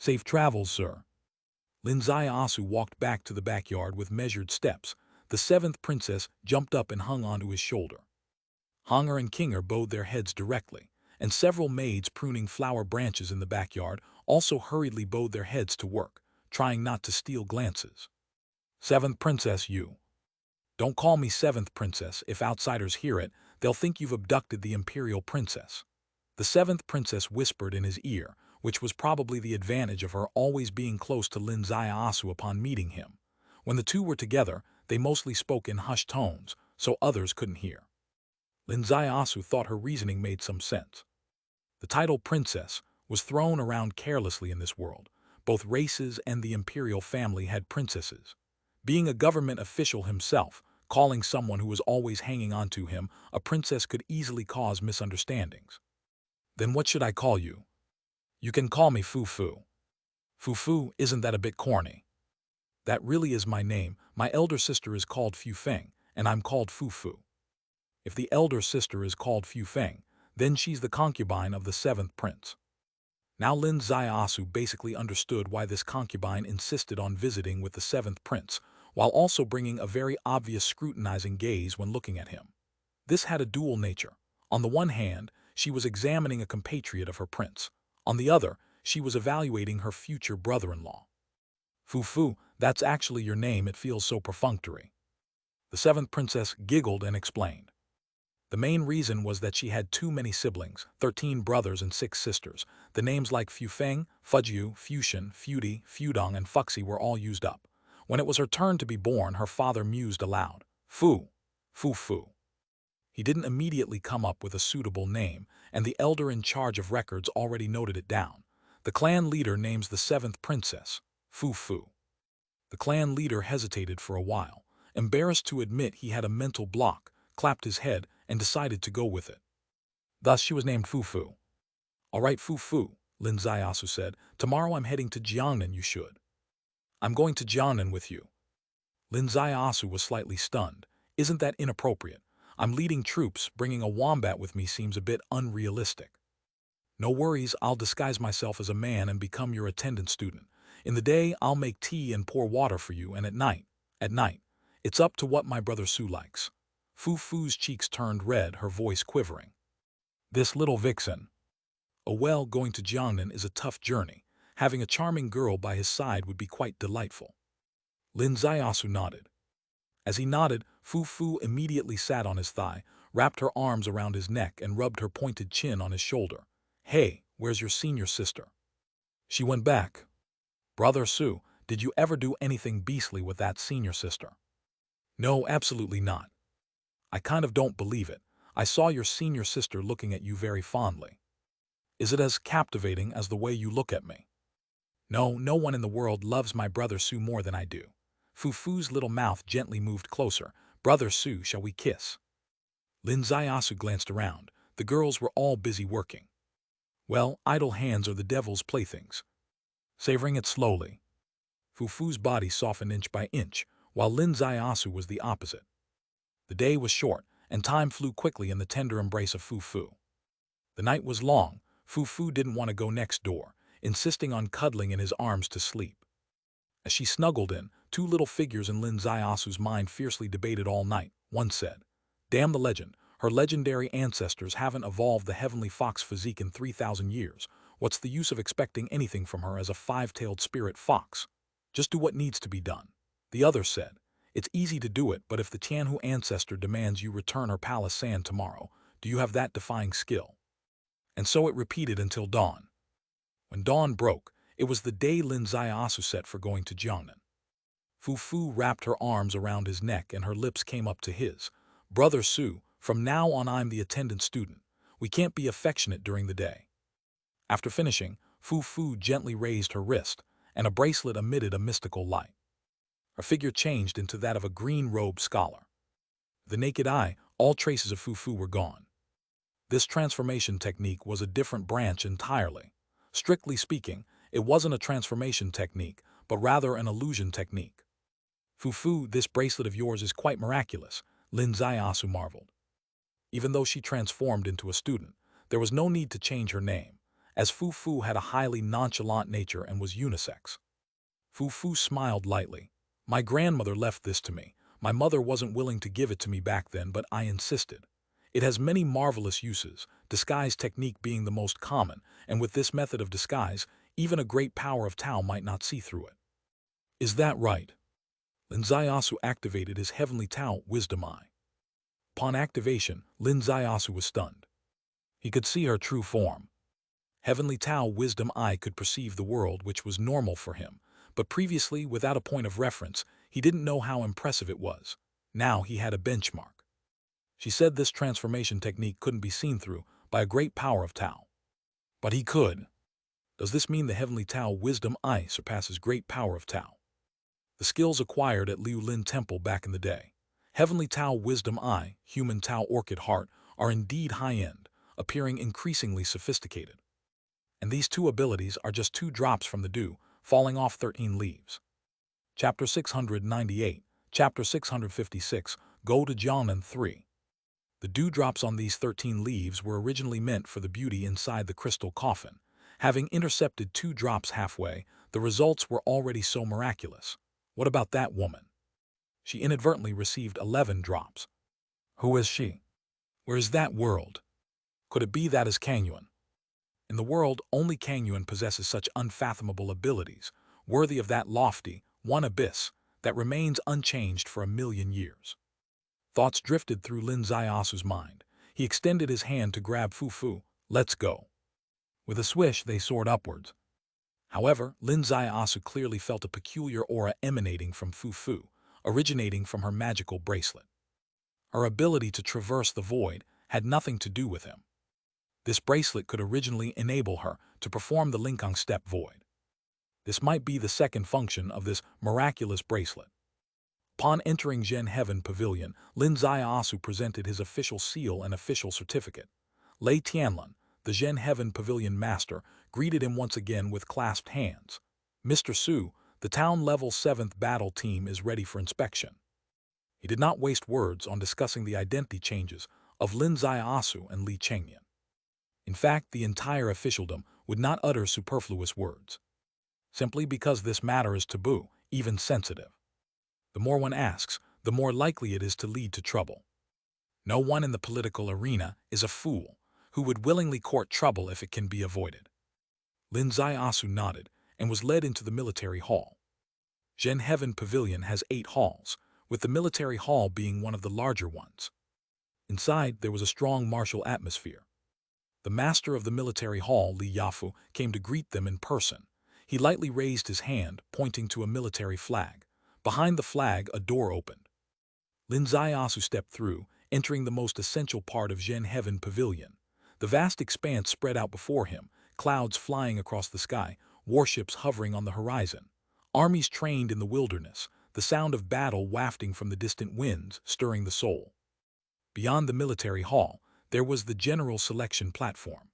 Safe travels, sir. Lin Zaiasu walked back to the backyard with measured steps. The seventh princess jumped up and hung onto his shoulder. Honger and Kinger bowed their heads directly, and several maids pruning flower branches in the backyard also hurriedly bowed their heads to work, trying not to steal glances. Seventh princess, you. Don't call me seventh princess. If outsiders hear it, they'll think you've abducted the imperial princess. The seventh princess whispered in his ear, which was probably the advantage of her always being close to Lin Zaiasu upon meeting him. When the two were together, they mostly spoke in hushed tones, so others couldn't hear. Lin Zaiasu thought her reasoning made some sense. The title princess was thrown around carelessly in this world. Both races and the imperial family had princesses. Being a government official himself, calling someone who was always hanging on to him a princess could easily cause misunderstandings. Then what should I call you? You can call me Fufu. Fufu, isn't that a bit corny? That really is my name. My elder sister is called Fufeng, and I'm called Fufu. If the elder sister is called Fufeng, then she's the concubine of the seventh prince. Now Lin Zaiasu basically understood why this concubine insisted on visiting with the seventh prince, while also bringing a very obvious scrutinizing gaze when looking at him. This had a dual nature. On the one hand, she was examining a compatriot of her prince. On the other, she was evaluating her future brother-in-law. Fufu, that's actually your name, it feels so perfunctory. The seventh princess giggled and explained. The main reason was that she had too many siblings, 13 brothers and 6 sisters. The names like Fufeng, Fujiu, Fuxian, Fudi, Fudong, and Fuxi were all used up. When it was her turn to be born, her father mused aloud. Fu. He didn't immediately come up with a suitable name, and the elder in charge of records already noted it down. The clan leader names the seventh princess, Fufu. The clan leader hesitated for a while, embarrassed to admit he had a mental block, clapped his head, and decided to go with it. Thus she was named Fufu. All right, Fufu, Lin Zaiasu said. Tomorrow I'm heading to Jiangnan, you should. I'm going to Jiangnan with you. Lin Zaiasu was slightly stunned. Isn't that inappropriate? I'm leading troops, bringing a wombat with me seems a bit unrealistic. No worries, I'll disguise myself as a man and become your attendant student. In the day, I'll make tea and pour water for you, and at night, it's up to what my brother Su likes. Fufu's cheeks turned red, her voice quivering. This little vixen. Oh well, going to Jiangnan is a tough journey. Having a charming girl by his side would be quite delightful. Lin Zaiasu nodded. As he nodded, Fufu immediately sat on his thigh, wrapped her arms around his neck, and rubbed her pointed chin on his shoulder. Hey, where's your senior sister? She went back. Brother Su, did you ever do anything beastly with that senior sister? No, absolutely not. I kind of don't believe it. I saw your senior sister looking at you very fondly. Is it as captivating as the way you look at me? No, no one in the world loves my brother Su more than I do. Fufu's little mouth gently moved closer. Brother Su, shall we kiss? Lin Zaiasu glanced around. The girls were all busy working. Well, idle hands are the devil's playthings. Savoring it slowly. Fufu's body softened inch by inch, while Lin Zaiasu was the opposite. The day was short, and time flew quickly in the tender embrace of Fufu. The night was long. Fufu didn't want to go next door, insisting on cuddling in his arms to sleep. As she snuggled in, 2 little figures in Lin Zaiasu's mind fiercely debated all night. One said, damn the legend, her legendary ancestors haven't evolved the heavenly fox physique in 3,000 years. What's the use of expecting anything from her as a 5-tailed spirit fox? Just do what needs to be done. The other said, it's easy to do it, but if the Tianhu ancestor demands you return her palace sand tomorrow, do you have that defying skill? And so it repeated until dawn. When dawn broke, it was the day Lin Zaiasu set for going to Jiangnan. Fufu wrapped her arms around his neck and her lips came up to his. Brother Su, from now on I'm the attendant student. We can't be affectionate during the day. After finishing, Fufu gently raised her wrist, and a bracelet emitted a mystical light. Her figure changed into that of a green-robed scholar. With the naked eye, all traces of Fufu were gone. This transformation technique was a different branch entirely. Strictly speaking, it wasn't a transformation technique, but rather an illusion technique. Fufu, this bracelet of yours is quite miraculous, Lin Zaiasu marveled. Even though she transformed into a student, there was no need to change her name. as Fu Fu had a highly nonchalant nature and was unisex. Fu Fu smiled lightly. My grandmother left this to me. My mother wasn't willing to give it to me back then, but I insisted. It has many marvelous uses, disguise technique being the most common, and with this method of disguise, even a great power of Tao might not see through it. Is that right? Lin Zaiyasu activated his heavenly Tao wisdom eye. Upon activation, Lin Zaiyasu was stunned. He could see her true form. Heavenly Tao wisdom eye could perceive the world, which was normal for him, but previously, without a point of reference, he didn't know how impressive it was. Now he had a benchmark. She said this transformation technique couldn't be seen through by a great power of Tao. But he could. Does this mean the Heavenly Tao wisdom eye surpasses great power of Tao? The skills acquired at Liu Lin Temple back in the day. Heavenly Tao wisdom eye, human Tao orchid heart, are indeed high-end, appearing increasingly sophisticated. And these two abilities are just 2 drops from the dew, falling off 13 leaves. Chapter 698, Chapter 656, Go to Jianan 3. The dewdrops on these 13 leaves were originally meant for the beauty inside the crystal coffin. Having intercepted 2 drops halfway, the results were already so miraculous. What about that woman? She inadvertently received 11 drops. Who is she? Where is that world? Could it be that is Kang Yuan? In the world, only Kang Yuan possesses such unfathomable abilities, worthy of that lofty, one abyss, that remains unchanged for 1,000,000 years. Thoughts drifted through Lin Zaiasu's mind. He extended his hand to grab Fu Fu. Let's go. With a swish, they soared upwards. However, Lin Zaiasu clearly felt a peculiar aura emanating from Fu Fu, originating from her magical bracelet. Her ability to traverse the void had nothing to do with him. This bracelet could originally enable her to perform the Linkang step void. This might be the second function of this miraculous bracelet. Upon entering Zhen Heaven Pavilion, Lin Zaiasu presented his official seal and official certificate. Lei Tianlun, the Zhen Heaven Pavilion master, greeted him once again with clasped hands. Mr. Su, the town level 7th battle team is ready for inspection. He did not waste words on discussing the identity changes of Lin Zaiasu and Li Chengyan. In fact, the entire officialdom would not utter superfluous words. Simply because this matter is taboo, even sensitive. The more one asks, the more likely it is to lead to trouble. No one in the political arena is a fool who would willingly court trouble if it can be avoided. Lin Zaiasu nodded and was led into the military hall. Zhen Heaven Pavilion has 8 halls, with the military hall being one of the larger ones. Inside, there was a strong martial atmosphere. The master of the military hall, Li Yafu, came to greet them in person. He lightly raised his hand, pointing to a military flag. Behind the flag, a door opened. Lin Zaiasu stepped through, entering the most essential part of Zhen Heaven Pavilion. The vast expanse spread out before him, clouds flying across the sky, warships hovering on the horizon, armies trained in the wilderness, the sound of battle wafting from the distant winds, stirring the soul. Beyond the military hall, there was the general selection platform.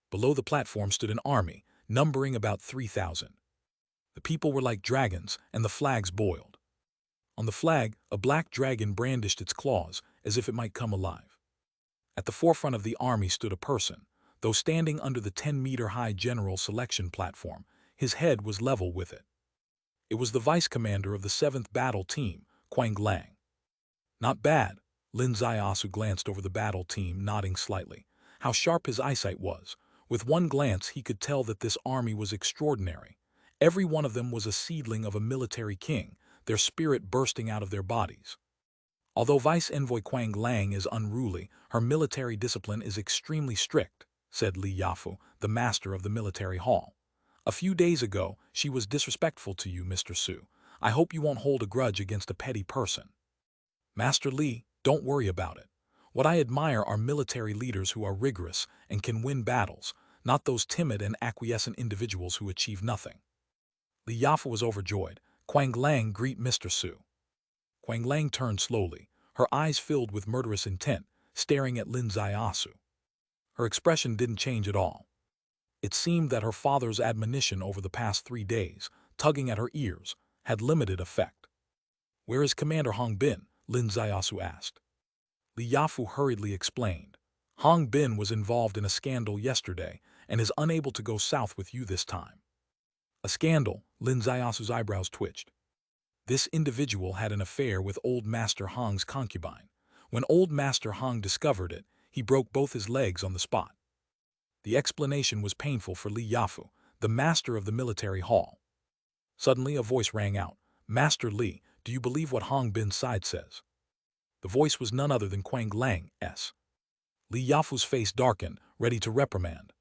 Below the platform stood an army, numbering about 3,000. The people were like dragons, and the flags boiled. On the flag, a black dragon brandished its claws, as if it might come alive. At the forefront of the army stood a person. Though standing under the 10-meter-high general selection platform, his head was level with it. It was the vice commander of the 7th battle team, Quang Lang. Not bad. Lin Zaiasu glanced over the battle team, nodding slightly. How sharp his eyesight was. With one glance, he could tell that this army was extraordinary. Every one of them was a seedling of a military king, their spirit bursting out of their bodies. Although Vice Envoy Quang Lang is unruly, her military discipline is extremely strict, said Li Yafu, the master of the military hall. A few days ago, she was disrespectful to you, Mr. Su. I hope you won't hold a grudge against a petty person. Master Li, don't worry about it. What I admire are military leaders who are rigorous and can win battles, not those timid and acquiescent individuals who achieve nothing. Li Yafu was overjoyed. Quang Lang, greet Mr. Su. Quang Lang turned slowly, her eyes filled with murderous intent, staring at Lin Zaiasu. Her expression didn't change at all. It seemed that her father's admonition over the past 3 days, tugging at her ears, had limited effect. Where is Commander Hong Bin? Lin Zaiasu asked. Li Yafu hurriedly explained. Hong Bin was involved in a scandal yesterday, and is unable to go south with you this time. A scandal, Lin Ziyasu's eyebrows twitched. This individual had an affair with Old Master Hong's concubine. When Old Master Hong discovered it, he broke both his legs on the spot. The explanation was painful for Li Yafu, the master of the military hall. Suddenly a voice rang out, "Master Li, do you believe what Hong Bin's side says?" The voice was none other than Quang Lang's. Li Yafu's face darkened, ready to reprimand.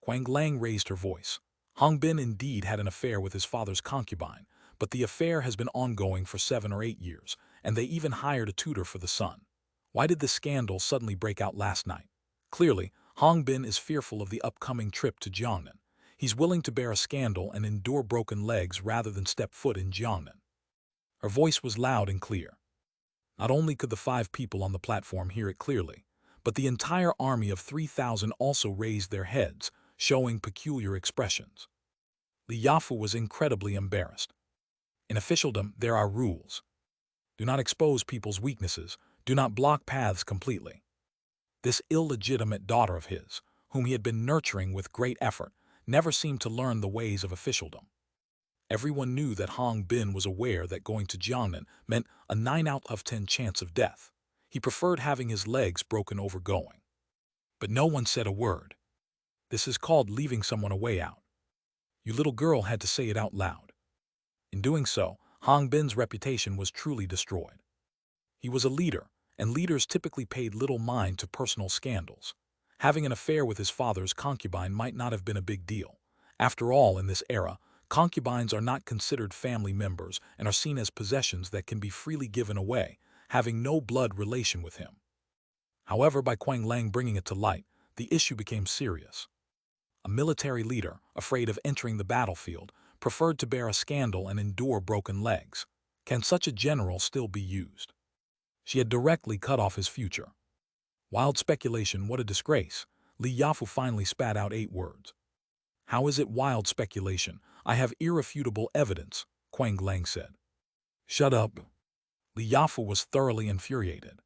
Quang Lang raised her voice. Hong Bin indeed had an affair with his father's concubine, but the affair has been ongoing for 7 or 8 years, and they even hired a tutor for the son. Why did the scandal suddenly break out last night? Clearly, Hong Bin is fearful of the upcoming trip to Jiangnan. He's willing to bear a scandal and endure broken legs rather than step foot in Jiangnan. Her voice was loud and clear. Not only could the 5 people on the platform hear it clearly, but the entire army of 3,000 also raised their heads, showing peculiar expressions. Li Yafu was incredibly embarrassed. In officialdom, there are rules. Do not expose people's weaknesses, do not block paths completely. This illegitimate daughter of his, whom he had been nurturing with great effort, never seemed to learn the ways of officialdom. Everyone knew that Hong Bin was aware that going to Jiangnan meant a 9 out of 10 chance of death. He preferred having his legs broken over going. But no one said a word. This is called leaving someone a way out. You little girl had to say it out loud. In doing so, Hong Bin's reputation was truly destroyed. He was a leader, and leaders typically paid little mind to personal scandals. Having an affair with his father's concubine might not have been a big deal. After all, in this era, concubines are not considered family members and are seen as possessions that can be freely given away, having no blood relation with him. However, by Quang Lang bringing it to light, the issue became serious. A military leader, afraid of entering the battlefield, preferred to bear a scandal and endure broken legs. Can such a general still be used? She had directly cut off his future. Wild speculation, what a disgrace. Li Yafu finally spat out 8 words. How is it wild speculation? I have irrefutable evidence, Quang Lang said. Shut up. Li Yafu was thoroughly infuriated.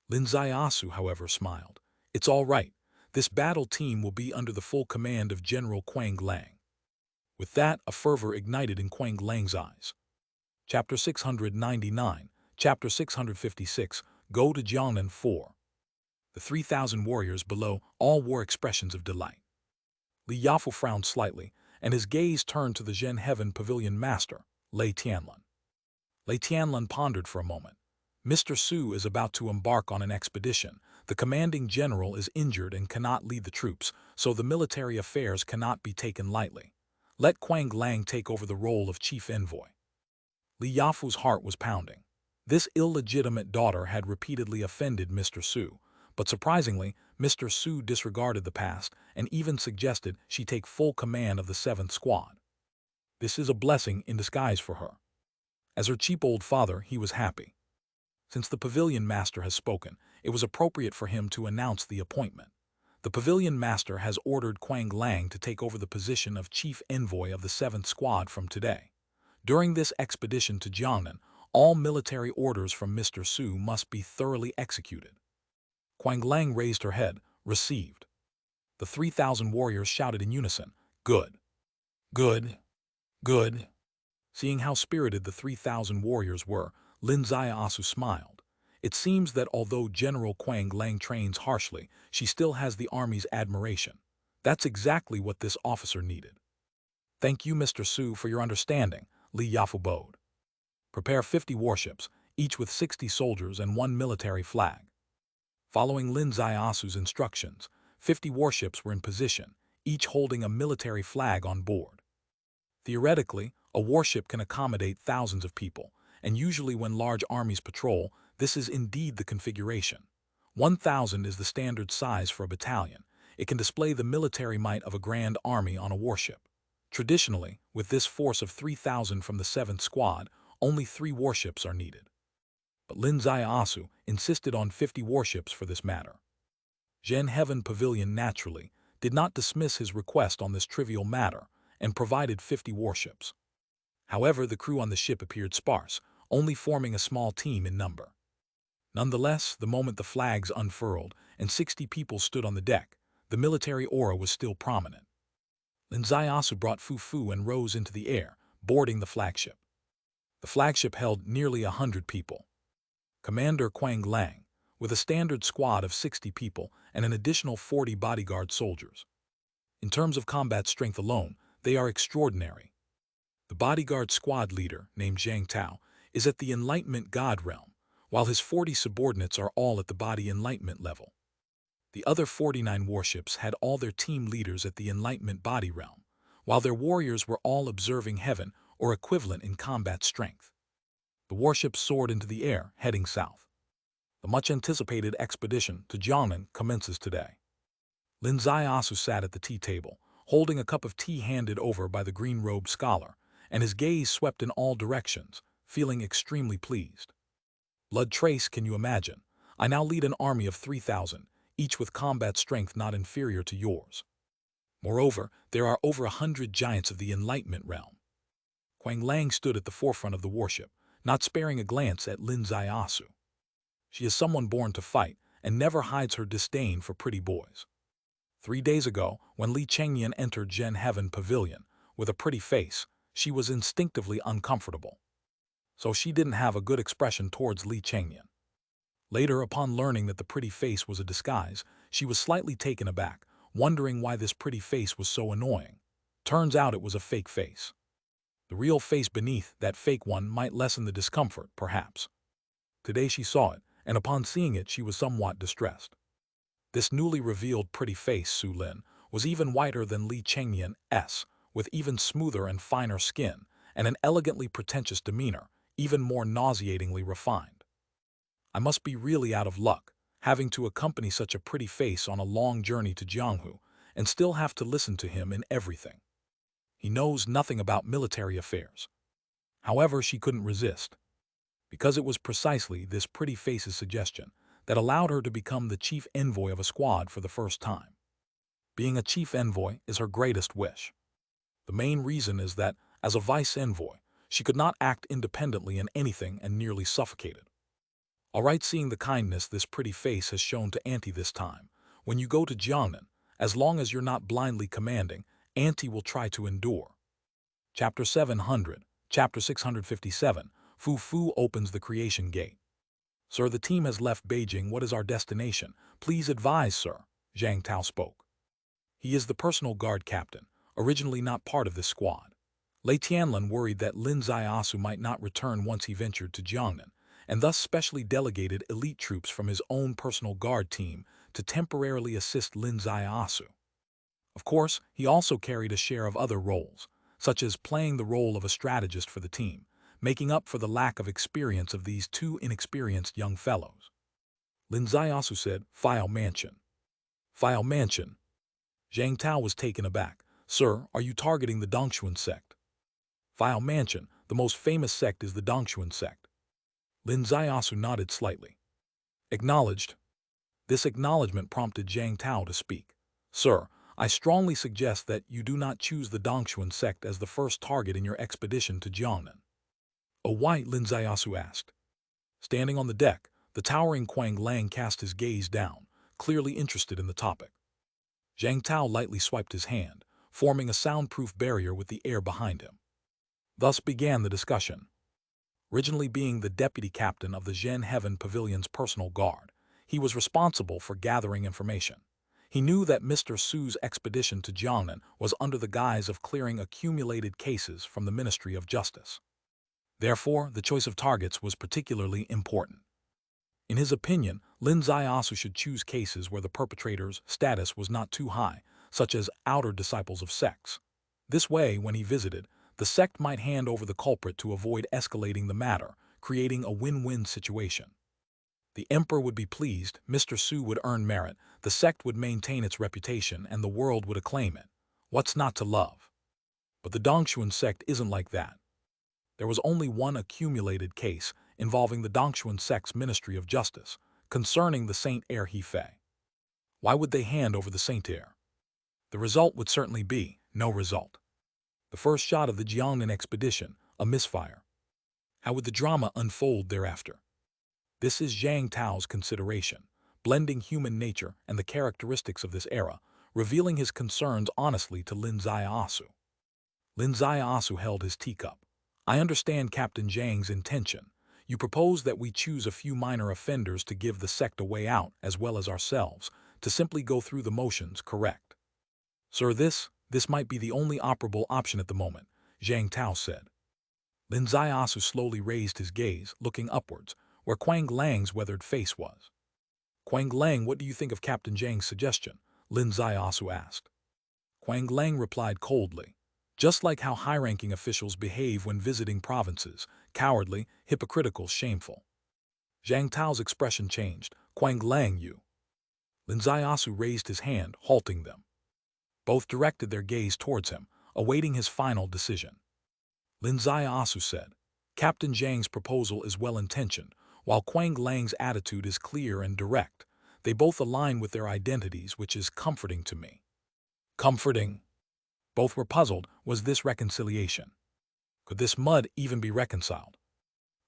Lin Ziyasu, however, smiled. It's all right. This battle team will be under the full command of General Quang Lang. With that, a fervor ignited in Quang Lang's eyes. Chapter 699, Chapter 656, Go to Jiangnan 4. The 3,000 warriors below all wore expressions of delight. Li Yafu frowned slightly, and his gaze turned to the Zhen Heaven Pavilion Master, Lei Tianlun. Lei Tianlun pondered for a moment. Mr. Su is about to embark on an expedition. The commanding general is injured and cannot lead the troops, so the military affairs cannot be taken lightly. Let Quang Lang take over the role of chief envoy. Li Yafu's heart was pounding. This illegitimate daughter had repeatedly offended Mr. Su, but surprisingly, Mr. Su disregarded the past and even suggested she take full command of the 7th Squad. This is a blessing in disguise for her. As her cheap old father, he was happy. Since the Pavilion Master has spoken, it was appropriate for him to announce the appointment. The Pavilion Master has ordered Quang Lang to take over the position of Chief Envoy of the 7th Squad from today. During this expedition to Jiangnan, all military orders from Mr. Su must be thoroughly executed. Quang Lang raised her head, received. The 3,000 warriors shouted in unison, Good! Good! Good! Seeing how spirited the 3,000 warriors were, Lin Ziyasu smiled. It seems that although General Quang Lang trains harshly, she still has the army's admiration. That's exactly what this officer needed. Thank you, Mr. Su, for your understanding, Li Yafu bowed. Prepare 50 warships, each with 60 soldiers and 1 military flag. Following Lin Ziyasu's instructions, 50 warships were in position, each holding a military flag on board. Theoretically, a warship can accommodate thousands of people, and usually when large armies patrol, this is indeed the configuration. 1,000 is the standard size for a battalion. It can display the military might of a grand army on a warship. Traditionally, with this force of 3,000 from the 7th Squad, only 3 warships are needed. But Lin Ziyasu insisted on 50 warships for this matter. Zhen Heaven Pavilion naturally did not dismiss his request on this trivial matter and provided 50 warships. However, the crew on the ship appeared sparse, only forming a small team in number. Nonetheless, the moment the flags unfurled and 60 people stood on the deck, The military aura was still prominent. Lin Zaiasu brought Fu and rose into the air, boarding the flagship. The flagship held nearly 100 people. Commander Quang Lang, with a standard squad of 60 people and an additional 40 bodyguard soldiers. In terms of combat strength alone, they are extraordinary. The bodyguard squad leader, named Zhang Tao, is at the Enlightenment God realm, while his 40 subordinates are all at the body Enlightenment level. The other 49 warships had all their team leaders at the Enlightenment body realm, while their warriors were all observing heaven or equivalent in combat strength. The warships soared into the air, heading south. The much-anticipated expedition to Jiangnan commences today. Lin Zaiasu sat at the tea table, holding a cup of tea handed over by the green-robed scholar, and his gaze swept in all directions, feeling extremely pleased. Blood Trace, can you imagine? I now lead an army of 3,000, each with combat strength not inferior to yours. Moreover, there are over 100 giants of the Enlightenment realm. Quang Lang stood at the forefront of the warship, not sparing a glance at Lin Zaiasu. She is someone born to fight and never hides her disdain for pretty boys. 3 days ago, when Li Chengyan entered Zhen Heaven Pavilion with a pretty face, she was instinctively uncomfortable. So she didn't have a good expression towards Li Chengyan. Later, upon learning that the pretty face was a disguise, she was slightly taken aback, wondering why this pretty face was so annoying. Turns out it was a fake face. The real face beneath that fake one might lessen the discomfort, perhaps. Today she saw it, and upon seeing it she was somewhat distressed. This newly revealed pretty face, Su Lin, was even whiter than Li Chengyan's, with even smoother and finer skin, and an elegantly pretentious demeanor, even more nauseatingly refined. I must be really out of luck, having to accompany such a pretty face on a long journey to Jianghu, and still have to listen to him in everything. He knows nothing about military affairs. However, she couldn't resist, because it was precisely this pretty face's suggestion that allowed her to become the chief envoy of a squad for the first time. Being a chief envoy is her greatest wish. The main reason is that, as a vice envoy, she could not act independently in anything and nearly suffocated. All right, seeing the kindness this pretty face has shown to Auntie this time, when you go to Jiangnan, as long as you're not blindly commanding, Auntie will try to endure. Chapter 700, Chapter 657, Fu opens the creation gate. Sir, the team has left Beijing. What is our destination? Please advise, sir, Zhang Tao spoke. He is the personal guard captain, originally not part of this squad. Lei Tianlin worried that Lin Zaiasu might not return once he ventured to Jiangnan, and thus specially delegated elite troops from his own personal guard team to temporarily assist Lin Zaiasu. Of course, he also carried a share of other roles, such as playing the role of a strategist for the team, making up for the lack of experience of these two inexperienced young fellows. Lin Zaiasu said, "File Mansion." File Mansion. Zhang Tao was taken aback. Sir, are you targeting the Dongxuan sect? File Mansion, the most famous sect is the Dongxuan sect. Lin Zaiasu nodded slightly. Acknowledged. This acknowledgement prompted Zhang Tao to speak. Sir, I strongly suggest that you do not choose the Dongxuan sect as the first target in your expedition to Jiangnan. Oh, why? Lin Zaiasu asked. Standing on the deck, the towering Quang Lang cast his gaze down, clearly interested in the topic. Zhang Tao lightly swiped his hand, forming a soundproof barrier with the air behind him. Thus began the discussion. Originally being the deputy captain of the Zhen Heaven Pavilion's personal guard, he was responsible for gathering information. He knew that Mr. Su's expedition to Jiangnan was under the guise of clearing accumulated cases from the Ministry of Justice. Therefore, the choice of targets was particularly important. In his opinion, Lin Zaiasu should choose cases where the perpetrator's status was not too high, such as outer disciples of sects. This way, when he visited, the sect might hand over the culprit to avoid escalating the matter, creating a win-win situation. The emperor would be pleased, Mr. Su would earn merit, the sect would maintain its reputation, and the world would acclaim it. What's not to love? But the Dongxuan sect isn't like that. There was only one accumulated case involving the Dongxuan sect's Ministry of Justice, concerning the Saint Heir Hefei. Why would they hand over the Saint Heir? The result would certainly be no result. The first shot of the Jiangnan expedition, a misfire. How would the drama unfold thereafter? This is Zhang Tao's consideration, blending human nature and the characteristics of this era, revealing his concerns honestly to Lin Zaiasu. Lin Zaiasu held his teacup. I understand Captain Zhang's intention. You propose that we choose a few minor offenders to give the sect a way out, as well as ourselves, to simply go through the motions, correct? Sir, this might be the only operable option at the moment, Zhang Tao said. Lin Zaiasu slowly raised his gaze, looking upwards, where Quang Lang's weathered face was. Quang Lang, what do you think of Captain Zhang's suggestion? Lin Zaiasu asked. Quang Lang replied coldly. Just like how high-ranking officials behave when visiting provinces, cowardly, hypocritical, shameful. Zhang Tao's expression changed. Quang Lang, you. Lin Zaiasu raised his hand, halting them. Both directed their gaze towards him, awaiting his final decision. Lin Zaiasu said, Captain Zhang's proposal is well-intentioned, while Quang Lang's attitude is clear and direct. They both align with their identities, which is comforting to me. Comforting? Both were puzzled. Was this reconciliation? Could this mud even be reconciled?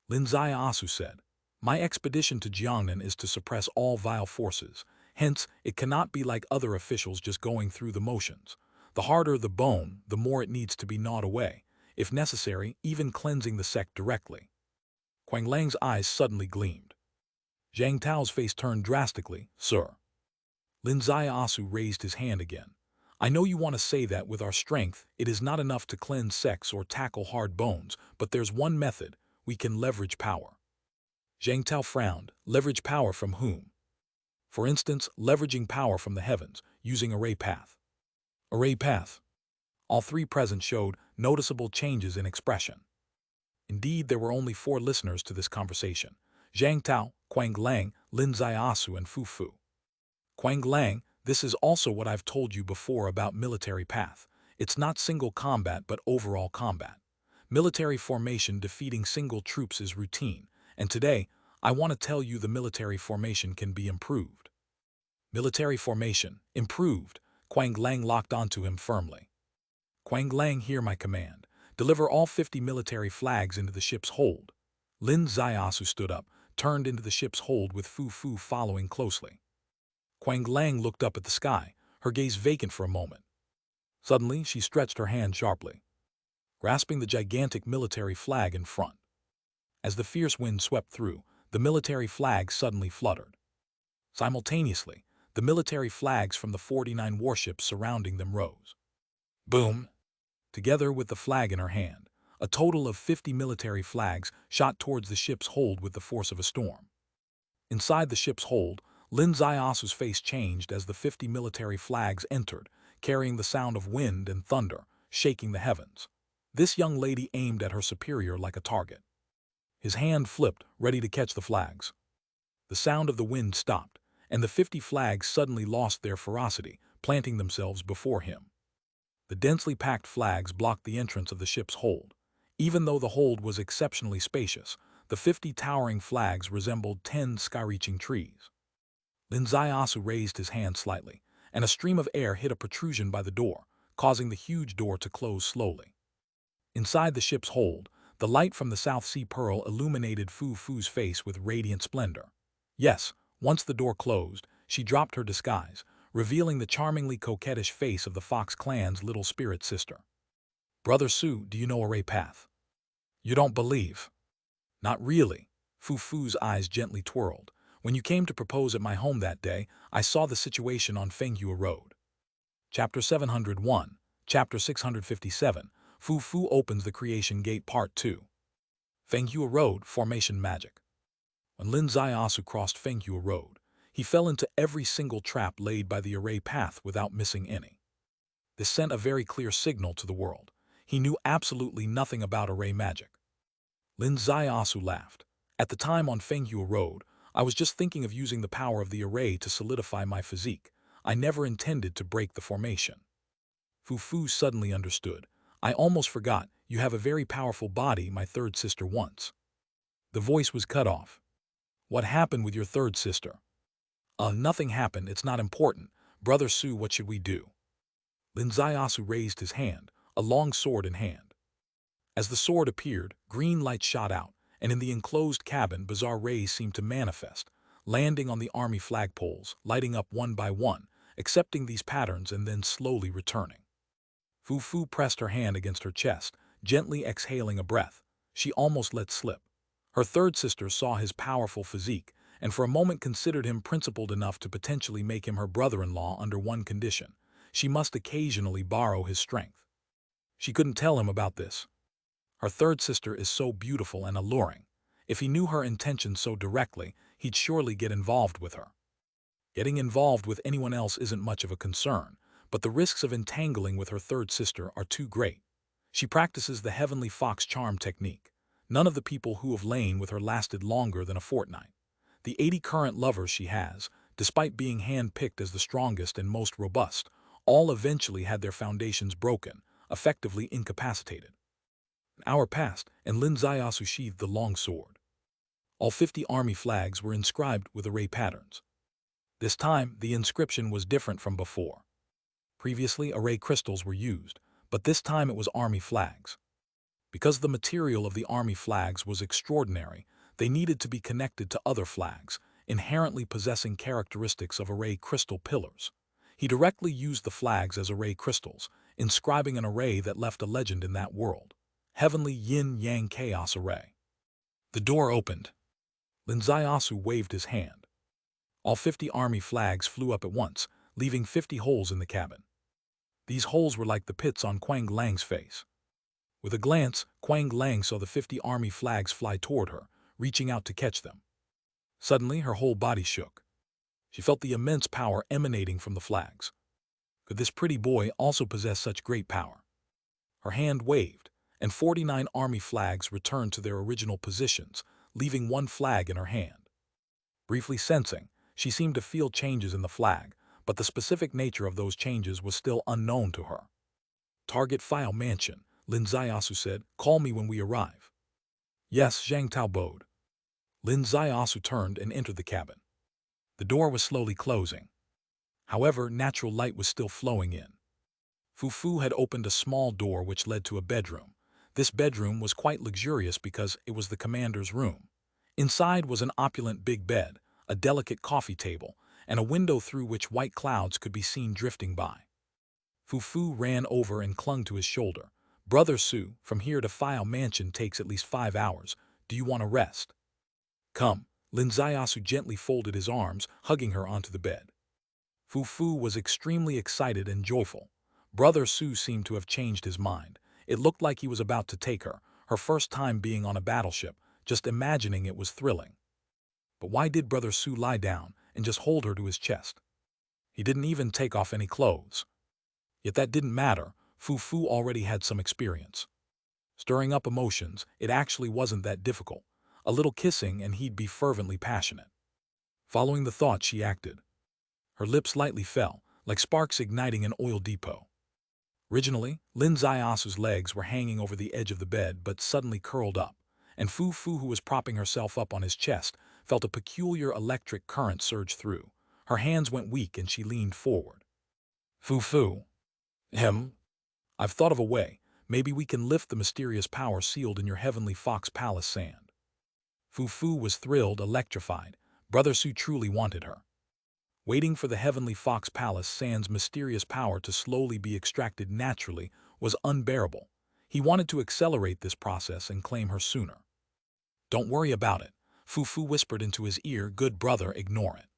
Lin Zaiasu said, My expedition to Jiangnan is to suppress all vile forces. Hence, it cannot be like other officials just going through the motions. The harder the bone, the more it needs to be gnawed away, if necessary, even cleansing the sect directly. Quang Lang's eyes suddenly gleamed. Zhang Tao's face turned drastically. Sir. Lin Zaiasu raised his hand again. I know you want to say that with our strength, it is not enough to cleanse sects or tackle hard bones, but there's one method. We can leverage power. Zhang Tao frowned. Leverage power from whom? For instance, leveraging power from the heavens, using array path. Array path. All three present showed noticeable changes in expression. Indeed, there were only 4 listeners to this conversation. Zhang Tao, Quang Lang, Lin Zaiasu, and Fu Fu. Quang Lang, this is also what I've told you before about military path. It's not single combat but overall combat. Military formation defeating single troops is routine, and today, I want to tell you the military formation can be improved. Military formation, improved. Quang Lang locked onto him firmly. Quang Lang, hear my command. Deliver all 50 military flags into the ship's hold. Lin Zaiasu stood up, turned into the ship's hold with Fu Fu following closely. Quang Lang looked up at the sky, her gaze vacant for a moment. Suddenly, she stretched her hand sharply, grasping the gigantic military flag in front. As the fierce wind swept through, the military flag suddenly fluttered. Simultaneously, the military flags from the 49 warships surrounding them rose. Boom! Together with the flag in her hand, a total of 50 military flags shot towards the ship's hold with the force of a storm. Inside the ship's hold, Lin Zaiasu's face changed as the 50 military flags entered, carrying the sound of wind and thunder, shaking the heavens. This young lady aimed at her superior like a target. His hand flipped, ready to catch the flags. The sound of the wind stopped, and the 50 flags suddenly lost their ferocity, planting themselves before him. The densely packed flags blocked the entrance of the ship's hold. Even though the hold was exceptionally spacious, the 50 towering flags resembled 10 sky-reaching trees. Lin Zaiasu raised his hand slightly, and a stream of air hit a protrusion by the door, causing the huge door to close slowly. Inside the ship's hold, the light from the South Sea Pearl illuminated Fu Fu's face with radiant splendor. Yes, once the door closed, she dropped her disguise, revealing the charmingly coquettish face of the Fox clan's little spirit sister. Brother Su, do you know Array Path? You don't believe? Not really. Fu Fu's eyes gently twirled. When you came to propose at my home that day, I saw the situation on Fenghua Road. Chapter 701, Chapter 657, Fu Fu opens the Creation Gate Part 2. Fenghua Road, Formation Magic. When Lin Zaiasu crossed Fenghua Road, he fell into every single trap laid by the Array Path without missing any. This sent a very clear signal to the world. He knew absolutely nothing about array magic. Lin Zaiasu laughed. At the time on Fenghua Road, I was just thinking of using the power of the array to solidify my physique. I never intended to break the formation. Fu Fu suddenly understood. I almost forgot, you have a very powerful body, my third sister once. The voice was cut off. What happened with your third sister? Nothing happened, it's not important. Brother Su, what should we do? Lin Zaiasu raised his hand, a long sword in hand. As the sword appeared, green light shot out, and in the enclosed cabin bizarre rays seemed to manifest, landing on the army flagpoles, lighting up one by one, accepting these patterns and then slowly returning. Fu Fu pressed her hand against her chest, gently exhaling a breath. She almost let slip. Her third sister saw his powerful physique, and for a moment considered him principled enough to potentially make him her brother-in-law under one condition: she must occasionally borrow his strength. She couldn't tell him about this. Her third sister is so beautiful and alluring. If he knew her intentions so directly, he'd surely get involved with her. Getting involved with anyone else isn't much of a concern, but the risks of entangling with her third sister are too great. She practices the heavenly fox charm technique. None of the people who have lain with her lasted longer than a fortnight. The 80 current lovers she has, despite being hand-picked as the strongest and most robust, all eventually had their foundations broken, effectively incapacitated. An hour passed, and Lin Zaiyasu sheathed the long sword. All 50 army flags were inscribed with array patterns. This time, the inscription was different from before. Previously, array crystals were used, but this time it was army flags. Because the material of the army flags was extraordinary, they needed to be connected to other flags, inherently possessing characteristics of array crystal pillars. He directly used the flags as array crystals, inscribing an array that left a legend in that world: Heavenly Yin-Yang Chaos Array. The door opened. Lin Zaiyasu waved his hand. All 50 army flags flew up at once, leaving 50 holes in the cabin. These holes were like the pits on Quang Lang's face. With a glance, Quang Lang saw the 50 army flags fly toward her, reaching out to catch them. Suddenly, her whole body shook. She felt the immense power emanating from the flags. Could this pretty boy also possess such great power? Her hand waved, and 49 army flags returned to their original positions, leaving one flag in her hand. Briefly sensing, she seemed to feel changes in the flag, but the specific nature of those changes was still unknown to her. "Target file mansion," Lin Zaiyasu said. "Call me when we arrive." "Yes," Zhang Tao bowed. Lin Zaiyasu turned and entered the cabin. The door was slowly closing. However, natural light was still flowing in. Fu Fu had opened a small door which led to a bedroom. This bedroom was quite luxurious because it was the commander's room. Inside was an opulent big bed, a delicate coffee table, and a window through which white clouds could be seen drifting by. Fu Fu ran over and clung to his shoulder. "Brother Su, from here to File Mansion takes at least 5 hours. Do you want to rest?" "Come." Lin Zaiyasu gently folded his arms, hugging her onto the bed. Fu Fu was extremely excited and joyful. Brother Su seemed to have changed his mind. It looked like he was about to take her, her first time being on a battleship. Just imagining it was thrilling. But why did Brother Su lie down and just hold her to his chest? He didn't even take off any clothes. Yet that didn't matter. Fu Fu already had some experience. Stirring up emotions, it actually wasn't that difficult. A little kissing and he'd be fervently passionate. Following the thought, she acted. Her lips lightly fell, like sparks igniting an oil depot. Originally, Lin Zaiasu's legs were hanging over the edge of the bed but suddenly curled up, and Fu Fu, who was propping herself up on his chest, felt a peculiar electric current surge through. Her hands went weak and she leaned forward. "Fu Fu." "I've thought of a way. Maybe we can lift the mysterious power sealed in your heavenly fox palace sand." Fu Fu was thrilled, electrified. Brother Su truly wanted her. Waiting for the heavenly fox palace sand's mysterious power to slowly be extracted naturally was unbearable. He wanted to accelerate this process and claim her sooner. "Don't worry about it," Fu Fu whispered into his ear. "Good brother, ignore it."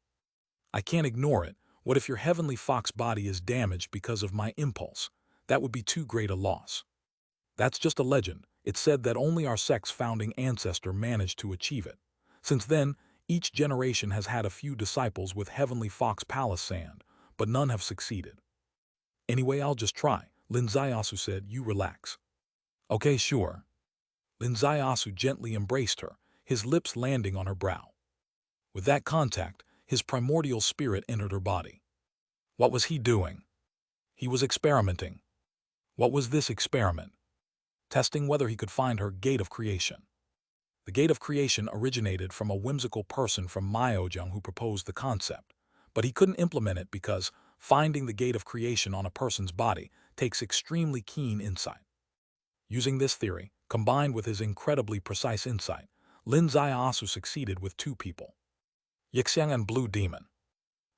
"I can't ignore it. What if your heavenly fox body is damaged because of my impulse? That would be too great a loss." "That's just a legend. It's said that only our sect's founding ancestor managed to achieve it. Since then, each generation has had a few disciples with heavenly fox palace sand, but none have succeeded." "Anyway, I'll just try," Lin Zaiyasu said. "You relax." "Okay, sure." Lin Zaiyasu gently embraced her, his lips landing on her brow. With that contact, his primordial spirit entered her body. What was he doing? He was experimenting. What was this experiment? Testing whether he could find her gate of creation. The gate of creation originated from a whimsical person from Myojung who proposed the concept, but he couldn't implement it because finding the gate of creation on a person's body takes extremely keen insight. Using this theory, combined with his incredibly precise insight, Lin Zaiyasu succeeded with 2 people: Yixiang and Blue Demon.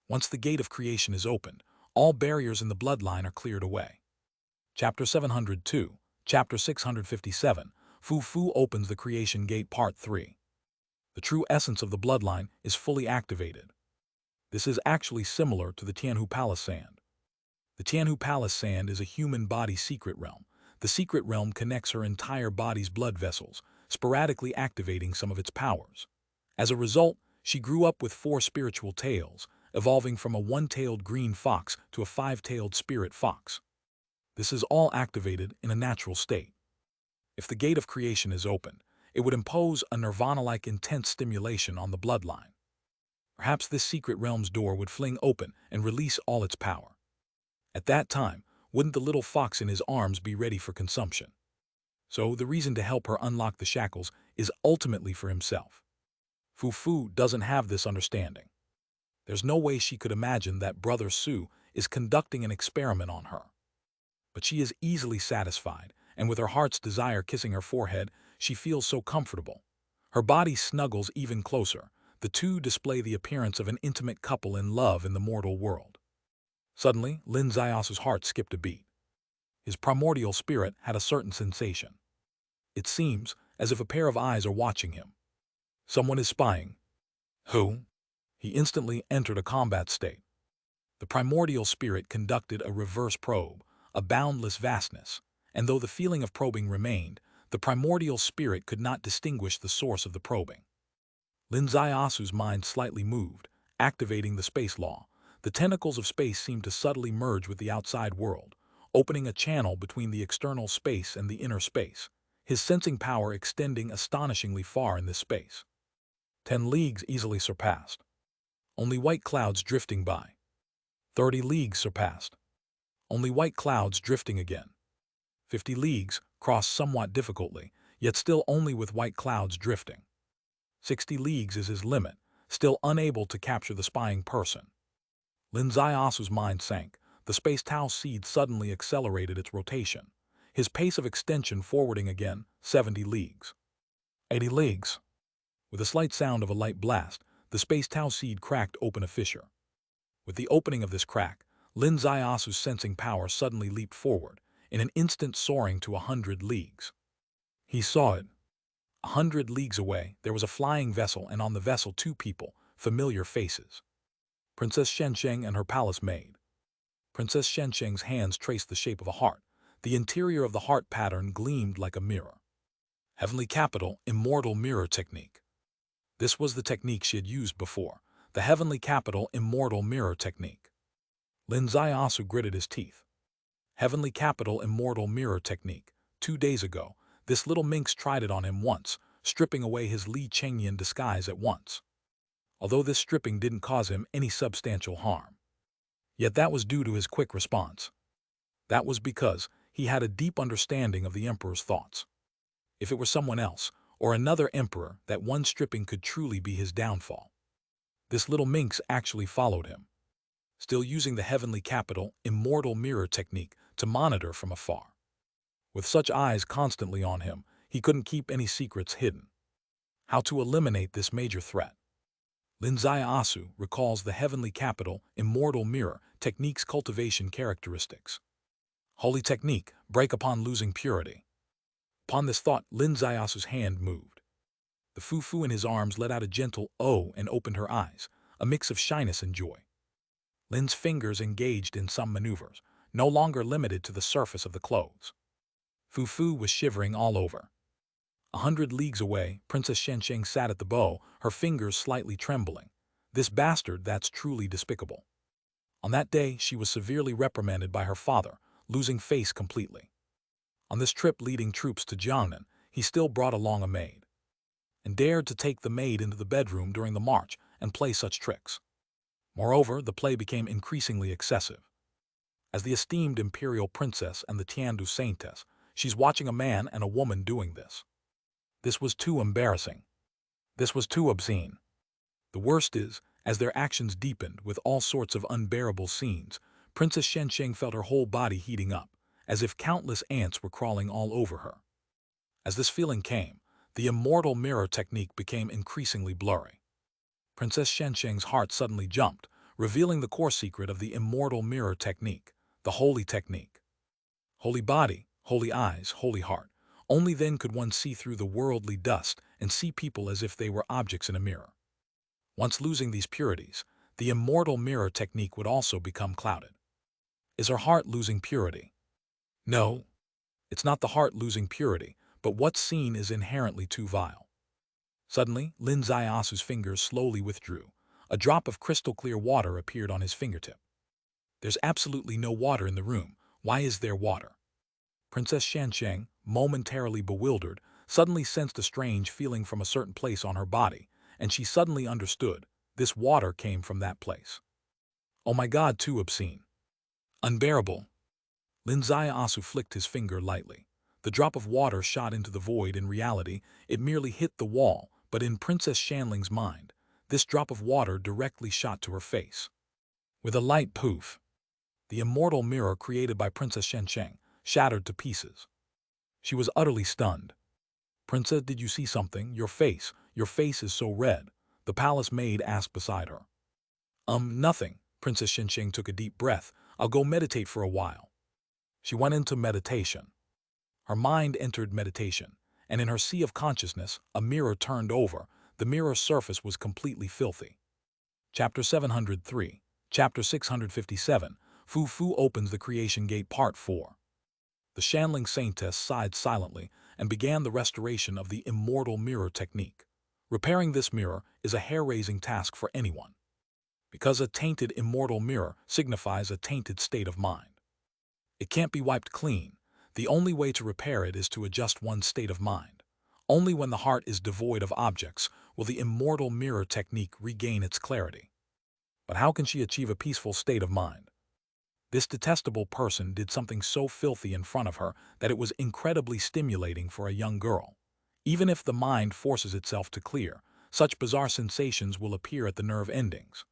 Once the gate of creation is opened, All barriers in the bloodline are cleared away. Chapter 702, Chapter 657, Fu Fu opens the creation gate Part 3. The true essence of the bloodline is fully activated. This is actually similar to the Tianhu Palace Sand. The Tianhu Palace Sand is a human body secret realm. The secret realm connects her entire body's blood vessels, sporadically activating some of its powers. As a result, she grew up with 4 spiritual tails, evolving from a 1-tailed green fox to a 5-tailed spirit fox. This is all activated in a natural state. If the gate of creation is opened, it would impose a nirvana-like intense stimulation on the bloodline. Perhaps this secret realm's door would fling open and release all its power. At that time, wouldn't the little fox in his arms be ready for consumption? So the reason to help her unlock the shackles is ultimately for himself. Fu Fu doesn't have this understanding. There's no way she could imagine that Brother Su is conducting an experiment on her. But she is easily satisfied, and with her heart's desire kissing her forehead, she feels so comfortable. Her body snuggles even closer. The two display the appearance of an intimate couple in love in the mortal world. Suddenly, Lin Ziaosu's heart skipped a beat. His primordial spirit had a certain sensation. It seems as if a pair of eyes are watching him. Someone is spying. Who? He instantly entered a combat state. The primordial spirit conducted a reverse probe, a boundless vastness, and though the feeling of probing remained, the primordial spirit could not distinguish the source of the probing. Lin Ziaosu's mind slightly moved, activating the space law. The tentacles of space seemed to subtly merge with the outside world, opening a channel between the external space and the inner space, his sensing power extending astonishingly far in this space. 10 leagues easily surpassed. Only white clouds drifting by. 30 leagues surpassed. Only white clouds drifting again. 50 leagues crossed somewhat difficultly, yet still only with white clouds drifting. 60 leagues is his limit, still unable to capture the spying person. Lin Ziaosu's mind sank. The space Tao seed suddenly accelerated its rotation. His pace of extension forwarding again, 70 leagues. 80 leagues. With a slight sound of a light blast, the space Tao seed cracked open a fissure. With the opening of this crack, Lin Ziaosu's sensing power suddenly leaped forward, in an instant soaring to 100 leagues. He saw it. 100 leagues away, there was a flying vessel, and on the vessel 2 people, familiar faces. Princess Shensheng and her palace maid. Princess Shensheng's hands traced the shape of a heart. The interior of the heart pattern gleamed like a mirror. Heavenly Capital, Immortal Mirror Technique. This was the technique she had used before, the Heavenly Capital, Immortal Mirror Technique. Lin Ziaosu gritted his teeth. Heavenly Capital, Immortal Mirror Technique. 2 days ago, this little minx tried it on him once, stripping away his Li Chengyan disguise at once. Although this stripping didn't cause him any substantial harm. Yet that was due to his quick response. That was because he had a deep understanding of the Emperor's thoughts. If it were someone else, or another emperor, that one stripping could truly be his downfall. This little minx actually followed him, still using the Heavenly Capital, Immortal Mirror Technique to monitor from afar. With such eyes constantly on him, he couldn't keep any secrets hidden. How to eliminate this major threat? Lin Ziaosu recalls the Heavenly Capital, Immortal Mirror Technique's cultivation characteristics. Holy technique, break upon losing purity. Upon this thought, Lin Ziaosu's hand moved. The Fu Fu in his arms let out a gentle "oh" and opened her eyes, a mix of shyness and joy. Lin's fingers engaged in some maneuvers, no longer limited to the surface of the clothes. Fu Fu was shivering all over. 100 leagues away, Princess Shensheng sat at the bow, her fingers slightly trembling. This bastard, that's truly despicable. On that day, she was severely reprimanded by her father, losing face completely. On this trip leading troops to Jiangnan, he still brought along a maid, and dared to take the maid into the bedroom during the march and play such tricks. Moreover, the play became increasingly excessive. As the esteemed imperial princess and the Tiandu saintess, she's watching a man and a woman doing this. This was too embarrassing. This was too obscene. The worst is, as their actions deepened with all sorts of unbearable scenes, Princess Shensheng felt her whole body heating up, as if countless ants were crawling all over her. As this feeling came, the immortal mirror technique became increasingly blurry. Princess Shensheng's heart suddenly jumped, revealing the core secret of the immortal mirror technique, the holy technique. Holy body, holy eyes, holy heart. Only then could one see through the worldly dust and see people as if they were objects in a mirror. Once losing these purities, the immortal mirror technique would also become clouded. Is her heart losing purity? No, it's not the heart losing purity, but what's seen is inherently too vile. Suddenly, Lin Zaiasu's fingers slowly withdrew. A drop of crystal-clear water appeared on his fingertip. There's absolutely no water in the room. Why is there water? Princess Shansheng, momentarily bewildered, suddenly sensed a strange feeling from a certain place on her body, and she suddenly understood. This water came from that place. Oh my God, too obscene. Unbearable. Lin Zaiasu flicked his finger lightly. The drop of water shot into the void. In reality, it merely hit the wall, but in Princess Shanling's mind, this drop of water directly shot to her face. With a light poof, the immortal mirror created by Princess Shansheng shattered to pieces. She was utterly stunned. Princess, did you see something? Your face is so red, the palace maid asked beside her. Nothing. Princess Shansheng took a deep breath. I'll go meditate for a while. She went into meditation. Her mind entered meditation, and in her sea of consciousness, a mirror turned over. The mirror's surface was completely filthy. Chapter 703, Chapter 657, Fu Fu opens the creation gate Part 4. The Shanling Saintess sighed silently and began the restoration of the immortal mirror technique. Repairing this mirror is a hair-raising task for anyone, because a tainted immortal mirror signifies a tainted state of mind. It can't be wiped clean. The only way to repair it is to adjust one's state of mind. Only when the heart is devoid of objects will the immortal mirror technique regain its clarity. But how can she achieve a peaceful state of mind? This detestable person did something so filthy in front of her that it was incredibly stimulating for a young girl. Even if the mind forces itself to clear, such bizarre sensations will appear at the nerve endings.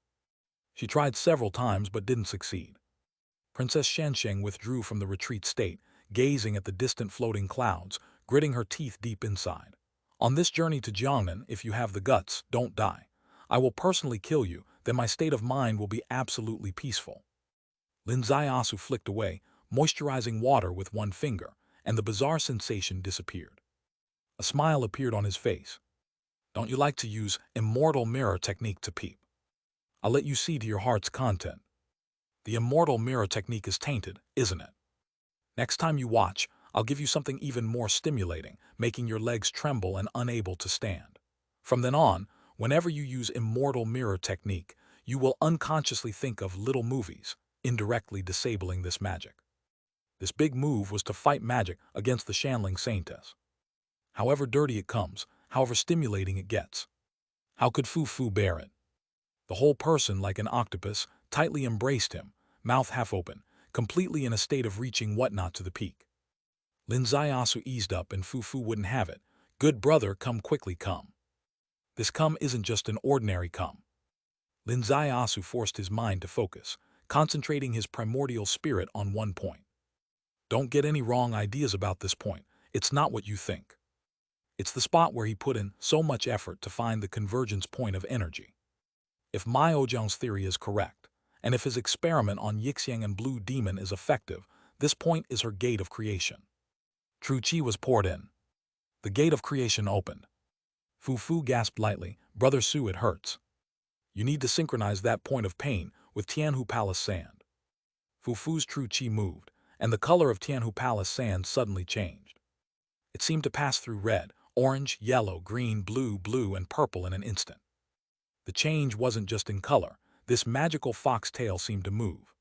She tried several times but didn't succeed. Princess Shansheng withdrew from the retreat state, gazing at the distant floating clouds, gritting her teeth deep inside. On this journey to Jiangnan, if you have the guts, don't die. I will personally kill you, then my state of mind will be absolutely peaceful. Lin Zaiasu flicked away, moisturizing water with one finger, and the bizarre sensation disappeared. A smile appeared on his face. Don't you like to use immortal mirror technique to peep? I'll let you see to your heart's content. The immortal mirror technique is tainted, isn't it? Next time you watch, I'll give you something even more stimulating, making your legs tremble and unable to stand. From then on, whenever you use immortal mirror technique, you will unconsciously think of little movies, indirectly disabling this magic. This big move was to fight magic against the Shanling Saintess. However dirty it comes, however stimulating it gets. How could Fu Fu bear it? The whole person, like an octopus, tightly embraced him, mouth half open, completely in a state of reaching whatnot to the peak. Lin Zaiasu eased up and Fu Fu wouldn't have it. Good brother, come quickly, come. This come isn't just an ordinary come. Lin Zaiasu forced his mind to focus, concentrating his primordial spirit on one point. Don't get any wrong ideas about this point. It's not what you think. It's the spot where he put in so much effort to find the convergence point of energy. If Mai Ojiang's theory is correct, and if his experiment on Yixiang and Blue Demon is effective, this point is her gate of creation. True Qi was poured in. The gate of creation opened. Fu Fu gasped lightly, Brother Su, it hurts. You need to synchronize that point of pain with Tianhu Palace sand. Fu Fu's true Qi moved, and the color of Tianhu Palace sand suddenly changed. It seemed to pass through red, orange, yellow, green, blue, and purple in an instant. The change wasn't just in color. This magical foxtail seemed to move.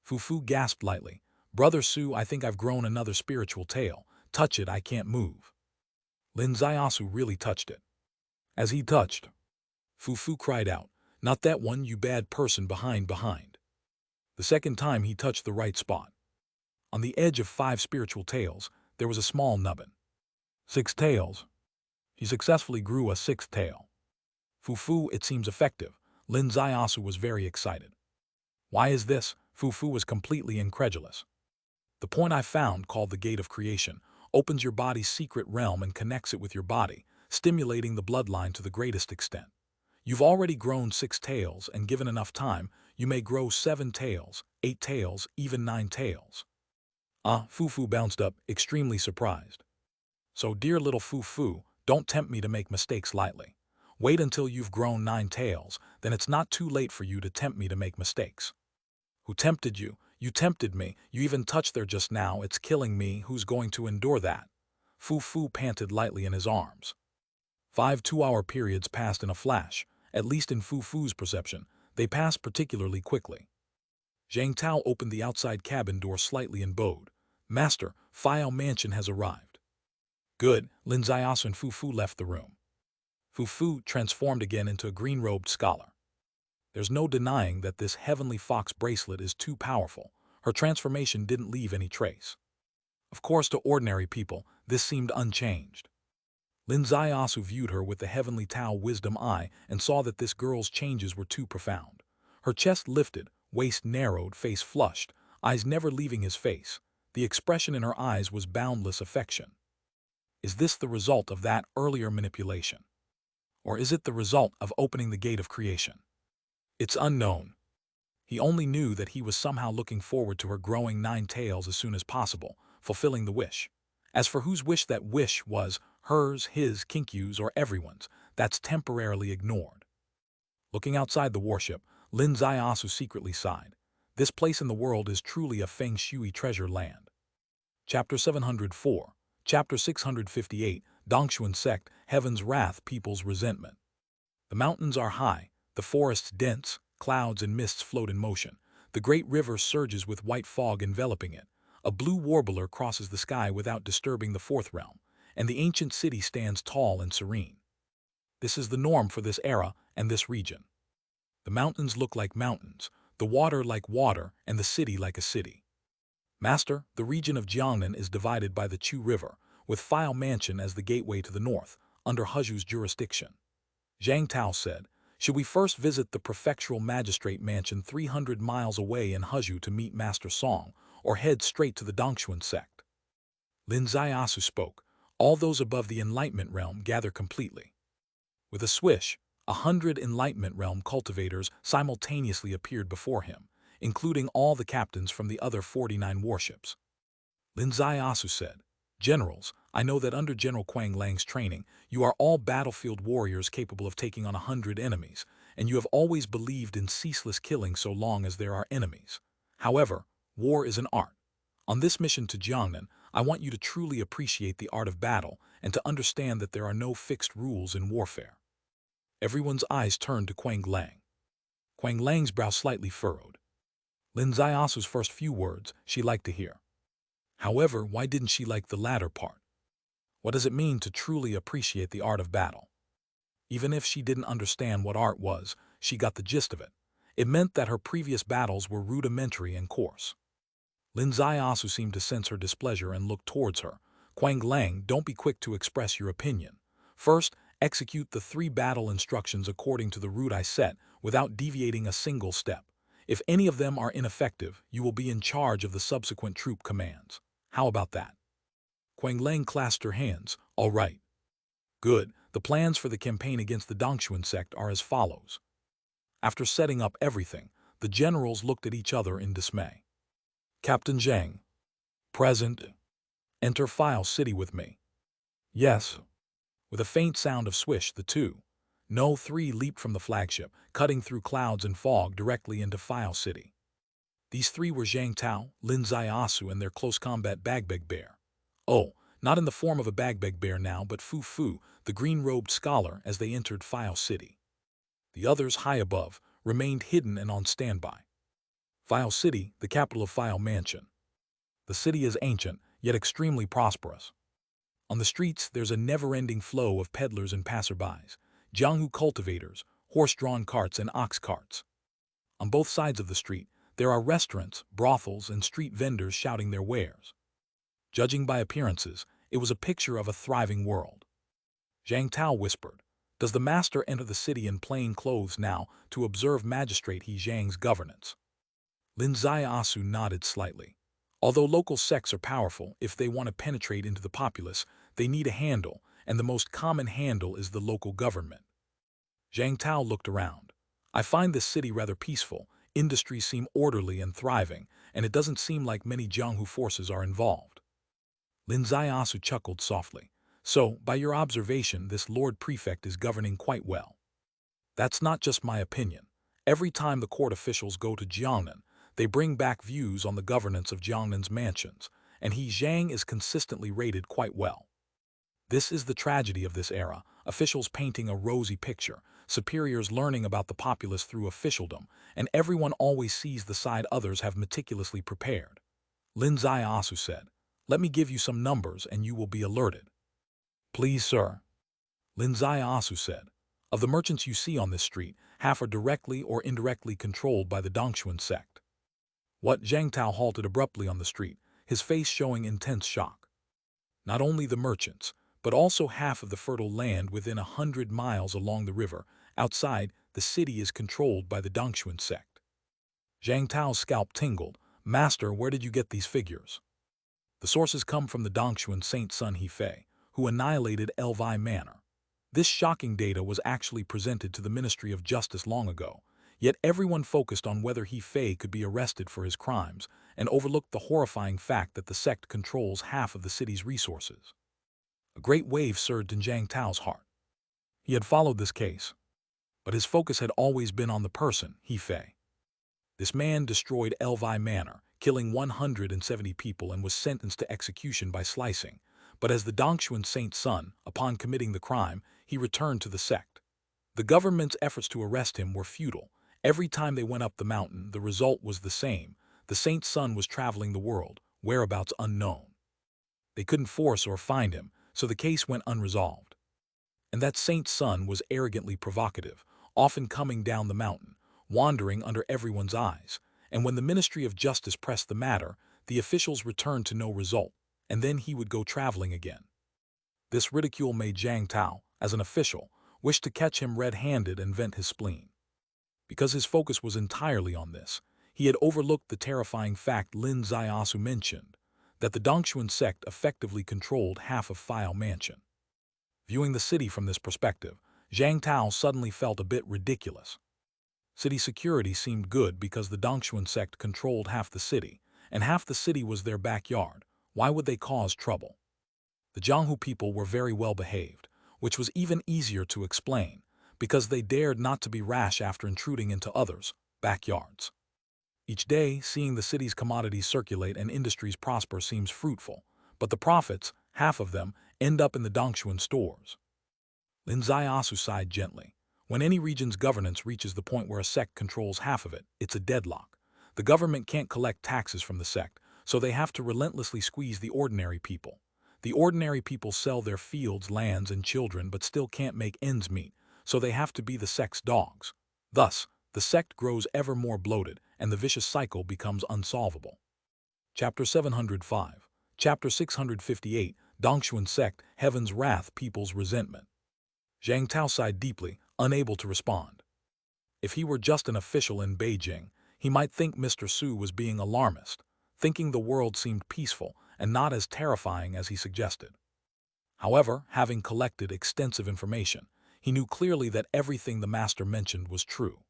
Fu Fu gasped lightly, Brother Su, I think I've grown another spiritual tail. Touch it, I can't move. Lin Zaiasu really touched it. As he touched, Fu Fu cried out, Not that one, you bad person behind. The second time he touched the right spot. On the edge of 5 spiritual tails, there was a small nubbin. 6 tails. He successfully grew a 6th tail. Fu Fu, it seems effective. Lin Zaiasu was very excited. Why is this? Fu Fu was completely incredulous. The point I found, called the Gate of Creation, opens your body's secret realm and connects it with your body, stimulating the bloodline to the greatest extent. You've already grown 6 tails, and given enough time, You may grow 7 tails, 8 tails, even 9 tails. Fufu bounced up, extremely surprised. So dear little Fufu, don't tempt me to make mistakes lightly. Wait until you've grown 9 tails, then it's not too late for you to tempt me to make mistakes. Who tempted you? You tempted me. You even touched there just now. It's killing me. Who's going to endure that? Fufu panted lightly in his arms. 5 two-hour periods passed in a flash. At least in Fufu's perception, they passed particularly quickly. Zhang Tao opened the outside cabin door slightly and bowed. Master, File Mansion has arrived. Good. Lin Ziasu and Fufu left the room. Fufu transformed again into a green-robed scholar. There's no denying that this heavenly fox bracelet is too powerful. Her transformation didn't leave any trace. Of course, to ordinary people, this seemed unchanged. Lin Ziasu viewed her with the heavenly Tao wisdom eye and saw that this girl's changes were too profound. Her chest lifted, waist narrowed, face flushed, eyes never leaving his face. The expression in her eyes was boundless affection. Is this the result of that earlier manipulation? Or is it the result of opening the gate of creation? It's unknown. He only knew that he was somehow looking forward to her growing 9 tails as soon as possible, fulfilling the wish. As for whose wish that wish was, hers, his, Kinkyu's, or everyone's, that's temporarily ignored. Looking outside the warship, Lin Ziasu secretly sighed. This place in the world is truly a feng shui treasure land. Chapter 704, Chapter 658, Dongshuan Sect, Heaven's Wrath, People's Resentment. The mountains are high, the forests dense, clouds and mists float in motion. The great river surges with white fog enveloping it. A blue warbler crosses the sky without disturbing the fourth realm, and the ancient city stands tall and serene. This is the norm for this era and this region. The mountains look like mountains, the water like water, and the city like a city. Master, the region of Jiangnan is divided by the Chu River, with File Mansion as the gateway to the north, under Heju's jurisdiction. Zhang Tao said, should we first visit the prefectural magistrate mansion 300 miles away in Heju to meet Master Song, or head straight to the Dongshuan sect? Lin Ziasu spoke. All those above the Enlightenment realm gather completely. With a swish, 100 Enlightenment realm cultivators simultaneously appeared before him, including all the captains from the other 49 warships. Lin Ziasu said, Generals, I know that under General Quang Lang's training, you are all battlefield warriors capable of taking on 100 enemies, and you have always believed in ceaseless killing so long as there are enemies. However, war is an art. On this mission to Jiangnan, I want you to truly appreciate the art of battle and to understand that there are no fixed rules in warfare. Everyone's eyes turned to Quang Lang. Quang Lang's brow slightly furrowed. Lin Ziasu's first few words she liked to hear. However, why didn't she like the latter part? What does it mean to truly appreciate the art of battle? Even if she didn't understand what art was, she got the gist of it. It meant that her previous battles were rudimentary and coarse. Lin Ziasu seemed to sense her displeasure and looked towards her. Quang Lang, don't be quick to express your opinion. First, execute the 3 battle instructions according to the route I set, without deviating a single step. If any of them are ineffective, you will be in charge of the subsequent troop commands. How about that? Quang Lang clasped her hands. All right. Good. The plans for the campaign against the Dongshuan sect are as follows. After setting up everything, the generals looked at each other in dismay. Captain Zhang. Present. Enter File City with me. Yes. With a faint sound of swish, the 3 leaped from the flagship, cutting through clouds and fog directly into File City. These 3 were Zhang Tao, Lin Ziasu, and their close combat Bagbeg Bear. Oh, not in the form of a Bagbeg Bear now, but Fufu, the green-robed scholar, as they entered File City. The others, high above, remained hidden and on standby. File City, the capital of File Mansion. The city is ancient, yet extremely prosperous. On the streets, there's a never-ending flow of peddlers and passerbys, Jianghu cultivators, horse-drawn carts and ox carts. On both sides of the street, there are restaurants, brothels, and street vendors shouting their wares. Judging by appearances, it was a picture of a thriving world. Zhang Tao whispered, does the master enter the city in plain clothes now to observe Magistrate He Zhang's governance? Lin Ziasu nodded slightly. Although local sects are powerful, if they want to penetrate into the populace, they need a handle, and the most common handle is the local government. Zhang Tao looked around. I find this city rather peaceful, Industries seem orderly and thriving, and it doesn't seem like many Jianghu forces are involved. Lin Ziasu chuckled softly. So, by your observation, this Lord Prefect is governing quite well. That's not just my opinion. Every time the court officials go to Jiangnan, they bring back views on the governance of Jiangnan's mansions, and He Zhang is consistently rated quite well. This is the tragedy of this era, officials painting a rosy picture, superiors learning about the populace through officialdom, and everyone always sees the side others have meticulously prepared. Lin Ziasu said, "Let me give you some numbers and you will be alerted." "Please, sir." Lin Ziasu said, "Of the merchants you see on this street, half are directly or indirectly controlled by the Dongshuan sect." What? Zhang Tao halted abruptly on the street, his face showing intense shock. Not only the merchants, but also half of the fertile land within 100 miles along the river, outside, the city is controlled by the Dongshuan sect. Zhang Tao's scalp tingled. "Master, where did you get these figures?" "The sources come from the Dongshuan Saint Sun Hefei, who annihilated Elvi Manor. This shocking data was actually presented to the Ministry of Justice long ago, yet everyone focused on whether Hefei could be arrested for his crimes and overlooked the horrifying fact that the sect controls half of the city's resources." A great wave surged in Zhang Tao's heart. He had followed this case, but his focus had always been on the person, Hefei. This man destroyed Elvi Manor, killing 170 people, and was sentenced to execution by slicing. But as the Dongshuan Saint's son, upon committing the crime, he returned to the sect. The government's efforts to arrest him were futile. Every time they went up the mountain, the result was the same. The Saint's son was traveling the world, whereabouts unknown. They couldn't force or find him, so the case went unresolved. And that Saint's son was arrogantly provocative, often coming down the mountain, wandering under everyone's eyes, and when the Ministry of Justice pressed the matter, the officials returned to no result, and then he would go traveling again. This ridicule made Zhang Tao, as an official, wish to catch him red-handed and vent his spleen. Because his focus was entirely on this, he had overlooked the terrifying fact Lin Ziasu mentioned, that the Dongshuan sect effectively controlled half of File Mansion. Viewing the city from this perspective, Zhang Tao suddenly felt a bit ridiculous. City security seemed good because the Dongshuan sect controlled half the city, and half the city was their backyard. Why would they cause trouble? The Jianghu people were very well behaved, which was even easier to explain, because they dared not to be rash after intruding into others' backyards. Each day, seeing the city's commodities circulate and industries prosper seems fruitful, but the profits, half of them, end up in the Dongshuan stores. Lin Ziasu sighed gently. When any region's governance reaches the point where a sect controls half of it, it's a deadlock. The government can't collect taxes from the sect, so they have to relentlessly squeeze the ordinary people. The ordinary people sell their fields, lands, and children but still can't make ends meet, so they have to be the sect's dogs. Thus, the sect grows ever more bloated, and the vicious cycle becomes unsolvable. Chapter 705. Chapter 658. Dongshuan Sect, Heaven's Wrath, People's Resentment. Zhang Tao sighed deeply, unable to respond. If he were just an official in Beijing, he might think Mr. Su was being alarmist, thinking the world seemed peaceful and not as terrifying as he suggested. However, having collected extensive information, he knew clearly that everything the master mentioned was true.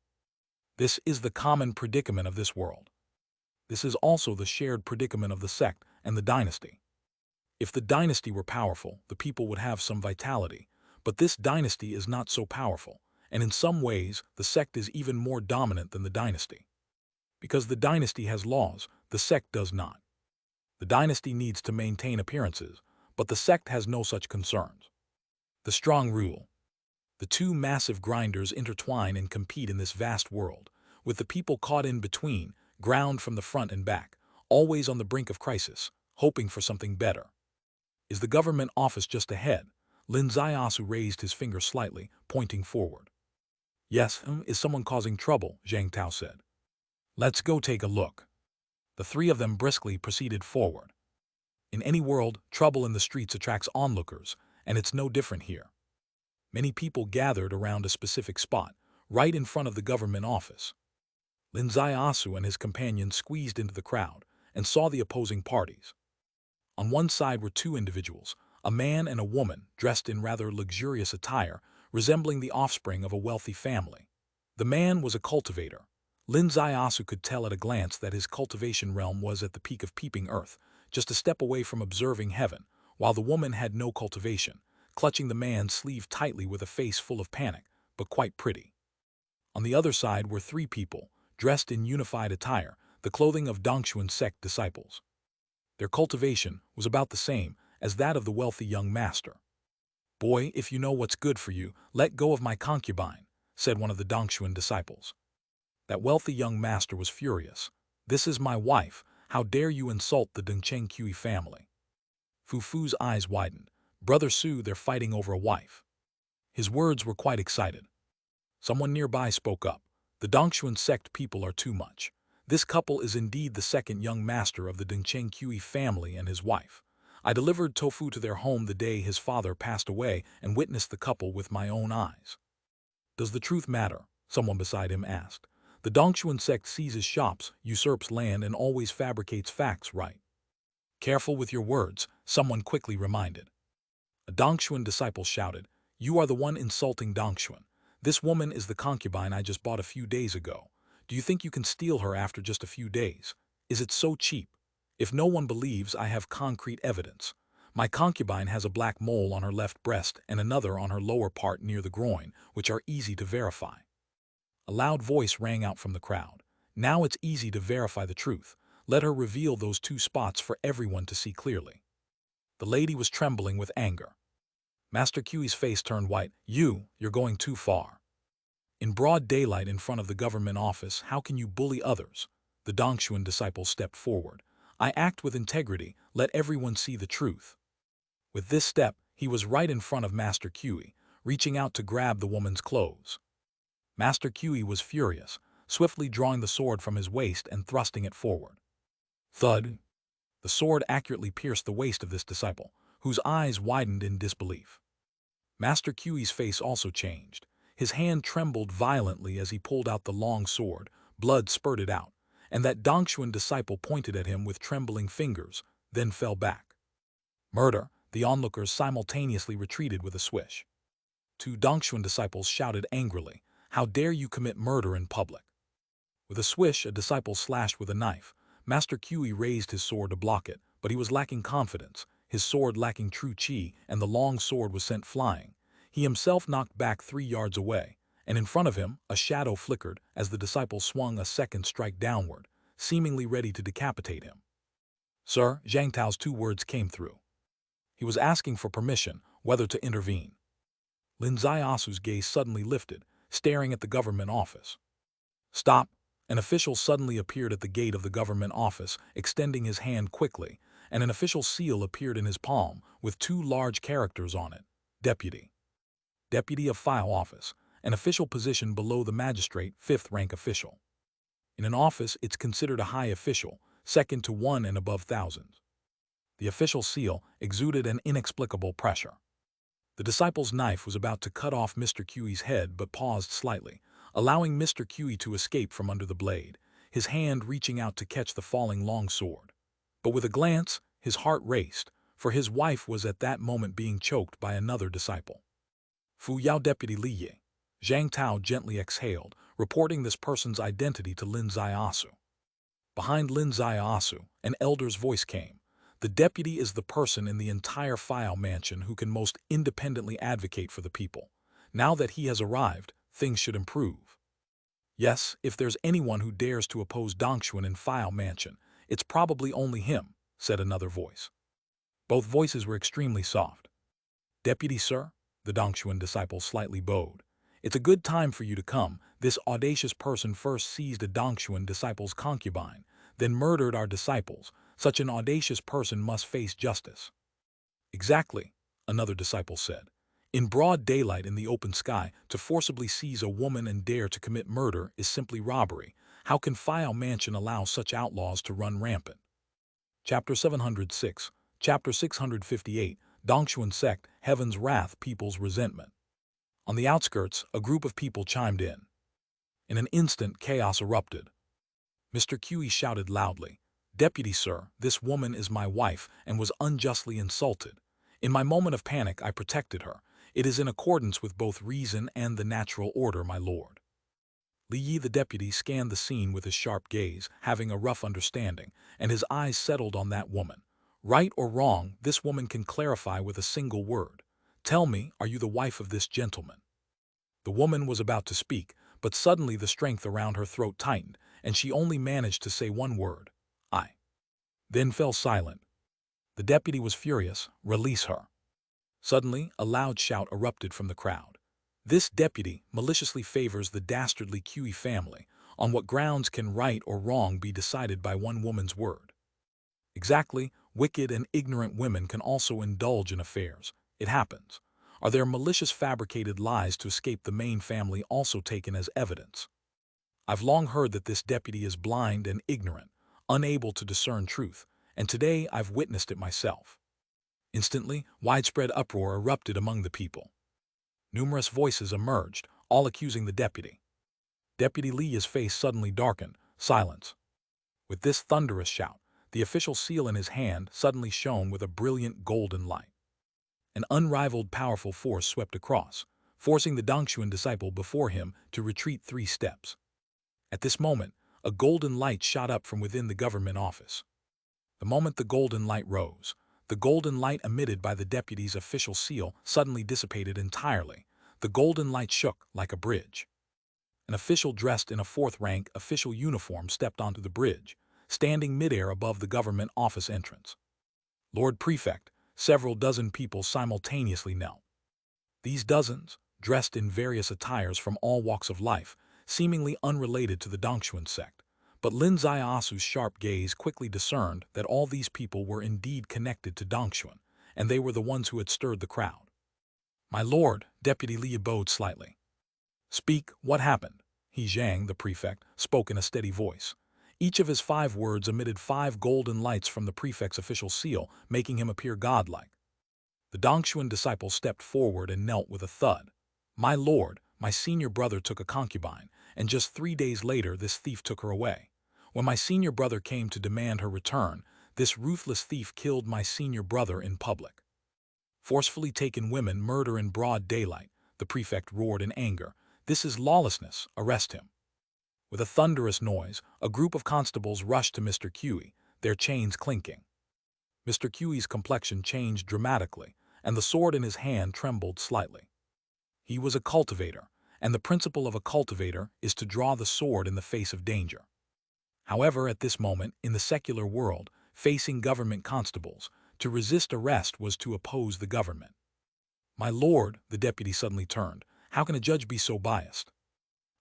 This is the common predicament of this world. This is also the shared predicament of the sect and the dynasty. If the dynasty were powerful, the people would have some vitality, but this dynasty is not so powerful, and in some ways, the sect is even more dominant than the dynasty. Because the dynasty has laws, the sect does not. The dynasty needs to maintain appearances, but the sect has no such concerns. The strong rule. The two massive grinders intertwine and compete in this vast world, with the people caught in between, ground from the front and back, always on the brink of crisis, hoping for something better. Is the government office just ahead? Lin Ziasu raised his finger slightly, pointing forward. Yes, is someone causing trouble? Zhang Tao said. Let's go take a look. The three of them briskly proceeded forward. In any world, trouble in the streets attracts onlookers, and it's no different here. Many people gathered around a specific spot, right in front of the government office. Lin Ziasu and his companions squeezed into the crowd and saw the opposing parties. On one side were two individuals, a man and a woman dressed in rather luxurious attire, resembling the offspring of a wealthy family. The man was a cultivator. Lin Zaiasu could tell at a glance that his cultivation realm was at the peak of peeping earth, just a step away from observing heaven, while the woman had no cultivation, clutching the man's sleeve tightly with a face full of panic, but quite pretty. On the other side were three people, dressed in unified attire, the clothing of Dongshuan sect disciples. Their cultivation was about the same as that of the wealthy young master. "Boy, if you know what's good for you, let go of my concubine," said one of the Dongshuan disciples. That wealthy young master was furious. "This is my wife. How dare you insult the Dongcheng Kui family?" Fu Fu's eyes widened. "Brother Su, they're fighting over a wife." His words were quite excited. Someone nearby spoke up. "The Dongshuan sect people are too much. This couple is indeed the second young master of the Dongcheng Kui family and his wife. I delivered Tofu to their home the day his father passed away and witnessed the couple with my own eyes." "Does the truth matter?" someone beside him asked. "The Dongshuan sect seizes shops, usurps land, and always fabricates facts, right?" "Careful with your words," someone quickly reminded. A Dongshuan disciple shouted, "You are the one insulting Dongshuan. This woman is the concubine I just bought a few days ago. Do you think you can steal her after just a few days? Is it so cheap? If no one believes, I have concrete evidence. My concubine has a black mole on her left breast and another on her lower part near the groin, which are easy to verify." A loud voice rang out from the crowd. "Now it's easy to verify the truth. Let her reveal those two spots for everyone to see clearly." The lady was trembling with anger. Master Q's face turned white. You're going too far. In broad daylight in front of the government office, how can you bully others?" The Dongshuan disciple stepped forward. "I act with integrity. Let everyone see the truth." With this step, he was right in front of Master Q, reaching out to grab the woman's clothes. Master Q was furious, swiftly drawing the sword from his waist and thrusting it forward. Thud! The sword accurately pierced the waist of this disciple, whose eyes widened in disbelief. Master Q's face also changed. His hand trembled violently as he pulled out the long sword, blood spurted out, and that Dongshuan disciple pointed at him with trembling fingers, then fell back. "Murder!" The onlookers simultaneously retreated with a swish. Two Dongshuan disciples shouted angrily, "How dare you commit murder in public?" With a swish, a disciple slashed with a knife. Master Q raised his sword to block it, but he was lacking confidence, his sword lacking true chi, and the long sword was sent flying. He himself knocked back 3 yards away, and in front of him, a shadow flickered as the disciple swung a second strike downward, seemingly ready to decapitate him. "Sir," Zhang Tao's 2 words came through. He was asking for permission, whether to intervene. Lin Zaiasu's gaze suddenly lifted, staring at the government office. "Stop!" An official suddenly appeared at the gate of the government office, extending his hand quickly, and an official seal appeared in his palm, with 2 large characters on it. Deputy. Deputy of File Office, an official position below the magistrate, 5th rank official. In an office, it's considered a high official, second to one and above thousands. The official seal exuded an inexplicable pressure. The disciple's knife was about to cut off Mr. Q's head but paused slightly, allowing Mr. Q to escape from under the blade, his hand reaching out to catch the falling long sword. But with a glance, his heart raced, for his wife was at that moment being choked by another disciple. "Fu Yao Deputy Li Ye." Zhang Tao gently exhaled, reporting this person's identity to Lin Zaiasu. Behind Lin Zaiasu, an elder's voice came. "The deputy is the person in the entire File mansion who can most independently advocate for the people. Now that he has arrived, things should improve." "Yes, if there's anyone who dares to oppose Dongshuan in File mansion, it's probably only him," said another voice. Both voices were extremely soft. "Deputy, sir?" The Dongshuan disciple slightly bowed. "It's a good time for you to come. This audacious person first seized a Dongshuan disciple's concubine, then murdered our disciples. Such an audacious person must face justice." "Exactly," another disciple said. "In broad daylight in the open sky, to forcibly seize a woman and dare to commit murder is simply robbery. How can File Mansion allow such outlaws to run rampant?" Chapter 706, Chapter 658, Dongshuan Sect, Heaven's Wrath, People's Resentment. On the outskirts, a group of people chimed in. In an instant, chaos erupted. Mr. Q shouted loudly, "Deputy, sir, this woman is my wife and was unjustly insulted. In my moment of panic, I protected her. It is in accordance with both reason and the natural order, my lord." Li Yi the deputy scanned the scene with his sharp gaze, having a rough understanding, and his eyes settled on that woman. Right or wrong, this woman can clarify with a single word. Tell me, are you the wife of this gentleman? The woman was about to speak, but suddenly the strength around her throat tightened, and she only managed to say one word. I. Then fell silent. The deputy was furious. Release her. Suddenly, a loud shout erupted from the crowd. This deputy maliciously favors the dastardly Kui family. On what grounds can right or wrong be decided by one woman's word? Exactly, wicked and ignorant women can also indulge in affairs. It happens. Are there malicious fabricated lies to escape the main family also taken as evidence? I've long heard that this deputy is blind and ignorant, unable to discern truth, and today I've witnessed it myself. Instantly, widespread uproar erupted among the people. Numerous voices emerged, all accusing the deputy. Deputy Li's face suddenly darkened. Silence. With this thunderous shout, the official seal in his hand suddenly shone with a brilliant golden light. An unrivaled powerful force swept across, forcing the Dongshuan disciple before him to retreat 3 steps. At this moment, a golden light shot up from within the government office. The moment the golden light rose, the golden light emitted by the deputy's official seal suddenly dissipated entirely. The golden light shook like a bridge. An official dressed in a 4th-rank official uniform stepped onto the bridge, standing midair above the government office entrance. Lord Prefect, several dozen people simultaneously knelt. These dozens, dressed in various attires from all walks of life, seemingly unrelated to the Dongshuan sect. But Lin Ziasu's sharp gaze quickly discerned that all these people were indeed connected to Dongshuan, and they were the ones who had stirred the crowd. My lord, Deputy Li bowed slightly. Speak, what happened? He Zhang, the prefect, spoke in a steady voice. Each of his 5 words emitted 5 golden lights from the prefect's official seal, making him appear godlike. The Dongshuan disciple stepped forward and knelt with a thud. My lord, my senior brother took a concubine, and just 3 days later this thief took her away. When my senior brother came to demand her return, this ruthless thief killed my senior brother in public. Forcefully taken women murder in broad daylight, the prefect roared in anger. This is lawlessness, arrest him. With a thunderous noise, a group of constables rushed to Mr. Kui, their chains clinking. Mr. Kui's complexion changed dramatically, and the sword in his hand trembled slightly. He was a cultivator, and the principle of a cultivator is to draw the sword in the face of danger. However, at this moment, in the secular world, facing government constables, to resist arrest was to oppose the government. My lord, the deputy suddenly turned. How can a judge be so biased?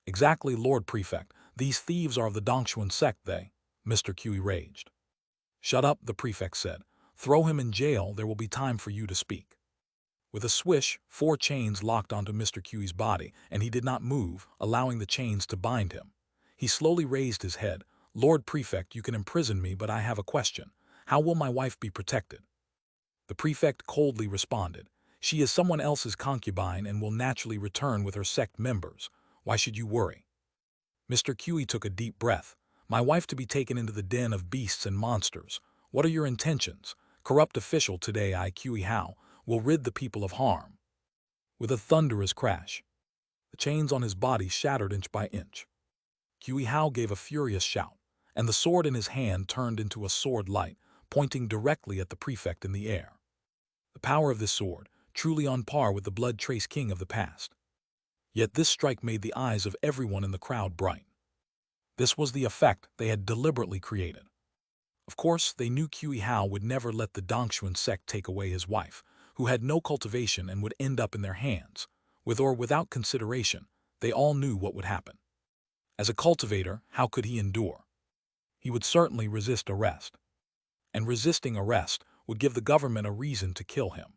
Exactly, Lord Prefect. These thieves are of the Dongshuan sect, they. Mr. Kui raged. Shut up, the prefect said. Throw him in jail, there will be time for you to speak. With a swish, 4 chains locked onto Mr. Kui's body, and he did not move, allowing the chains to bind him. He slowly raised his head. Lord Prefect, you can imprison me, but I have a question. How will my wife be protected? The prefect coldly responded. She is someone else's concubine and will naturally return with her sect members. Why should you worry? Mr. Kui took a deep breath. My wife to be taken into the den of beasts and monsters. What are your intentions? Corrupt official today I Kui Hao will rid the people of harm. With a thunderous crash, the chains on his body shattered inch by inch. Kui Hao gave a furious shout, and the sword in his hand turned into a sword light, pointing directly at the prefect in the air. The power of this sword, truly on par with the blood-trace king of the past. Yet this strike made the eyes of everyone in the crowd bright. This was the effect they had deliberately created. Of course, they knew Kui Hao would never let the Dongshuan sect take away his wife, who had no cultivation and would end up in their hands. With or without consideration, they all knew what would happen. As a cultivator, how could he endure? He would certainly resist arrest. And resisting arrest would give the government a reason to kill him.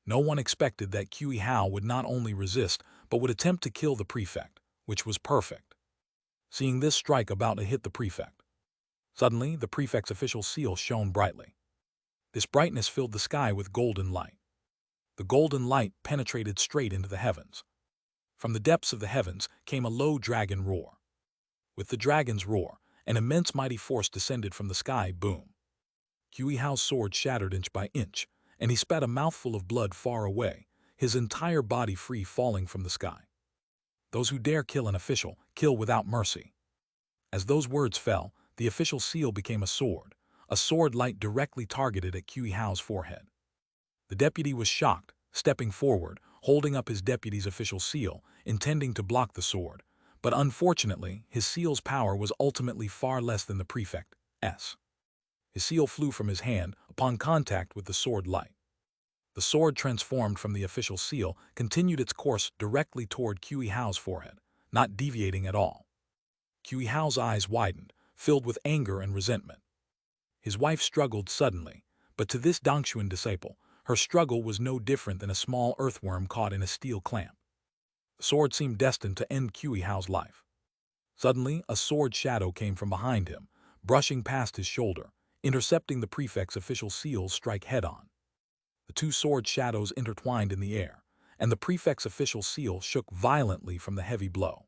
No one expected that Kui Hao would not only resist, but would attempt to kill the prefect, which was perfect. Seeing this strike about to hit the prefect, suddenly the prefect's official seal shone brightly. This brightness filled the sky with golden light. The golden light penetrated straight into the heavens. From the depths of the heavens came a low dragon roar. With the dragon's roar, an immense mighty force descended from the sky. Boom! Kui Hao's sword shattered inch by inch, and he spat a mouthful of blood far away, his entire body free falling from the sky. Those who dare kill an official, kill without mercy. As those words fell, the official seal became a sword light directly targeted at Kui Hao's forehead. The deputy was shocked, stepping forward, holding up his deputy's official seal, intending to block the sword. But unfortunately, his seal's power was ultimately far less than the prefect's. His seal flew from his hand upon contact with the sword light. The sword, transformed from the official seal, continued its course directly toward Kui Hao's forehead, not deviating at all. Kui Hao's eyes widened, filled with anger and resentment. His wife struggled suddenly, but to this Dongshuan disciple, her struggle was no different than a small earthworm caught in a steel clamp. The sword seemed destined to end Kui Hao's life. Suddenly, a sword shadow came from behind him, brushing past his shoulder, intercepting the prefect's official seal's strike head-on. The two sword shadows intertwined in the air, and the prefect's official seal shook violently from the heavy blow.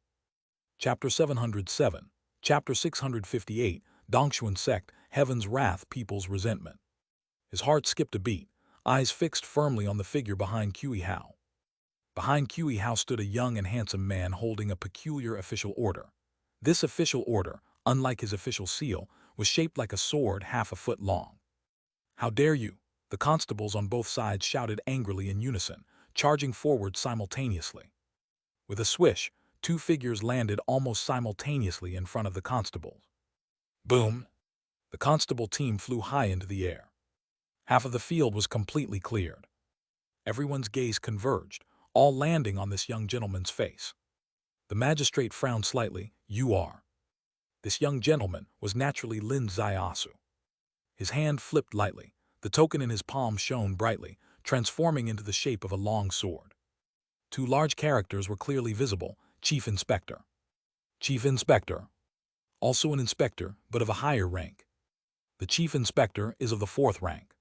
Chapter 707, Chapter 658, Dongshuan Sect, Heaven's Wrath, People's Resentment. His heart skipped a beat, eyes fixed firmly on the figure behind Kui Hao. Behind Kui Hao stood a young and handsome man holding a peculiar official order. This official order, unlike his official seal, was shaped like a sword half a foot long. "How dare you!" The constables on both sides shouted angrily in unison, charging forward simultaneously. With a swish, two figures landed almost simultaneously in front of the constables. Boom! The constable team flew high into the air. Half of the field was completely cleared. Everyone's gaze converged, all landing on this young gentleman's face. The magistrate frowned slightly. "You are." This young gentleman was naturally Lin Ziasu. His hand flipped lightly. The token in his palm shone brightly, transforming into the shape of a long sword. Two large characters were clearly visible: Chief Inspector. Chief Inspector. Also an inspector, but of a higher rank. The Chief Inspector is of the 4th rank.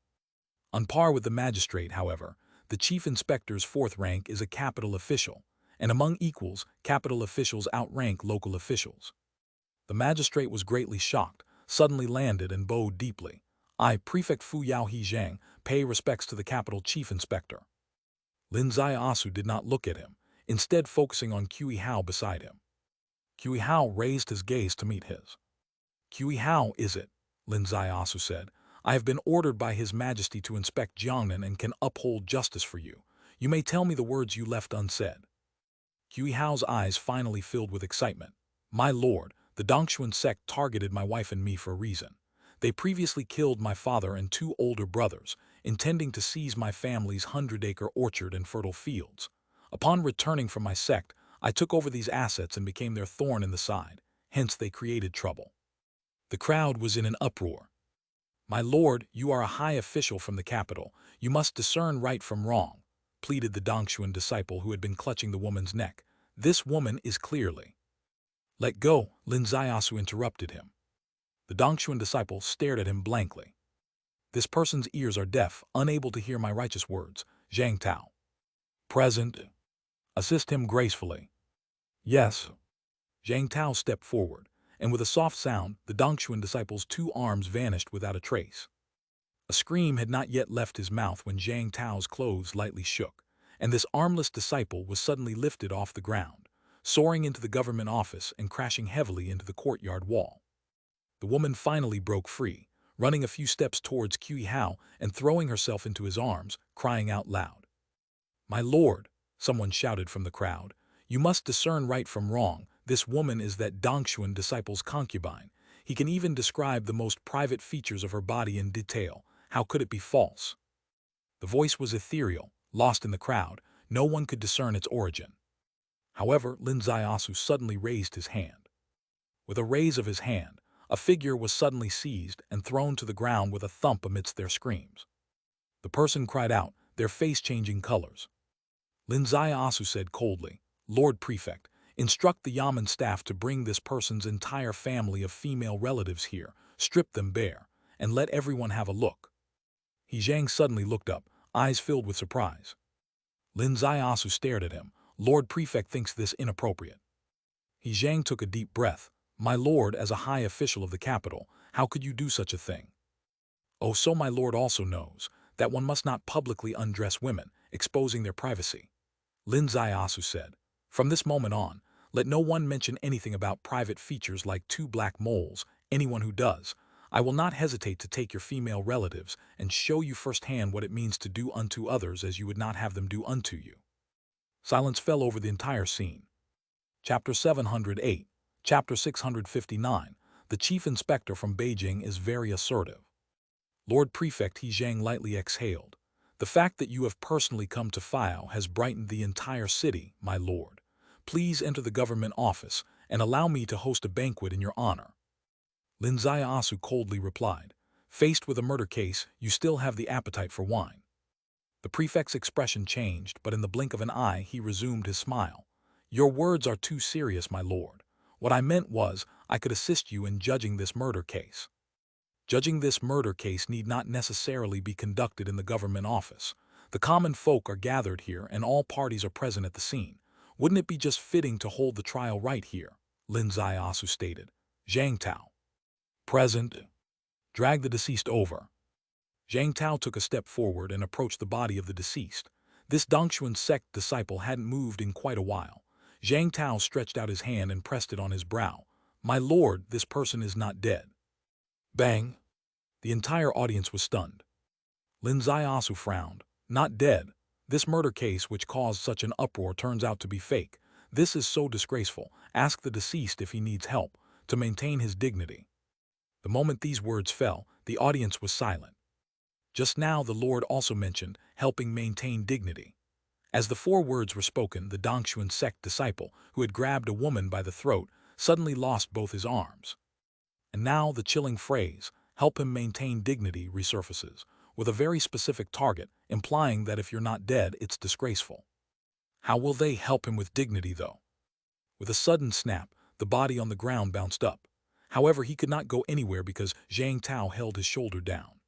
On par with the magistrate, however, the Chief Inspector's 4th rank is a capital official, and among equals, capital officials outrank local officials. The magistrate was greatly shocked, suddenly landed and bowed deeply. "I, Prefect Fu Yao He Zhang, pay respects to the capital Chief Inspector." Lin Ziasu did not look at him, instead focusing on Kui Hao beside him. Kui Hao raised his gaze to meet his. "Kui Hao, is it?" Lin Ziasu said. "I have been ordered by His Majesty to inspect Jiangnan and can uphold justice for you. You may tell me the words you left unsaid." Kui Hao's eyes finally filled with excitement. "My lord, the Dongshuan sect targeted my wife and me for a reason. They previously killed my father and 2 older brothers, intending to seize my family's 100-acre orchard and fertile fields. Upon returning from my sect, I took over these assets and became their thorn in the side. Hence they created trouble." The crowd was in an uproar. "My lord, you are a high official from the capital. You must discern right from wrong," pleaded the Dongshuan disciple who had been clutching the woman's neck. "This woman is clearly—" "Let go," Lin Ziasu interrupted him. The Dongshuan disciple stared at him blankly. "This person's ears are deaf, unable to hear my righteous words. Zhang Tao." "Present." "Assist him gracefully." "Yes." Zhang Tao stepped forward, and with a soft sound, the Dongshuan disciple's 2 arms vanished without a trace. A scream had not yet left his mouth when Zhang Tao's clothes lightly shook, and this armless disciple was suddenly lifted off the ground, soaring into the government office and crashing heavily into the courtyard wall. The woman finally broke free, running a few steps towards Kui Hao and throwing herself into his arms, crying out loud. "My lord," someone shouted from the crowd, "you must discern right from wrong. This woman is that Dongshuan disciple's concubine. He can even describe the most private features of her body in detail. How could it be false?" The voice was ethereal, lost in the crowd. No one could discern its origin. However, Lin Ziasu suddenly raised his hand. With a raise of his hand, a figure was suddenly seized and thrown to the ground with a thump amidst their screams. The person cried out, their face changing colors. Lin Ziasu said coldly, "Lord Prefect, instruct the Yamen staff to bring this person's entire family of female relatives here, strip them bare, and let everyone have a look." He Zhang suddenly looked up, eyes filled with surprise. Lin Ziasu stared at him. "Lord Prefect thinks this inappropriate." He Zhang took a deep breath. "My lord, as a high official of the capital, how could you do such a thing?" "Oh, so my lord also knows that one must not publicly undress women, exposing their privacy," Lin Ziasu said. "From this moment on, Let no one mention anything about private features like 2 black moles. Anyone who does, I will not hesitate to take your female relatives and show you firsthand what it means to do unto others as you would not have them do unto you." Silence fell over the entire scene. Chapter 708. Chapter 659. The Chief Inspector from Beijing is very assertive. Lord Prefect He Zhang lightly exhaled. "The fact that you have personally come to Fao has brightened the entire city, my lord. Please enter the government office and allow me to host a banquet in your honor." Lin Ziasu coldly replied, "Faced with a murder case, you still have the appetite for wine." The prefect's expression changed, but in the blink of an eye he resumed his smile. "Your words are too serious, my lord. What I meant was, I could assist you in judging this murder case." Judging this murder case need not necessarily be conducted in the government office. The common folk are gathered here and all parties are present at the scene. Wouldn't it be just fitting to hold the trial right here? Lin Ziasu stated. Zhang Tao. Present. Drag the deceased over. Zhang Tao took a step forward and approached the body of the deceased. This Dongshuan sect disciple hadn't moved in quite a while. Zhang Tao stretched out his hand and pressed it on his brow. "My lord, this person is not dead." Bang! The entire audience was stunned. Lin Ziasu frowned. "Not dead? This murder case which caused such an uproar turns out to be fake. This is so disgraceful. Ask the deceased if he needs help to maintain his dignity." The moment these words fell, the audience was silent. Just now the Lord also mentioned helping maintain dignity. As the 4 words were spoken, the Dongshuan sect disciple, who had grabbed a woman by the throat, suddenly lost both his arms. And now the chilling phrase, "help him maintain dignity," resurfaces, with a very specific target, implying that if you're not dead, it's disgraceful. How will they help him with dignity, though? With a sudden snap, the body on the ground bounced up. However, he could not go anywhere because Zhang Tao held his shoulder down.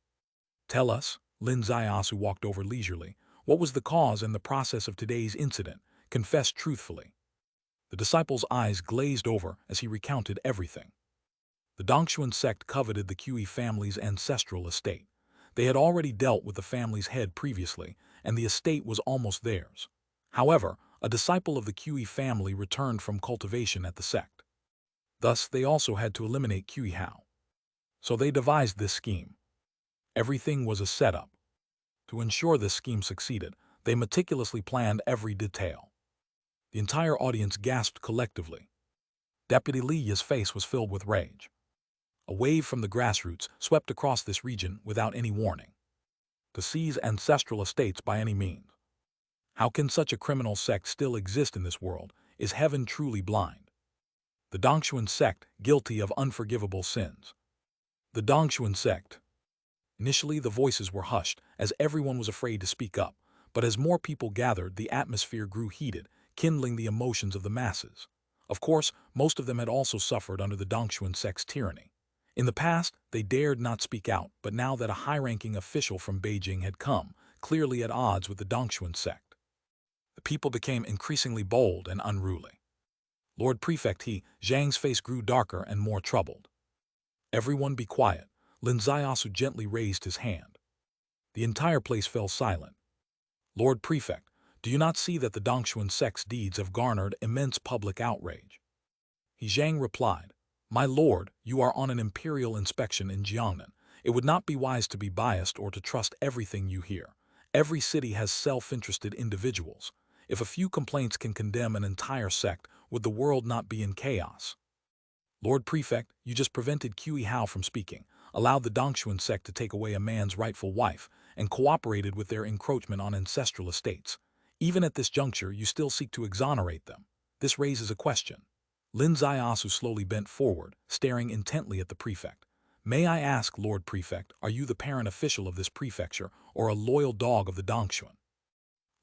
"Tell us," Lin Ziasu walked over leisurely, "what was the cause and the process of today's incident? Confess truthfully." The disciple's eyes glazed over as he recounted everything. The Dongshuan sect coveted the Kui family's ancestral estate. They had already dealt with the family's head previously, and the estate was almost theirs. However, a disciple of the Kui family returned from cultivation at the sect. Thus, they also had to eliminate Kui Hao. So they devised this scheme. Everything was a setup. To ensure this scheme succeeded, they meticulously planned every detail. The entire audience gasped collectively. Deputy Li's face was filled with rage. A wave from the grassroots swept across this region without any warning. To seize ancestral estates by any means. How can such a criminal sect still exist in this world? Is heaven truly blind? The Dongshuan sect, guilty of unforgivable sins. The Dongshuan sect. Initially, the voices were hushed, as everyone was afraid to speak up, but as more people gathered, the atmosphere grew heated, kindling the emotions of the masses. Of course, most of them had also suffered under the Dongshuan sect's tyranny. In the past, they dared not speak out, but now that a high-ranking official from Beijing had come, clearly at odds with the Dongshuan sect, the people became increasingly bold and unruly. Lord Prefect He Zhang's face grew darker and more troubled. "Everyone be quiet." Lin Ziasu gently raised his hand. The entire place fell silent. "Lord Prefect, do you not see that the Dongshuan sect's deeds have garnered immense public outrage?" He Zhang replied, "My lord, you are on an imperial inspection in Jiangnan. It would not be wise to be biased or to trust everything you hear. Every city has self-interested individuals. If a few complaints can condemn an entire sect, would the world not be in chaos?" "Lord Prefect, you just prevented Kui Hao from speaking, allowed the Dongshuan sect to take away a man's rightful wife, and cooperated with their encroachment on ancestral estates. Even at this juncture, you still seek to exonerate them. This raises a question." Lin Ziasu slowly bent forward, staring intently at the prefect. "May I ask, Lord Prefect, are you the parent official of this prefecture, or a loyal dog of the Dongshuan?"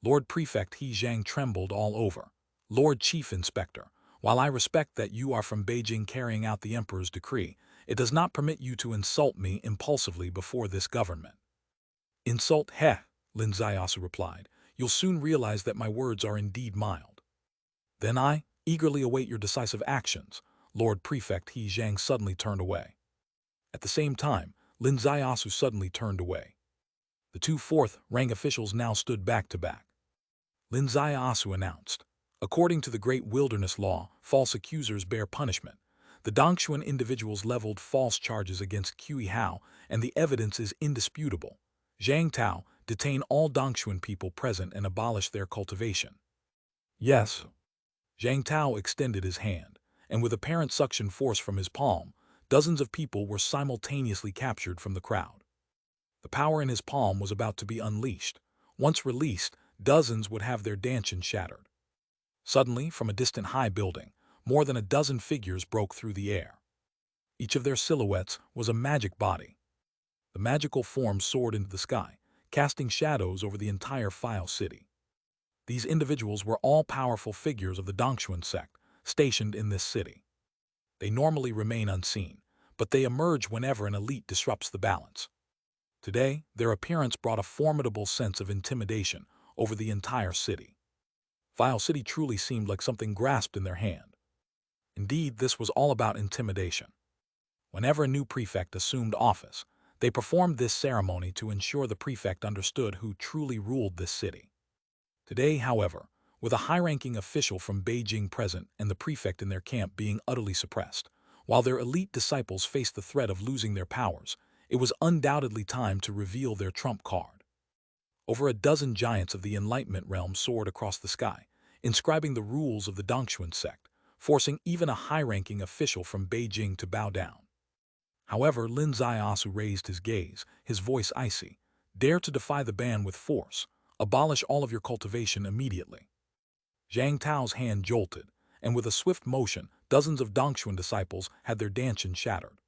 Lord Prefect He Zhang trembled all over. "Lord Chief Inspector, while I respect that you are from Beijing carrying out the Emperor's decree, it does not permit you to insult me impulsively before this government." "Insult, heh," Lin Ziasu replied. "You'll soon realize that my words are indeed mild." "Then I eagerly await your decisive actions." Lord Prefect He Zhang suddenly turned away. At the same time, Lin Ziasu suddenly turned away. The 2 fourth-rank officials now stood back to back. Lin Ziasu announced, According to the Great Wilderness Law, false accusers bear punishment. The Dongshuan individuals leveled false charges against Kui Hao, and the evidence is indisputable. Zhang Tao, detain all Dongshuan people present and abolish their cultivation. Yes. Zhang Tao extended his hand, and with apparent suction force from his palm, dozens of people were simultaneously captured from the crowd. The power in his palm was about to be unleashed. Once released, dozens would have their dantian shattered. Suddenly, from a distant high building, more than a dozen figures broke through the air. Each of their silhouettes was a magic body. The magical forms soared into the sky, casting shadows over the entire File City. These individuals were all powerful figures of the Dongshuan sect, stationed in this city. They normally remain unseen, but they emerge whenever an elite disrupts the balance. Today, their appearance brought a formidable sense of intimidation over the entire city. File City truly seemed like something grasped in their hand. Indeed, this was all about intimidation. Whenever a new prefect assumed office, they performed this ceremony to ensure the prefect understood who truly ruled this city. Today, however, with a high-ranking official from Beijing present and the prefect in their camp being utterly suppressed, while their elite disciples faced the threat of losing their powers, it was undoubtedly time to reveal their trump card. Over a dozen giants of the Enlightenment realm soared across the sky, inscribing the rules of the Dongshuan sect, forcing even a high-ranking official from Beijing to bow down. However, Lin Ziasu raised his gaze, his voice icy. Dare to defy the ban with force. Abolish all of your cultivation immediately. Zhang Tao's hand jolted, and with a swift motion, dozens of Dongshuan disciples had their dantian shattered.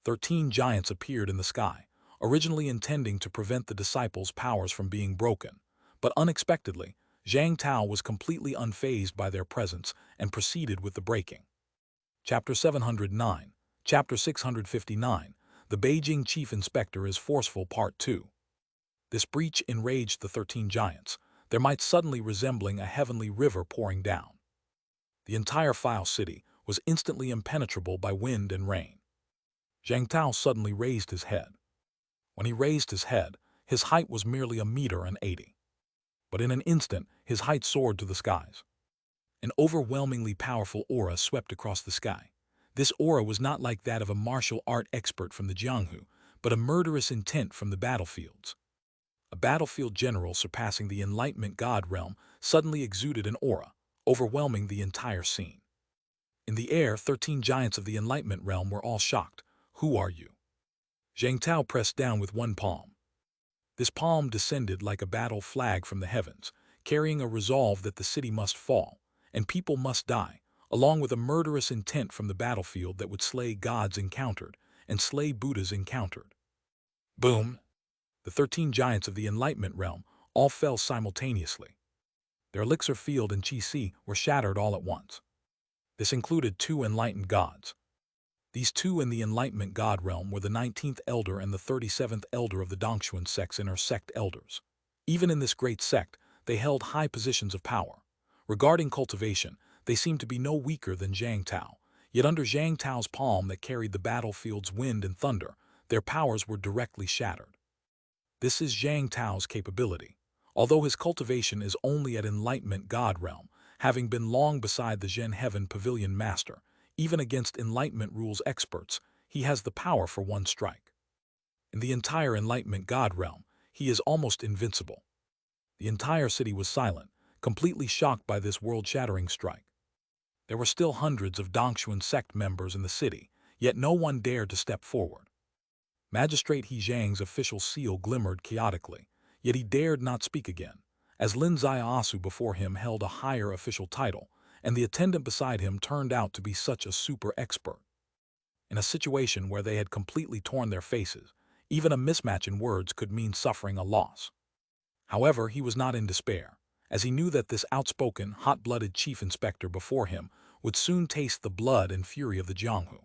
13 giants appeared in the sky, originally intending to prevent the disciples' powers from being broken, but unexpectedly, Zhang Tao was completely unfazed by their presence and proceeded with the breaking. Chapter 709, Chapter 659, The Beijing Chief Inspector is Forceful Part 2. This breach enraged the 13 giants, their might suddenly resembling a heavenly river pouring down. The entire File City was instantly impenetrable by wind and rain. Zhang Tao suddenly raised his head. When he raised his head, his height was merely 1.80 meters. But in an instant, his height soared to the skies. An overwhelmingly powerful aura swept across the sky. This aura was not like that of a martial art expert from the Jianghu, but a murderous intent from the battlefields. A battlefield general surpassing the Enlightenment God realm suddenly exuded an aura, overwhelming the entire scene. In the air, 13 giants of the Enlightenment realm were all shocked. Who are you? Zhang Tao pressed down with one palm. This palm descended like a battle flag from the heavens, carrying a resolve that the city must fall, and people must die, along with a murderous intent from the battlefield that would slay gods encountered and slay Buddhas encountered. Boom! The 13 giants of the Enlightenment realm all fell simultaneously. Their elixir field and qi were shattered all at once. This included 2 enlightened gods. These 2 in the Enlightenment God realm were the 19th elder and the 37th elder of the Dongshuan sect's inner sect elders. Even in this great sect, they held high positions of power. Regarding cultivation, they seemed to be no weaker than Zhang Tao, yet under Zhang Tao's palm that carried the battlefield's wind and thunder, their powers were directly shattered. This is Zhang Tao's capability. Although his cultivation is only at Enlightenment God realm, having been long beside the Zhen Heaven Pavilion Master, even against Enlightenment rules experts, he has the power for one strike. In the entire Enlightenment God realm, he is almost invincible. The entire city was silent, completely shocked by this world-shattering strike. There were still hundreds of Dongshuan sect members in the city, yet no one dared to step forward. Magistrate He Zhang's official seal glimmered chaotically, yet he dared not speak again, as Lin Ziasu before him held a higher official title, and the attendant beside him turned out to be such a super expert. In a situation where they had completely torn their faces, even a mismatch in words could mean suffering a loss. However, he was not in despair, as he knew that this outspoken, hot-blooded chief inspector before him would soon taste the blood and fury of the Jianghu,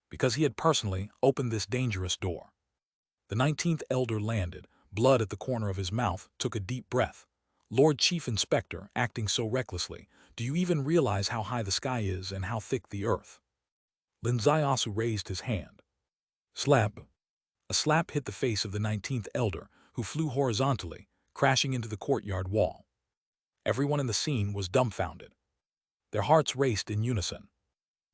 because he had personally opened this dangerous door. The 19th elder landed, blood at the corner of his mouth, took a deep breath. Lord Chief Inspector, acting so recklessly, do you even realize how high the sky is and how thick the earth? Lin Ziasu raised his hand. Slap! A slap hit the face of the 19th elder, who flew horizontally, crashing into the courtyard wall. Everyone in the scene was dumbfounded. Their hearts raced in unison.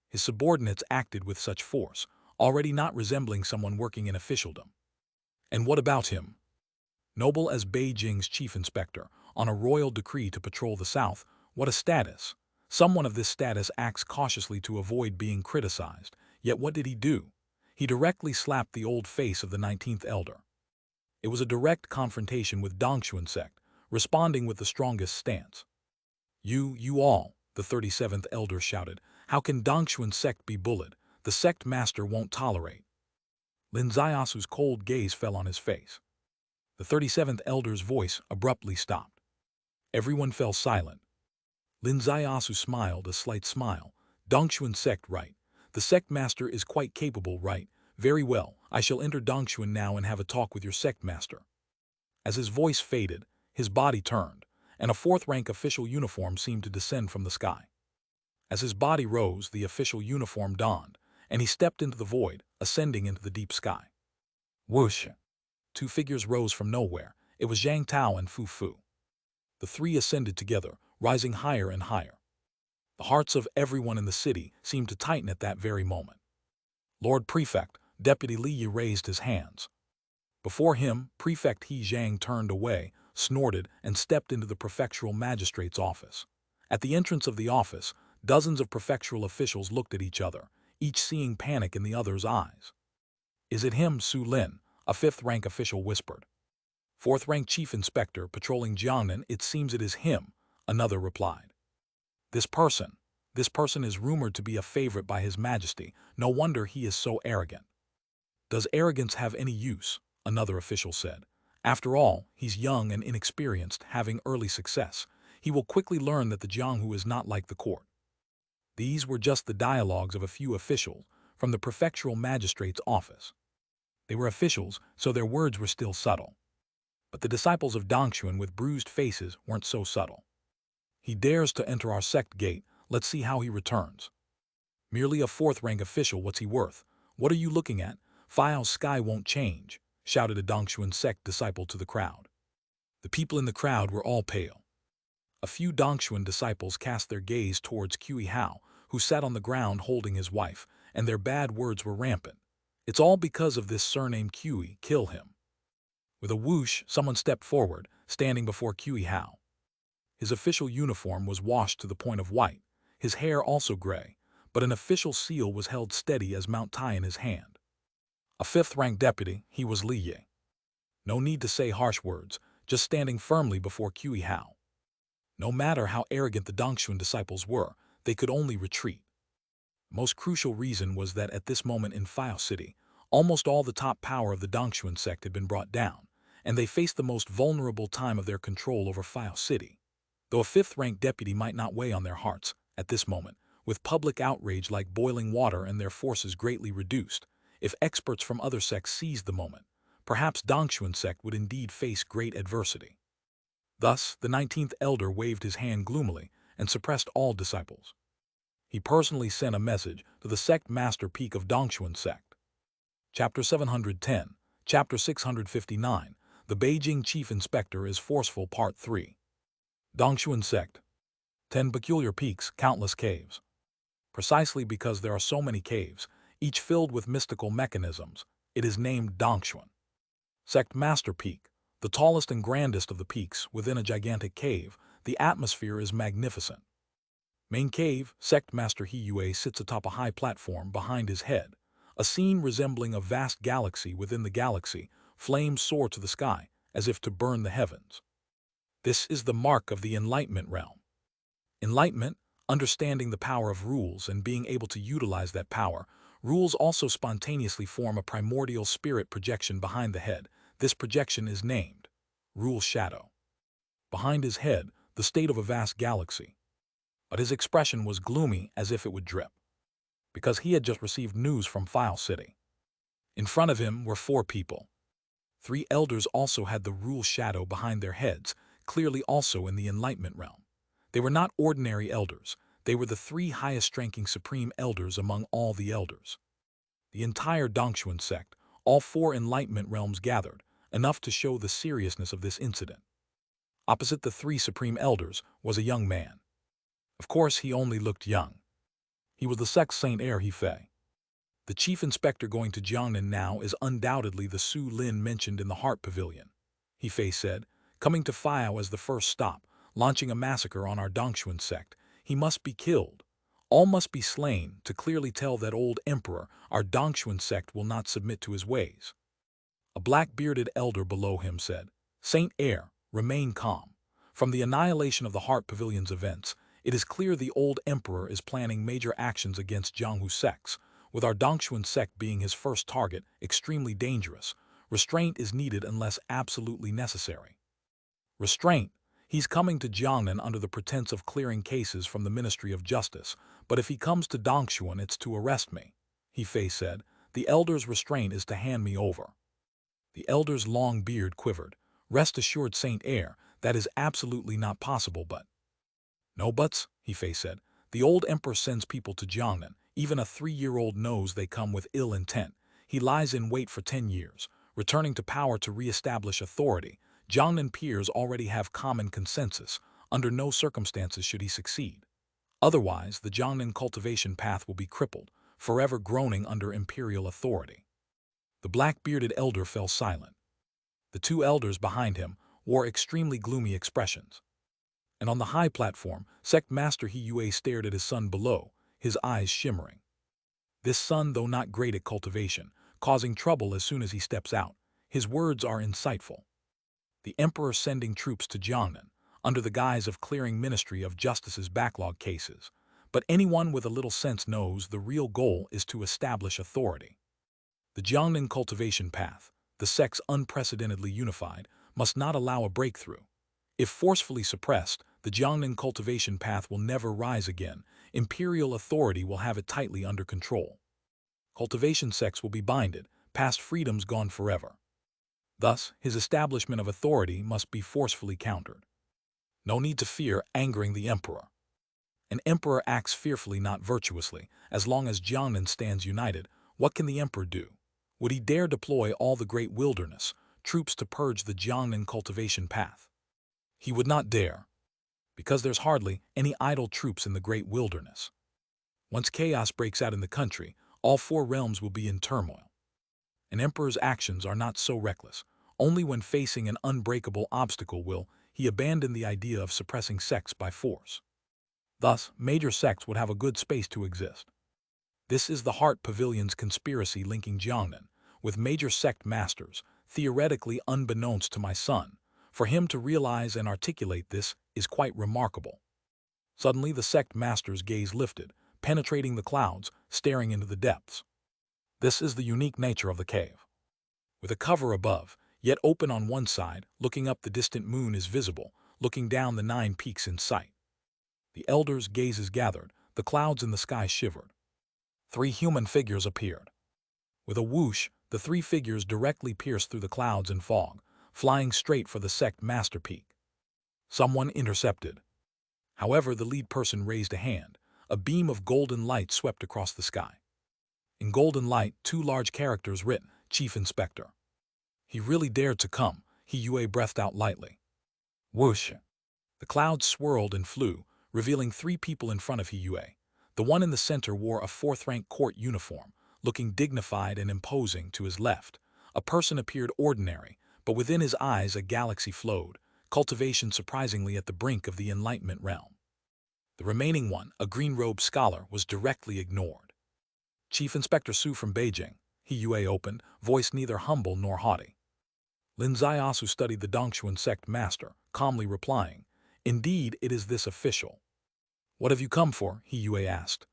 His subordinates acted with such force, already not resembling someone working in officialdom. And what about him? Noble as Beijing's chief inspector, on a royal decree to patrol the south, what a status! Someone of this status acts cautiously to avoid being criticized. Yet what did he do? He directly slapped the old face of the 19th elder. It was a direct confrontation with Dongxuan sect, responding with the strongest stance. You all, the 37th elder shouted, how can Dongxuan sect be bullied? The sect master won't tolerate. Lin Ziasu's cold gaze fell on his face. The 37th elder's voice abruptly stopped. Everyone fell silent. Lin Ziasu smiled a slight smile. Dongxuan sect, right? The sect master is quite capable, right? Very well, I shall enter Dongxuan now and have a talk with your sect master. As his voice faded, his body turned, and a fourth-rank official uniform seemed to descend from the sky. As his body rose, the official uniform donned, and he stepped into the void, ascending into the deep sky. Whoosh! Two figures rose from nowhere. It was Zhang Tao and Fu Fu. The three ascended together, rising higher and higher. The hearts of everyone in the city seemed to tighten at that very moment. Lord Prefect, Deputy Li Yi raised his hands. Before him, Prefect He Zhang turned away, snorted, and stepped into the prefectural magistrate's office. At the entrance of the office, dozens of prefectural officials looked at each other, each seeing panic in the other's eyes. Is it him, Su Lin? A fifth-rank official whispered. Fourth-rank chief inspector patrolling Jiangnan, it seems it is him, another replied. This person is rumored to be a favorite by His Majesty. No wonder he is so arrogant. Does arrogance have any use? Another official said. After all, he's young and inexperienced, having early success. He will quickly learn that the Jianghu is not like the court. These were just the dialogues of a few officials from the prefectural magistrate's office. They were officials, so their words were still subtle. But the disciples of Dongxuan with bruised faces weren't so subtle. He dares to enter our sect gate, let's see how he returns. Merely a fourth-rank official, what's he worth? What are you looking at? File's sky won't change, shouted a Dongxuan sect disciple to the crowd. The people in the crowd were all pale. A few Dongxuan disciples cast their gaze towards Qi Hao, who sat on the ground holding his wife, and their bad words were rampant. It's all because of this surname Qi, kill him. With a whoosh, someone stepped forward, standing before Qi Hao. His official uniform was washed to the point of white, his hair also gray, but an official seal was held steady as Mount Tai in his hand. A fifth-rank deputy, he was Li Yi. No need to say harsh words, just standing firmly before Qi Hao. No matter how arrogant the Dongxuan disciples were, they could only retreat. The most crucial reason was that at this moment in File City, almost all the top power of the Dongxuan sect had been brought down, and they faced the most vulnerable time of their control over File City. Though a fifth-rank deputy might not weigh on their hearts, at this moment, with public outrage like boiling water and their forces greatly reduced, if experts from other sects seized the moment, perhaps Dongxuan sect would indeed face great adversity. Thus, the 19th elder waved his hand gloomily and suppressed all disciples. He personally sent a message to the sect master peak of Dongxuan sect. Chapter 710, Chapter 659, The Beijing Chief Inspector is Forceful Part 3. Dongxuan sect. 10 peculiar peaks, countless caves. Precisely because there are so many caves, each filled with mystical mechanisms, it is named Dongxuan. Sect Master Peak, the tallest and grandest of the peaks within a gigantic cave, the atmosphere is magnificent. Main cave, Sect Master He Yue sits atop a high platform behind his head. A scene resembling a vast galaxy within the galaxy, flames soar to the sky, as if to burn the heavens. This is the mark of the Enlightenment realm. Enlightenment, understanding the power of rules and being able to utilize that power, rules also spontaneously form a primordial spirit projection behind the head. This projection is named Rule Shadow. Behind his head, the state of a vast galaxy. But his expression was gloomy as if it would drip, because he had just received news from File City. In front of him were 4 people. 3 elders also had the Rule Shadow behind their heads, clearly also in the Enlightenment realm. They were not ordinary elders, they were the 3 highest-ranking supreme elders among all the elders. The entire Dongxuan sect, all 4 Enlightenment realms gathered, enough to show the seriousness of this incident. Opposite the three supreme elders was a young man. Of course, he only looked young. He was the sect's Saint Heir He. The chief inspector going to Jiangnan now is undoubtedly the Su Lin mentioned in the Heart Pavilion, He said, coming to Phao as the first stop, launching a massacre on our Dongxuan sect. He must be killed. All must be slain to clearly tell that old emperor our Dongxuan sect will not submit to his ways. A black-bearded elder below him said, Saint Heir, remain calm. From the annihilation of the Heart Pavilion's events, it is clear the old emperor is planning major actions against Jianghu sects, with our Dongxuan sect being his first target, extremely dangerous. Restraint is needed unless absolutely necessary. Restraint. He's coming to Jiangnan under the pretense of clearing cases from the Ministry of Justice, but if he comes to Dongxuan, it's to arrest me, He said. The elder's restraint is to hand me over. The elder's long beard quivered. Rest assured, Saint Heir, that is absolutely not possible, but... No buts, He said. The old emperor sends people to Jiangnan. Even a 3-year-old knows they come with ill intent. He lies in wait for 10 years, returning to power to re-establish authority. Jiangnan peers already have common consensus. Under no circumstances should he succeed. Otherwise, the Jiangnan cultivation path will be crippled, forever groaning under imperial authority. The black-bearded elder fell silent. The two elders behind him wore extremely gloomy expressions. And on the high platform, Sect Master He stared at his son below, his eyes shimmering. This son, though not great at cultivation, causing trouble as soon as he steps out. His words are insightful. The emperor sending troops to Jiangnan, under the guise of clearing Ministry of Justice's backlog cases. But anyone with a little sense knows the real goal is to establish authority. The Jiangnan cultivation path, the sects unprecedentedly unified, must not allow a breakthrough. If forcefully suppressed, the Jiangnan cultivation path will never rise again. Imperial authority will have it tightly under control. Cultivation sects will be binded, past freedoms gone forever. Thus, his establishment of authority must be forcefully countered. No need to fear angering the emperor. An emperor acts fearfully, not virtuously. As long as Jiangnan stands united, what can the emperor do? Would he dare deploy all the great wilderness, troops to purge the Jiangnan cultivation path? He would not dare, because there's hardly any idle troops in the great wilderness. Once chaos breaks out in the country, all 4 realms will be in turmoil. An emperor's actions are not so reckless. Only when facing an unbreakable obstacle will he abandon the idea of suppressing sects by force. Thus, major sects would have a good space to exist. This is the Heart Pavilion's conspiracy linking Jiangnan with major sect masters, theoretically unbeknownst to my son. For him to realize and articulate this is quite remarkable. Suddenly the sect master's gaze lifted, penetrating the clouds, staring into the depths. This is the unique nature of the cave. With a cover above, yet open on one side, looking up the distant moon is visible, looking down the 9 peaks in sight. The elders' gazes gathered, the clouds in the sky shivered. 3 human figures appeared. With a whoosh, the 3 figures directly pierced through the clouds and fog, flying straight for the sect master peak. Someone intercepted. However, the lead person raised a hand. A beam of golden light swept across the sky. In golden light, 2 large characters written, Chief Inspector. He really dared to come, He breathed out lightly. Whoosh! The clouds swirled and flew, revealing 3 people in front of He. The one in the center wore a 4th-rank court uniform, looking dignified and imposing. To his left, a person appeared ordinary, but within his eyes a galaxy flowed, cultivation surprisingly at the brink of the Enlightenment realm. The remaining one, a green-robed scholar, was directly ignored. Chief Inspector Su from Beijing, He opened, voice neither humble nor haughty. Lin Ziasu studied the Dongxuan sect master, calmly replying, Indeed, it is this official. What have you come for? He asked.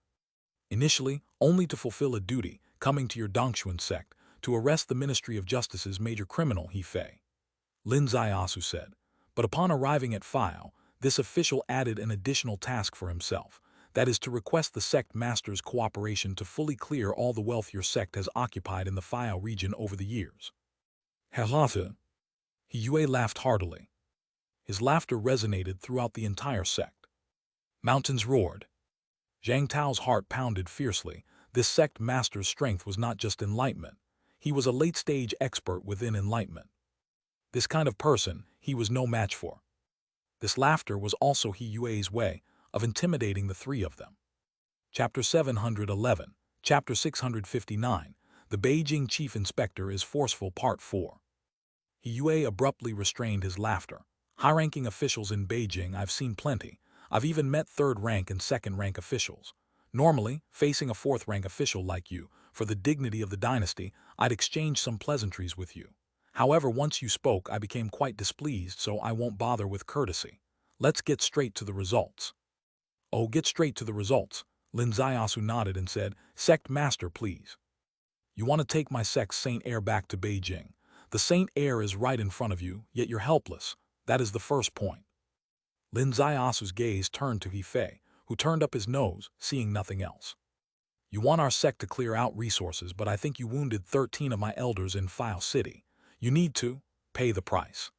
Initially, only to fulfill a duty, coming to your Dongxuan sect, to arrest the Ministry of Justice's major criminal, Lin Ziasu said. But upon arriving at Phao, this official added an additional task for himself, that is to request the sect master's cooperation to fully clear all the wealth your sect has occupied in the Phao region over the years. Halata. He laughed heartily. His laughter resonated throughout the entire sect. Mountains roared. Zhang Tao's heart pounded fiercely. This sect master's strength was not just enlightenment. He was a late-stage expert within enlightenment. This kind of person he was no match for. This laughter was also He Yue's way of intimidating the three of them. Chapter 711, Chapter 659, The Beijing Chief Inspector is Forceful Part 4. He Yue abruptly restrained his laughter. High-ranking officials in Beijing I've seen plenty. I've even met third-rank and second-rank officials. Normally, facing a fourth-rank official like you, for the dignity of the dynasty, I'd exchange some pleasantries with you. However, once you spoke, I became quite displeased, so I won't bother with courtesy. Let's get straight to the results. Oh, get straight to the results. Lin Ziasu nodded and said, Sect Master, please. You want to take my sect's Saint Heir back to Beijing. The Saint Heir is right in front of you, yet you're helpless. That is the first point. Lin Ziasu's gaze turned to He Fei, who turned up his nose, seeing nothing else. You want our sect to clear out resources, but I think you wounded 13 of my elders in File City. You need to pay the price.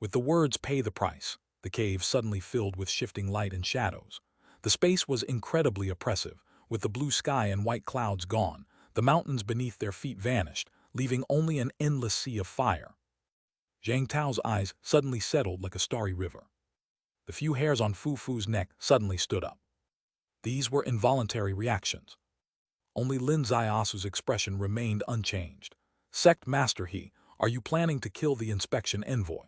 With the words pay the price, the cave suddenly filled with shifting light and shadows. The space was incredibly oppressive, with the blue sky and white clouds gone. The mountains beneath their feet vanished, leaving only an endless sea of fire. Zhang Tao's eyes suddenly settled like a starry river. The few hairs on Fu Fu's neck suddenly stood up. These were involuntary reactions. Only Lin Ziasu's expression remained unchanged. Sect Master He, are you planning to kill the inspection envoy?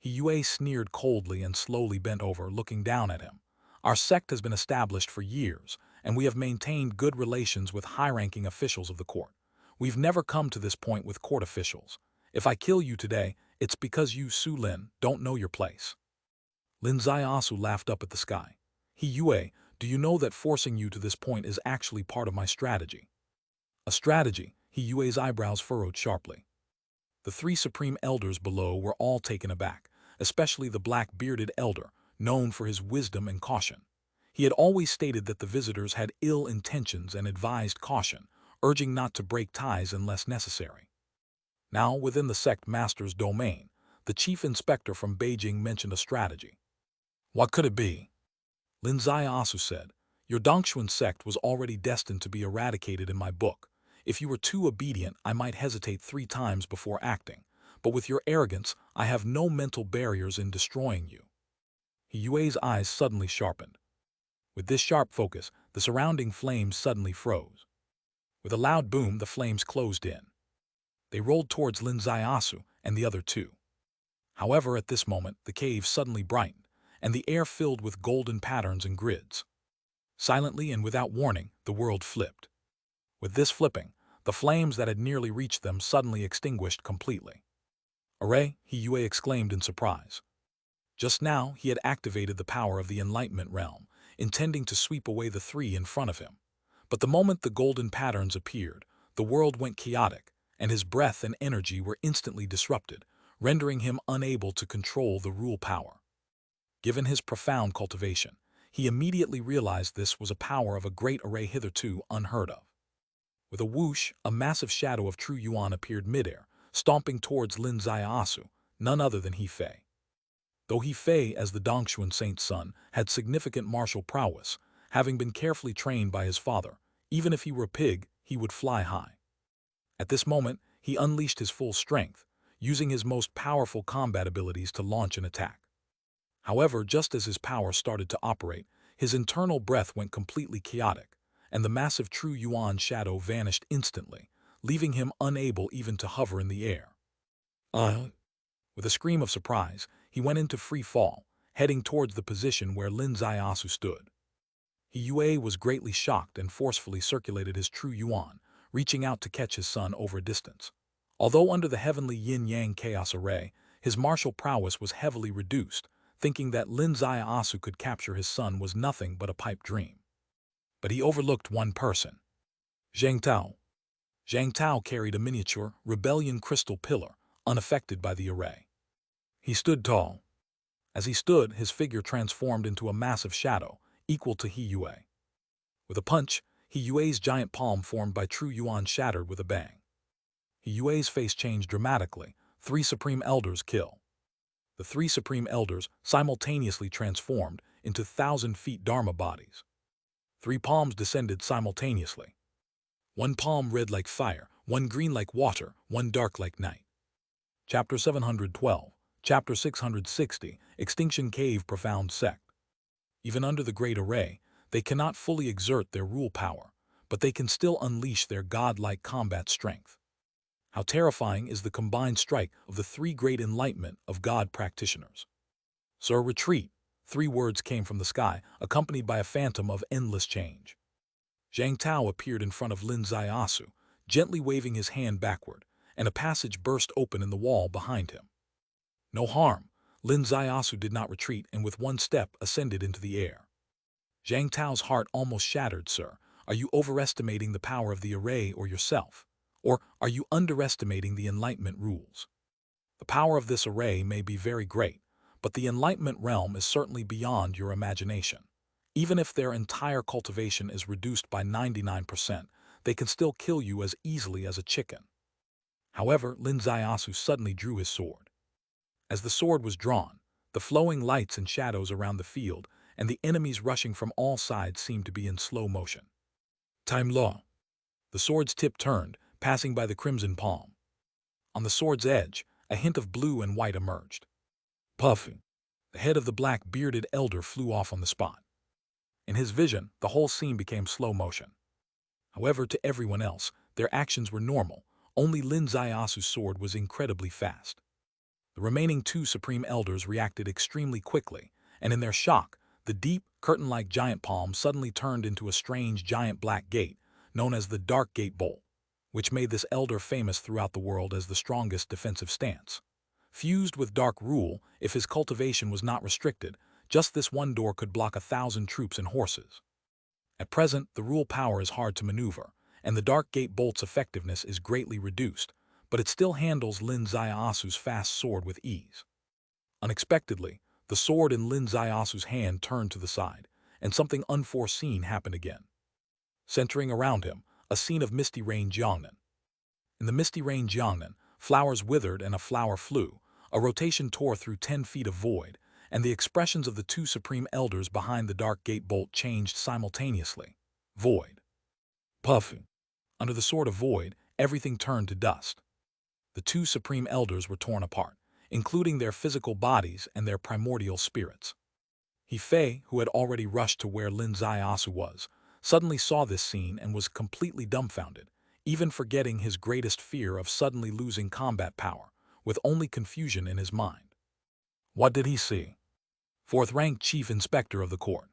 He Yue sneered coldly and slowly bent over, looking down at him. Our sect has been established for years, and we have maintained good relations with high-ranking officials of the court. We've never come to this point with court officials. If I kill you today, it's because you, Su Lin, don't know your place. Lin Ziasu laughed up at the sky. He Yue, do you know that forcing you to this point is actually part of my strategy? A strategy? He Yue's eyebrows furrowed sharply. The three supreme elders below were all taken aback, especially the black-bearded elder, known for his wisdom and caution. He had always stated that the visitors had ill intentions and advised caution, urging not to break ties unless necessary. Now, within the sect master's domain, the chief inspector from Beijing mentioned a strategy. What could it be? Lin Ziasu said, Your Dongxuan sect was already destined to be eradicated in my book. If you were too obedient, I might hesitate 3 times before acting. But with your arrogance, I have no mental barriers in destroying you. He Yue's eyes suddenly sharpened. With this sharp focus, the surrounding flames suddenly froze. With a loud boom, the flames closed in. They rolled towards Lin Ziasu and the other two. However, at this moment, the cave suddenly brightened, and the air filled with golden patterns and grids. Silently and without warning, the world flipped. With this flipping, the flames that had nearly reached them suddenly extinguished completely. Array, He Yue exclaimed in surprise. Just now, he had activated the power of the Enlightenment realm, intending to sweep away the three in front of him. But the moment the golden patterns appeared, the world went chaotic, and his breath and energy were instantly disrupted, rendering him unable to control the rule power. Given his profound cultivation, he immediately realized this was a power of a great array hitherto unheard of. With a whoosh, a massive shadow of true Yuan appeared midair, stomping towards Lin Ziasu, none other than He Fei. Though He Fei, as the Dongxuan saint's son, had significant martial prowess, having been carefully trained by his father, even if he were a pig, he would fly high. At this moment, he unleashed his full strength, using his most powerful combat abilities to launch an attack. However, just as his power started to operate, his internal breath went completely chaotic, and the massive true Yuan shadow vanished instantly, leaving him unable even to hover in the air. With a scream of surprise, he went into free fall, heading towards the position where Lin Ziasu stood. He Yue was greatly shocked and forcefully circulated his true Yuan, reaching out to catch his son over a distance. Although under the heavenly yin-yang chaos array, his martial prowess was heavily reduced, thinking that Lin Ziasu could capture his son was nothing but a pipe dream. But he overlooked one person. Zhang Tao. Zhang Tao carried a miniature rebellion crystal pillar, unaffected by the array. He stood tall. As he stood, his figure transformed into a massive shadow, equal to He Yue. With a punch, He Yue's giant palm formed by true Yuan shattered with a bang. He Yue's face changed dramatically. 3 supreme elders kill. The 3 supreme elders simultaneously transformed into 1,000-feet Dharma bodies. 3 palms descended simultaneously. 1 palm red like fire, 1 green like water, 1 dark like night. Chapter 712, Chapter 660, Extinction Cave Profound Sect. Even under the Great Array, they cannot fully exert their rule power, but they can still unleash their godlike combat strength. How terrifying is the combined strike of the three great enlightenment of God practitioners. Sir, retreat! 3 words came from the sky, accompanied by a phantom of endless change. Zhang Tao appeared in front of Lin Zaiasu, gently waving his hand backward, and a passage burst open in the wall behind him. No harm. Lin Zaiasu did not retreat and with one step ascended into the air. Zhang Tao's heart almost shattered. Sir, are you overestimating the power of the array or yourself? Or are you underestimating the enlightenment rules? The power of this array may be very great, but the enlightenment realm is certainly beyond your imagination. Even if their entire cultivation is reduced by 99%, they can still kill you as easily as a chicken. However, Lin Zaiasu suddenly drew his sword. As the sword was drawn, the flowing lights and shadows around the field and the enemies rushing from all sides seemed to be in slow motion. Time law. The sword's tip turned, passing by the crimson palm. On the sword's edge, a hint of blue and white emerged. Puffing. The head of the black-bearded elder flew off on the spot. In his vision, the whole scene became slow motion. However, to everyone else, their actions were normal. Only Lin Zaiasu's sword was incredibly fast. The remaining 2 supreme elders reacted extremely quickly, and in their shock, the deep, curtain-like giant palm suddenly turned into a strange giant black gate, known as the Dark Gate Bolt, which made this elder famous throughout the world as the strongest defensive stance. Fused with dark rule, if his cultivation was not restricted, just this one door could block 1,000 troops and horses. At present, the rule power is hard to maneuver, and the Dark Gate Bolt's effectiveness is greatly reduced, but it still handles Lin Zaiasu's fast sword with ease. Unexpectedly, the sword in Lin Zaiasu's hand turned to the side, and something unforeseen happened again. Centering around him, a scene of misty rain Jiangnan. In the misty rain Jiangnan, flowers withered and a flower flew, a rotation tore through 10 feet of void, and the expressions of the 2 supreme elders behind the Dark Gate Bolt changed simultaneously. Void. Puffing. Under the sword of void, everything turned to dust. The 2 supreme elders were torn apart, including their physical bodies and their primordial spirits. He Fei, who had already rushed to where Lin Zaiasu was, suddenly saw this scene and was completely dumbfounded, even forgetting his greatest fear of suddenly losing combat power, with only confusion in his mind. What did he see? 4th-ranked chief inspector of the court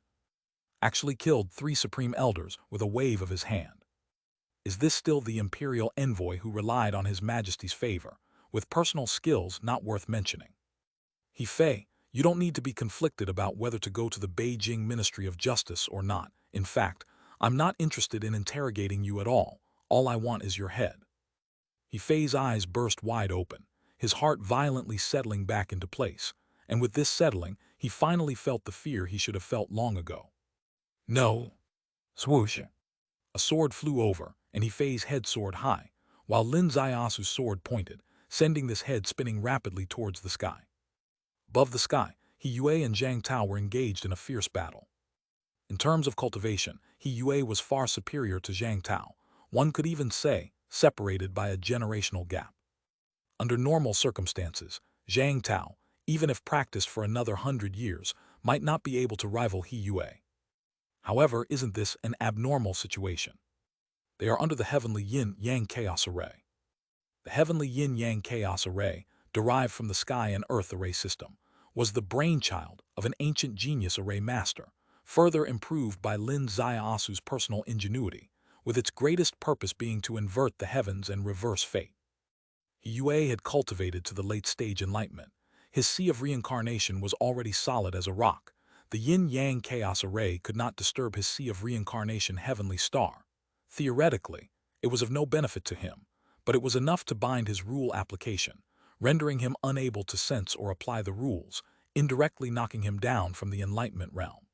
actually killed 3 supreme elders with a wave of his hand. Is this still the imperial envoy who relied on his majesty's favor, with personal skills not worth mentioning? He Fei, you don't need to be conflicted about whether to go to the Beijing Ministry of Justice or not. In fact, I'm not interested in interrogating you at all. All I want is your head. He Fei's eyes burst wide open, his heart violently settling back into place, and with this settling, he finally felt the fear he should have felt long ago. No. Swoosh. A sword flew over, and He Fei's head soared high, while Lin Zaiasu's sword pointed, sending this head spinning rapidly towards the sky. Above the sky, He Yue and Zhang Tao were engaged in a fierce battle. In terms of cultivation, He Yue was far superior to Zhang Tao, one could even say, separated by a generational gap. Under normal circumstances, Zhang Tao, even if practiced for another 100 years, might not be able to rival He Yue. However, isn't this an abnormal situation? They are under the heavenly yin-yang chaos array. The heavenly yin-yang chaos array, derived from the sky and earth array system, was the brainchild of an ancient genius array master, further improved by Lin Zaiasu's personal ingenuity, with its greatest purpose being to invert the heavens and reverse fate. He Yue had cultivated to the late-stage enlightenment. His sea of reincarnation was already solid as a rock. The yin-yang chaos array could not disturb his sea of reincarnation heavenly star. Theoretically, it was of no benefit to him, but it was enough to bind his rule application, rendering him unable to sense or apply the rules, indirectly knocking him down from the enlightenment realm.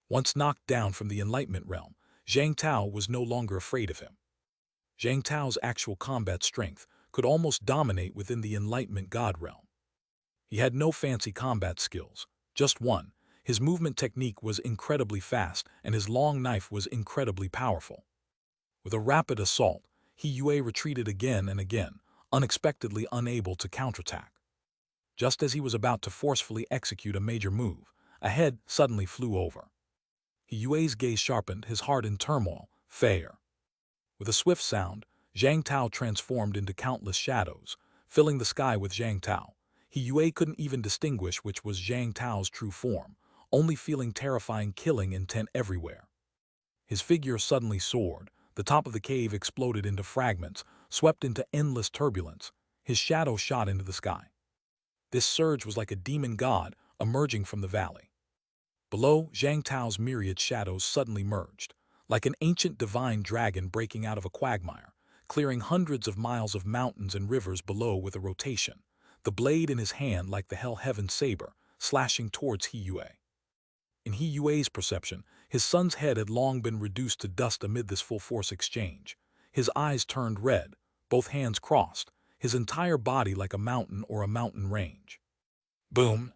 Once knocked down from the enlightenment realm, Zhang Tao was no longer afraid of him. Zhang Tao's actual combat strength could almost dominate within the enlightenment god realm. He had no fancy combat skills, just one. His movement technique was incredibly fast and his long knife was incredibly powerful. With a rapid assault, He Yue retreated again and again, unexpectedly unable to counterattack. Just as he was about to forcefully execute a major move, a head suddenly flew over. Yue's gaze sharpened, his heart in turmoil. Fair. With a swift sound, Zhang Tao transformed into countless shadows, filling the sky with Zhang Tao. Yue couldn't even distinguish which was Zhang Tao's true form, only feeling terrifying killing intent everywhere. His figure suddenly soared. The top of the cave exploded into fragments, swept into endless turbulence. His shadow shot into the sky. This surge was like a demon god emerging from the valley. Below, Zhang Tao's myriad shadows suddenly merged, like an ancient divine dragon breaking out of a quagmire, clearing hundreds of miles of mountains and rivers below with a rotation, the blade in his hand like the Hell Heaven saber, slashing towards Yue. In Yue's perception, his son's head had long been reduced to dust amid this full-force exchange. His eyes turned red, both hands crossed, his entire body like a mountain or a mountain range. Boom!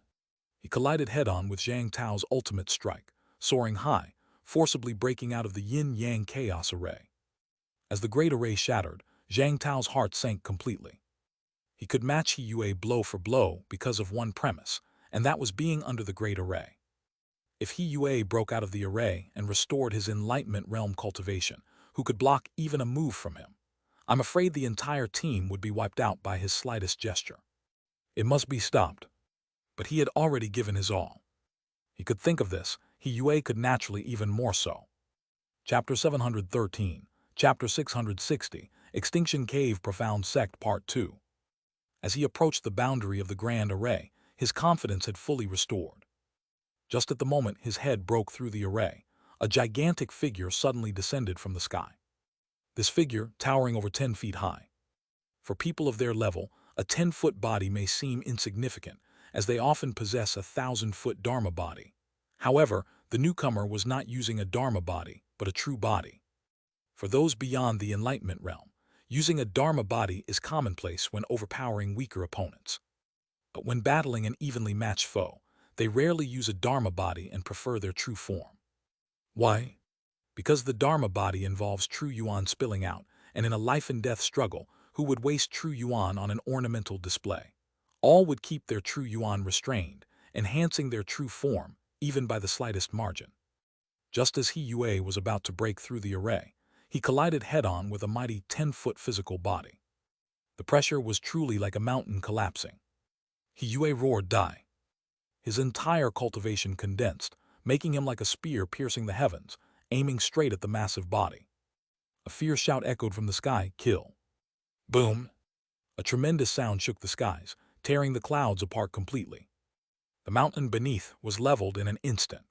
He collided head-on with Zhang Tao's ultimate strike, soaring high, forcibly breaking out of the yin-yang chaos array. As the great array shattered, Zhang Tao's heart sank completely. He could match Yue blow for blow because of one premise, and that was being under the great array. If Yue broke out of the array and restored his enlightenment realm cultivation, who could block even a move from him, I'm afraid the entire team would be wiped out by his slightest gesture. It must be stopped. But he had already given his all. He could think of this, Yue could naturally even more so. Chapter 713, Chapter 660, Extinction Cave Profound Sect Part 2. As he approached the boundary of the grand array, his confidence had fully restored. Just at the moment his head broke through the array, a gigantic figure suddenly descended from the sky. This figure, towering over 10 feet high. For people of their level, a 10-foot body may seem insignificant, as they often possess a 1,000-foot Dharma body. However, the newcomer was not using a Dharma body, but a true body. For those beyond the enlightenment realm, using a Dharma body is commonplace when overpowering weaker opponents. But when battling an evenly matched foe, they rarely use a Dharma body and prefer their true form. Why? Because the Dharma body involves true yuan spilling out, and in a life-and-death struggle, who would waste true yuan on an ornamental display? All would keep their true yuan restrained, enhancing their true form, even by the slightest margin. Just as Yue was about to break through the array, he collided head-on with a mighty 10-foot physical body. The pressure was truly like a mountain collapsing. Yue roared, "Die!" His entire cultivation condensed, making him like a spear piercing the heavens, aiming straight at the massive body. A fierce shout echoed from the sky, "Kill!" Boom! A tremendous sound shook the skies, tearing the clouds apart completely. The mountain beneath was leveled in an instant.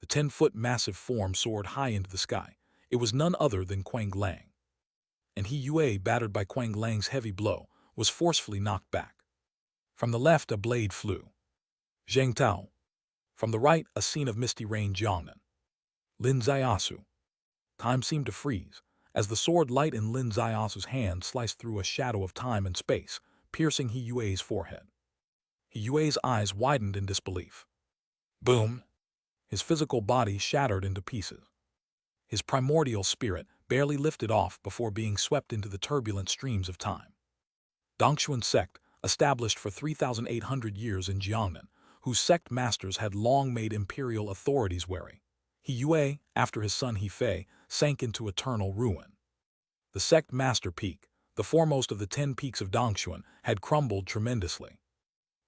The 10-foot massive form soared high into the sky. It was none other than Quang Lang. And Yue, battered by Quang Lang's heavy blow, was forcefully knocked back. From the left, a blade flew. Zhang Tao. From the right, a scene of misty rain, Jiangnan. Lin Ziasu. Time seemed to freeze, as the sword light in Lin Ziasu's hand sliced through a shadow of time and space, piercing Yue's forehead. Yue's eyes widened in disbelief. Boom! His physical body shattered into pieces. His primordial spirit barely lifted off before being swept into the turbulent streams of time. Dongshuan sect, established for 3,800 years in Jiangnan, whose sect masters had long made imperial authorities wary. Yue, after his son Hefei, sank into eternal ruin. The sect master peak, the foremost of the 10 peaks of Dongshuan, had crumbled tremendously.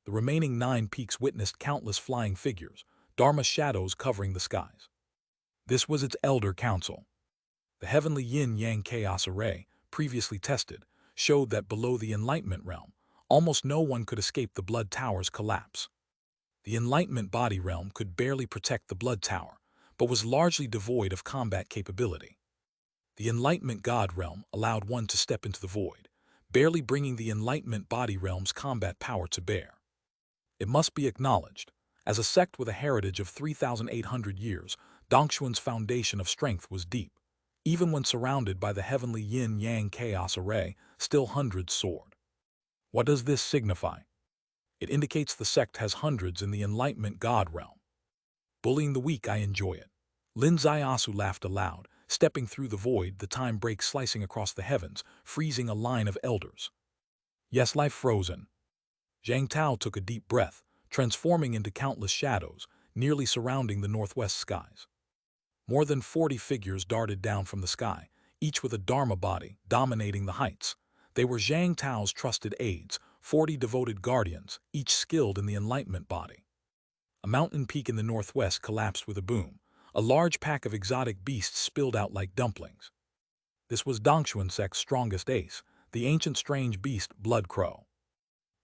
The remaining 9 peaks witnessed countless flying figures, Dharma shadows covering the skies. This was its elder council. The heavenly yin-yang chaos array, previously tested, showed that below the enlightenment realm, almost no one could escape the blood tower's collapse. The enlightenment body realm could barely protect the blood tower, but was largely devoid of combat capability. The enlightenment god realm allowed one to step into the void, barely bringing the enlightenment body realm's combat power to bear. It must be acknowledged, as a sect with a heritage of 3,800 years, Dongshuan's foundation of strength was deep. Even when surrounded by the heavenly yin-yang chaos array, still hundreds soared. What does this signify? It indicates the sect has hundreds in the enlightenment god realm. Bullying the weak, I enjoy it. Lin Ziasu laughed aloud, stepping through the void, the time break slicing across the heavens, freezing a line of elders. Yes, life frozen. Zhang Tao took a deep breath, transforming into countless shadows, nearly surrounding the northwest skies. More than 40 figures darted down from the sky, each with a Dharma body dominating the heights. They were Zhang Tao's trusted aides, 40 devoted guardians, each skilled in the enlightenment body. A mountain peak in the northwest collapsed with a boom. A large pack of exotic beasts spilled out like dumplings. This was Dongshuansek's strongest ace, the ancient strange beast Blood Crow.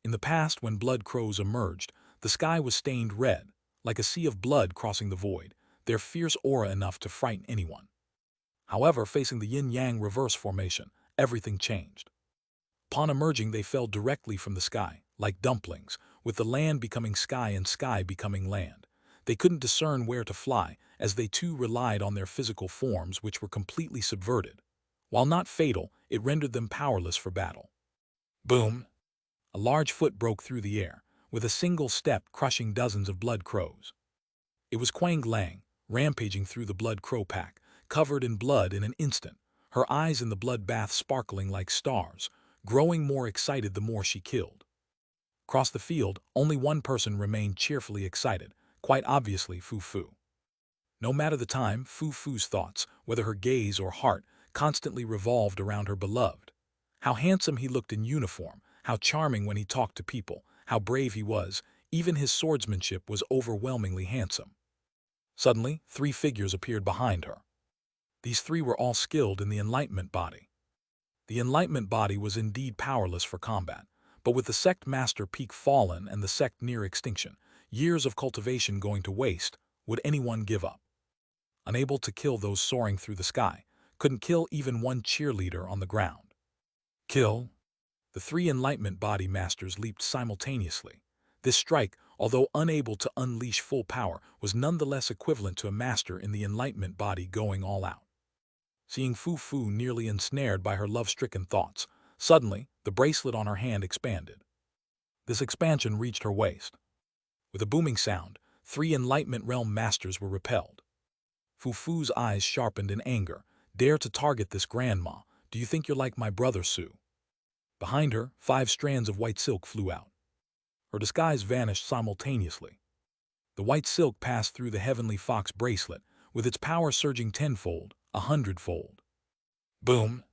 In the past, when blood crows emerged, the sky was stained red, like a sea of blood crossing the void, their fierce aura enough to frighten anyone. However, facing the yin-yang reverse formation, everything changed. Upon emerging, they fell directly from the sky, like dumplings, with the land becoming sky and sky becoming land. They couldn't discern where to fly, as they too relied on their physical forms, which were completely subverted. While not fatal, it rendered them powerless for battle. Boom! A large foot broke through the air, with a single step crushing dozens of blood crows. It was Quang Lang, rampaging through the blood crow pack, covered in blood in an instant, her eyes in the bloodbath sparkling like stars, growing more excited the more she killed. Across the field, only one person remained cheerfully excited, quite obviously Fu Fu. No matter the time, Fu Fu's thoughts, whether her gaze or heart, constantly revolved around her beloved. How handsome he looked in uniform, how charming when he talked to people, how brave he was, even his swordsmanship was overwhelmingly handsome. Suddenly, 3 figures appeared behind her. These 3 were all skilled in the enlightenment body. The enlightenment body was indeed powerless for combat, but with the sect master peak fallen and the sect near extinction, years of cultivation going to waste, would anyone give up? Unable to kill those soaring through the sky, couldn't kill even one cheerleader on the ground. Kill? The 3 enlightenment body masters leaped simultaneously. This strike, although unable to unleash full power, was nonetheless equivalent to a master in the enlightenment body going all out. Seeing Fu Fu nearly ensnared by her love-stricken thoughts, suddenly, the bracelet on her hand expanded. This expansion reached her waist. With a booming sound, 3 enlightenment realm masters were repelled. Fu Fu's eyes sharpened in anger. Dare to target this grandma? Do you think you're like my brother Su? Behind her, 5 strands of white silk flew out. Her disguise vanished simultaneously. The white silk passed through the heavenly fox bracelet, with its power surging tenfold, 100-fold. Boom!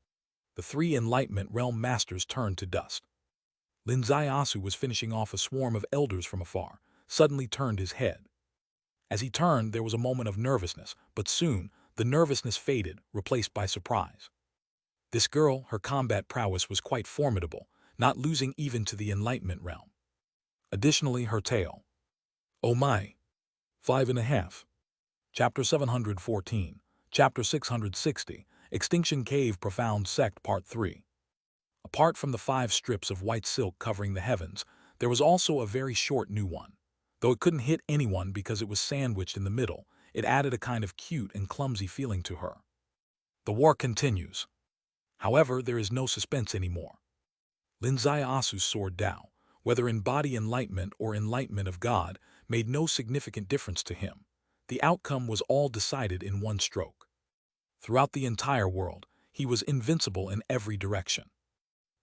The 3 enlightenment realm masters turned to dust. Lin Zaiasu was finishing off a swarm of elders from afar, suddenly turned his head. As he turned, there was a moment of nervousness, but soon, the nervousness faded, replaced by surprise. This girl, her combat prowess was quite formidable, not losing even to the enlightenment realm. Additionally, her tail. Oh my! 5.5. Chapter 714, Chapter 660, Extinction Cave Profound Sect Part 3. Apart from the 5 strips of white silk covering the heavens, there was also a very short new one. Though it couldn't hit anyone because it was sandwiched in the middle, it added a kind of cute and clumsy feeling to her. The war continues. However, there is no suspense anymore. Lin Zaiasu's sword Dao, whether in body enlightenment or enlightenment of God, made no significant difference to him. The outcome was all decided in one stroke. Throughout the entire world, he was invincible in every direction.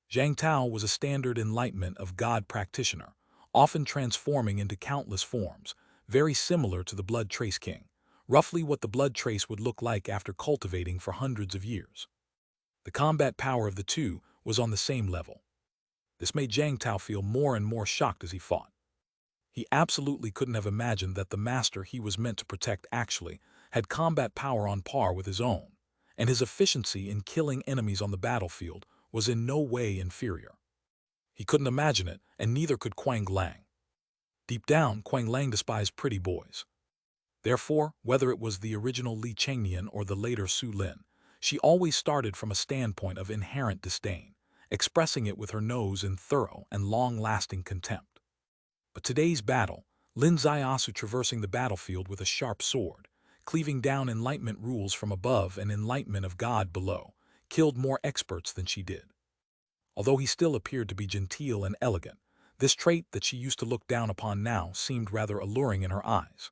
Zhang Tao was a standard enlightenment of God practitioner, often transforming into countless forms, very similar to the Blood Trace King, roughly what the Blood Trace would look like after cultivating for hundreds of years. The combat power of the two was on the same level. This made Zhang Tao feel more and more shocked as he fought. He absolutely couldn't have imagined that the master he was meant to protect actually had combat power on par with his own, and his efficiency in killing enemies on the battlefield was in no way inferior. He couldn't imagine it, and neither could Quang Lang. Deep down, Quang Lang despised pretty boys. Therefore, whether it was the original Li Chengnian or the later Su Lin, she always started from a standpoint of inherent disdain, expressing it with her nose in thorough and long-lasting contempt. But today's battle, Lin Zaiasu traversing the battlefield with a sharp sword, cleaving down enlightenment rules from above and enlightenment of God below, killed more experts than she did. Although he still appeared to be genteel and elegant, this trait that she used to look down upon now seemed rather alluring in her eyes.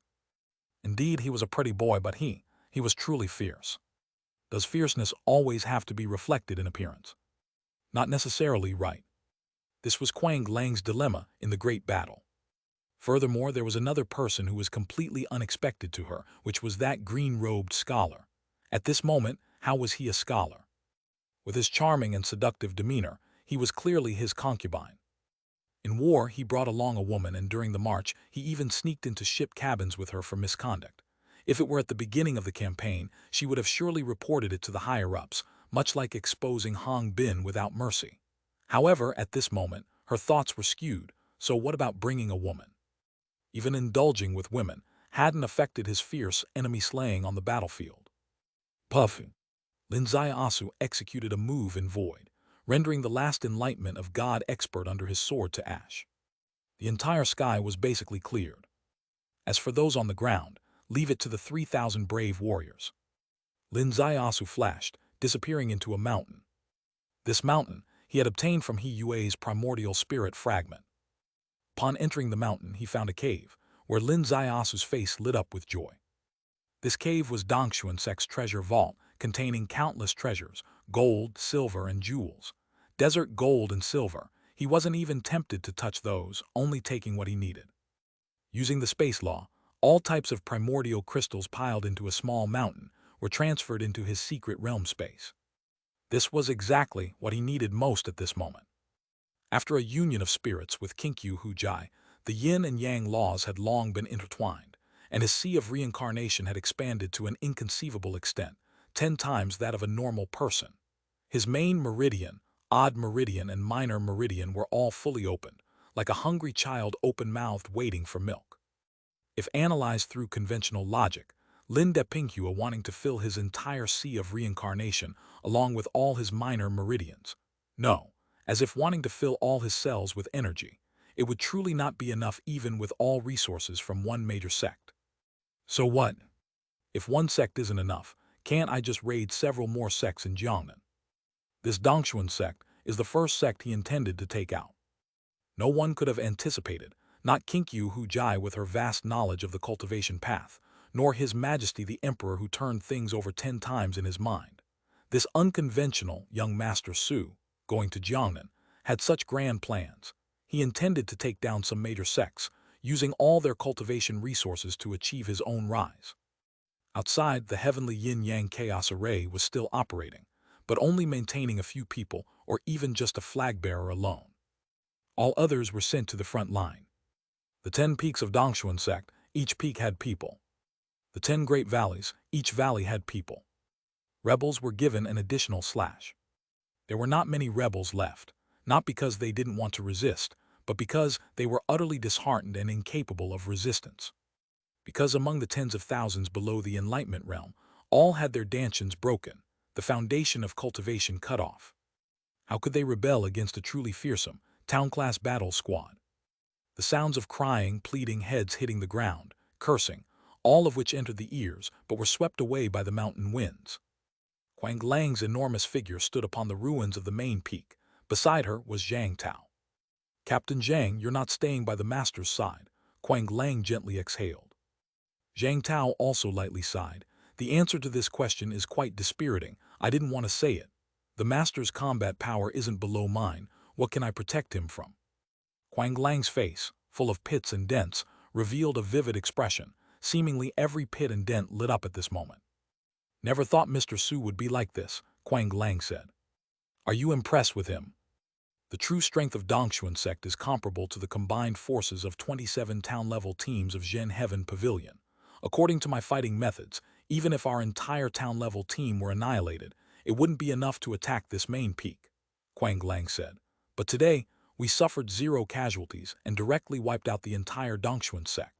Indeed, he was a pretty boy, but he was truly fierce. Does fierceness always have to be reflected in appearance? Not necessarily, right? This was Quang Lang's dilemma in the great battle. Furthermore, there was another person who was completely unexpected to her, which was that green-robed scholar. At this moment, how was he a scholar? With his charming and seductive demeanor, he was clearly his concubine. In war, he brought along a woman, and during the march, he even sneaked into ship cabins with her for misconduct. If it were at the beginning of the campaign, she would have surely reported it to the higher-ups, much like exposing Hong Bin without mercy. However, at this moment, her thoughts were skewed, so what about bringing a woman? Even indulging with women hadn't affected his fierce enemy slaying on the battlefield. Puff! Lin Asu executed a move in void, rendering the last enlightenment of God expert under his sword to ash. The entire sky was basically cleared. As for those on the ground, leave it to the 3,000 brave warriors. Lin Asu flashed, disappearing into a mountain. This mountain he had obtained from He Yue's primordial spirit fragment. Upon entering the mountain, he found a cave, where Lin Asu's face lit up with joy. This cave was Dongshuan Sek's treasure vault, containing countless treasures, gold, silver, and jewels. Desert gold and silver. He wasn't even tempted to touch those, only taking what he needed. Using the space law, all types of primordial crystals piled into a small mountain were transferred into his secret realm space. This was exactly what he needed most at this moment. After a union of spirits with Kinkyu Hujai, the yin and yang laws had long been intertwined, and his sea of reincarnation had expanded to an inconceivable extent, 10 times that of a normal person. His main meridian, odd meridian, and minor meridian were all fully opened, like a hungry child open-mouthed waiting for milk. If analyzed through conventional logic, Lin Depinghua wanting to fill his entire sea of reincarnation along with all his minor meridians. No, as if wanting to fill all his cells with energy, it would truly not be enough even with all resources from one major sect. So what? If one sect isn't enough, can't I just raid several more sects in Jiangnan? This Dongshuan sect is the first sect he intended to take out. No one could have anticipated, not Kinkyu Hujai with her vast knowledge of the cultivation path, nor His Majesty the Emperor who turned things over 10 times in his mind. This unconventional young Master Su, going to Jiangnan, had such grand plans. He intended to take down some major sects, using all their cultivation resources to achieve his own rise. Outside, the heavenly yin-yang chaos array was still operating, but only maintaining a few people or even just a flag-bearer alone. All others were sent to the front line. The 10 peaks of Dongshuan sect, each peak had people. The 10 great valleys, each valley had people. Rebels were given an additional slash. There were not many rebels left, not because they didn't want to resist, but because they were utterly disheartened and incapable of resistance. Because among the tens of thousands below the Enlightenment realm, all had their dantians broken, the foundation of cultivation cut off. How could they rebel against a truly fearsome, town-class battle squad? The sounds of crying, pleading, heads hitting the ground, cursing, all of which entered the ears but were swept away by the mountain winds. Quang Lang's enormous figure stood upon the ruins of the main peak. Beside her was Zhang Tao. "Captain Zhang, you're not staying by the master's side," Quang Lang gently exhaled. Zhang Tao also lightly sighed. "The answer to this question is quite dispiriting. I didn't want to say it. The master's combat power isn't below mine. What can I protect him from?" Quang Lang's face, full of pits and dents, revealed a vivid expression. Seemingly every pit and dent lit up at this moment. "Never thought Mr. Su would be like this," Quang Lang said. "Are you impressed with him?" The true strength of Dongshuan sect is comparable to the combined forces of 27 town-level teams of Zhen Heaven Pavilion. According to my fighting methods, even if our entire town-level team were annihilated, it wouldn't be enough to attack this main peak, Quang Lang said. But today, we suffered 0 casualties and directly wiped out the entire Dongshuan sect.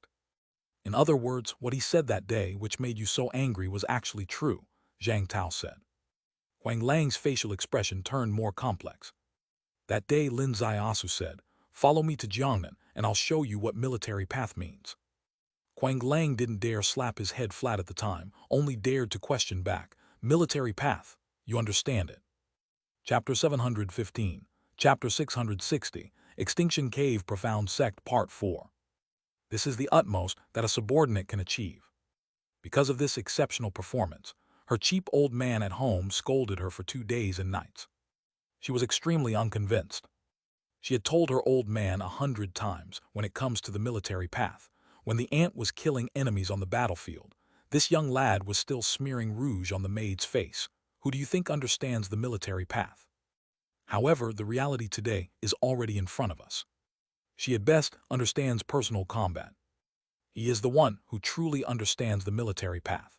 In other words, what he said that day, which made you so angry, was actually true, Zhang Tao said. Quang Lang's facial expression turned more complex. That day, Lin Asu said, "Follow me to Jiangnan, and I'll show you what military path means." Quang Lang didn't dare slap his head flat at the time, only dared to question back. "Military path, you understand it." Chapter 715, Chapter 660, Extinction Cave Profound Sect Part 4. This is the utmost that a subordinate can achieve. Because of this exceptional performance, her cheap old man at home scolded her for 2 days and nights. She was extremely unconvinced. She had told her old man 100 times when it comes to the military path. When the ant was killing enemies on the battlefield, this young lad was still smearing rouge on the maid's face. Who do you think understands the military path? However, the reality today is already in front of us. She at best understands personal combat. He is the one who truly understands the military path.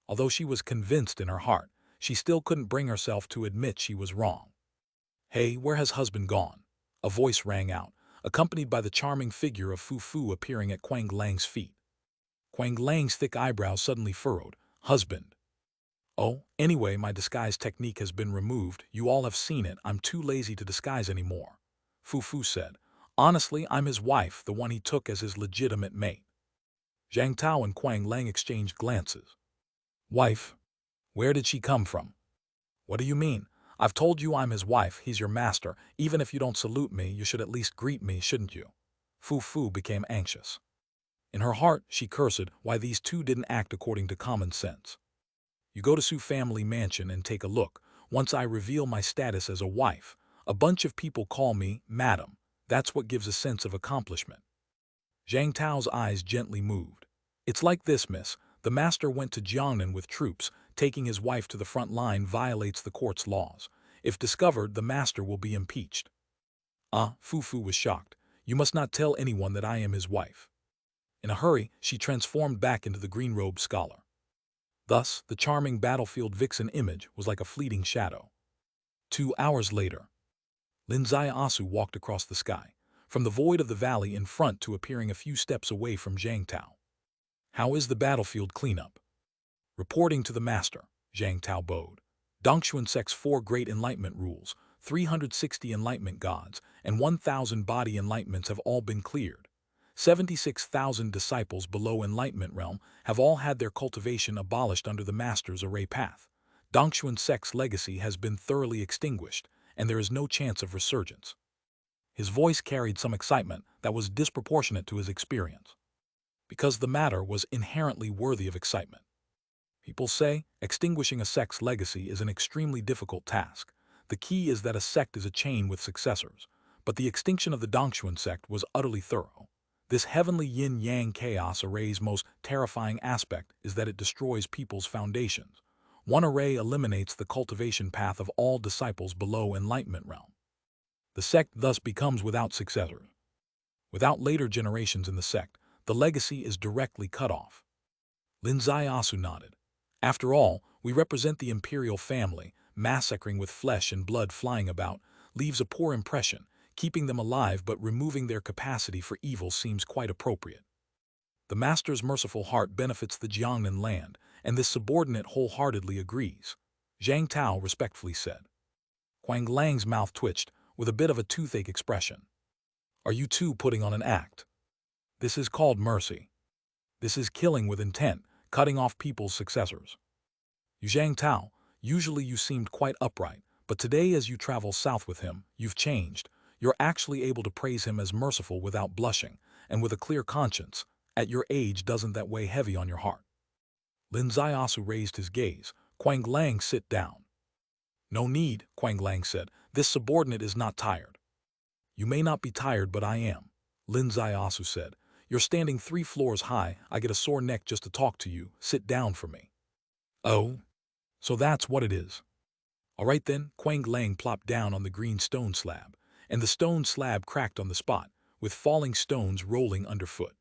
Although she was convinced in her heart, she still couldn't bring herself to admit she was wrong. "Hey, where has husband gone?" A voice rang out, accompanied by the charming figure of Fu Fu appearing at Quang Lang's feet. Quang Lang's thick eyebrows suddenly furrowed. "Husband." "Oh, anyway, my disguise technique has been removed. You all have seen it. I'm too lazy to disguise anymore," Fu Fu said. "Honestly, I'm his wife, the one he took as his legitimate mate." Zhang Tao and Quang Lang exchanged glances. "Wife? Where did she come from?" "What do you mean? I've told you I'm his wife, he's your master. Even if you don't salute me, you should at least greet me, shouldn't you?" Fu Fu became anxious. In her heart, she cursed why these two didn't act according to common sense. "You go to Su family mansion and take a look. Once I reveal my status as a wife, a bunch of people call me madam. That's what gives a sense of accomplishment." Zhang Tao's eyes gently moved. "It's like this, miss. The master went to Jiangnan with troops. Taking his wife to the front line violates the court's laws. If discovered, the master will be impeached." Fu Fu was shocked. "You must not tell anyone that I am his wife." In a hurry, she transformed back into the green-robed scholar. Thus, the charming battlefield vixen image was like a fleeting shadow. 2 hours later, Lin Asu walked across the sky, from the void of the valley in front to appearing a few steps away from Zhang Tao. "How is the battlefield cleanup?" "Reporting to the master," Zhang Tao bowed. "Dongxuan sect's 4 great enlightenment rules, 360 enlightenment gods, and 1,000 body enlightenments have all been cleared. 76,000 disciples below enlightenment realm have all had their cultivation abolished under the master's array path. Dongxuan sect's legacy has been thoroughly extinguished, and there is no chance of resurgence." His voice carried some excitement that was disproportionate to his experience, because the matter was inherently worthy of excitement. People say extinguishing a sect's legacy is an extremely difficult task. The key is that a sect is a chain with successors, but the extinction of the Dongxuan sect was utterly thorough. This heavenly yin-yang chaos array's most terrifying aspect is that it destroys people's foundations. One array eliminates the cultivation path of all disciples below enlightenment realm. The sect thus becomes without successors. Without later generations in the sect, the legacy is directly cut off. Lin Asu nodded. "After all, we represent the imperial family. Massacring with flesh and blood flying about leaves a poor impression. Keeping them alive but removing their capacity for evil seems quite appropriate. The master's merciful heart benefits the Jiangnan land, and this subordinate wholeheartedly agrees," Zhang Tao respectfully said. Quang Lang's mouth twitched, with a bit of a toothache expression. "Are you two putting on an act? This is called mercy. This is killing with intent, cutting off people's successors. You Zhang Tao, usually you seemed quite upright, but today as you travel south with him, you've changed. You're actually able to praise him as merciful without blushing, and with a clear conscience. At your age, doesn't that weigh heavy on your heart?" Lin Asu raised his gaze. "Quang Lang, sit down." "No need," Quang Lang said. "This subordinate is not tired." "You may not be tired, but I am," Lin Asu said. "You're standing 3 floors high. I get a sore neck just to talk to you. Sit down for me." "Oh? So that's what it is." "All right then." Quang Lang plopped down on the green stone slab, and the stone slab cracked on the spot, with falling stones rolling underfoot.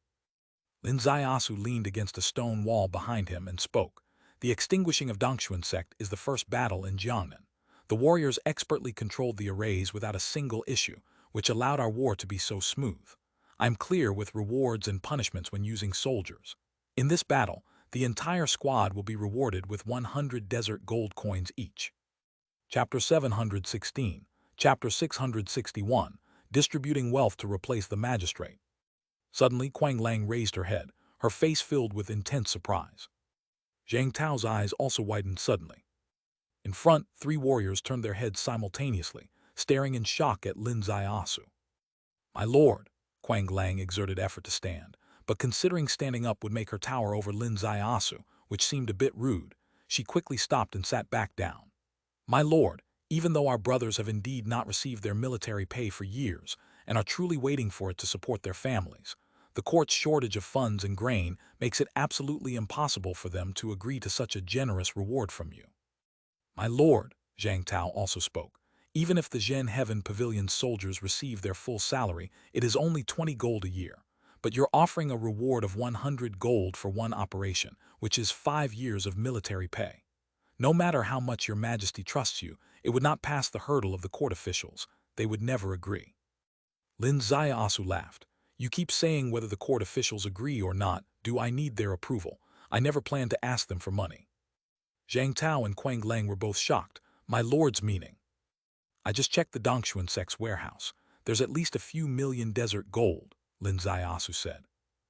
Lin Asu leaned against a stone wall behind him and spoke. "The extinguishing of Dongxuan sect is the first battle in Jiangnan. The warriors expertly controlled the arrays without a single issue, which allowed our war to be so smooth. I'm clear with rewards and punishments when using soldiers. In this battle, the entire squad will be rewarded with 100 desert gold coins each." Chapter 716, Chapter 661, Distributing Wealth to Replace the Magistrate. Suddenly, Quang Lang raised her head, her face filled with intense surprise. Zhang Tao's eyes also widened suddenly. In front, 3 warriors turned their heads simultaneously, staring in shock at Lin Asu. "My lord," Quang Lang exerted effort to stand, but considering standing up would make her tower over Lin Asu, which seemed a bit rude, she quickly stopped and sat back down. "My lord, Even though our brothers have indeed not received their military pay for years and are truly waiting for it to support their families, the court's shortage of funds and grain makes it absolutely impossible for them to agree to such a generous reward from you. My lord, Zhang Tao also spoke, even if the Zhen Heaven Pavilion's soldiers receive their full salary, it is only 20 gold a year. But you're offering a reward of 100 gold for one operation, which is 5 years of military pay. No matter how much your majesty trusts you, it would not pass the hurdle of the court officials. They would never agree. Lin Xiaosu laughed. You keep saying whether the court officials agree or not. Do I need their approval? I never plan to ask them for money. Zhang Tao and Quang Lang were both shocked. My lord's meaning. I just checked the Dongshuan Sec's warehouse. There's at least a few million desert gold, Lin Xiaosu said.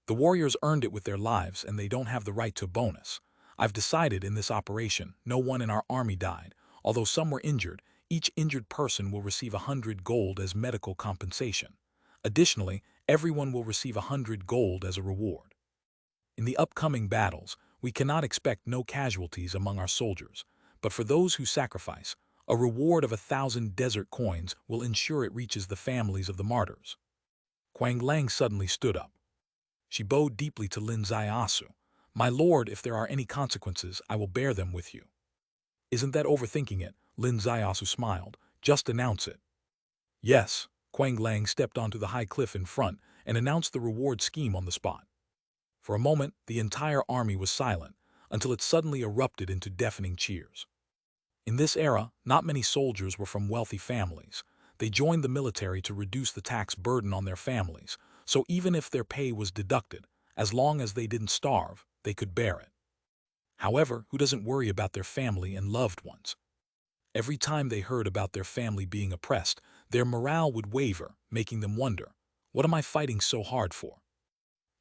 The warriors earned it with their lives and they don't have the right to a bonus. I've decided in this operation, no one in our army died. Although some were injured, each injured person will receive 100 gold as medical compensation. Additionally, everyone will receive 100 gold as a reward. In the upcoming battles, we cannot expect no casualties among our soldiers, but for those who sacrifice, a reward of 1,000 desert coins will ensure it reaches the families of the martyrs. Quang Lang suddenly stood up. She bowed deeply to Lin Xiaosu. My lord, if there are any consequences, I will bear them with you. Isn't that overthinking it? Lin Xiaosu smiled. Just announce it. Yes, Quang Lang stepped onto the high cliff in front and announced the reward scheme on the spot. For a moment, the entire army was silent, until it suddenly erupted into deafening cheers. In this era, not many soldiers were from wealthy families. They joined the military to reduce the tax burden on their families, so even if their pay was deducted, as long as they didn't starve, they could bear it. However, who doesn't worry about their family and loved ones? Every time they heard about their family being oppressed, their morale would waver, making them wonder, what am I fighting so hard for?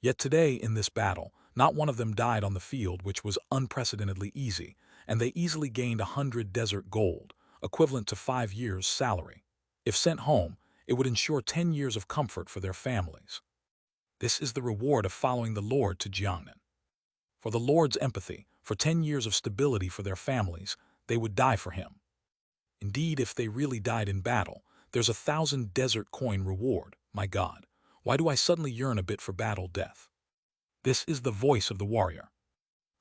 Yet today, in this battle, not one of them died on the field, which was unprecedentedly easy, and they easily gained 100 desert gold, equivalent to 5 years' salary. If sent home, it would ensure 10 years of comfort for their families. This is the reward of following the Lord to Jiangnan. For the Lord's empathy, for 10 years of stability for their families, they would die for him. Indeed, if they really died in battle, there's 1,000 desert coin reward. My God, why do I suddenly yearn a bit for battle death? This is the voice of the warrior.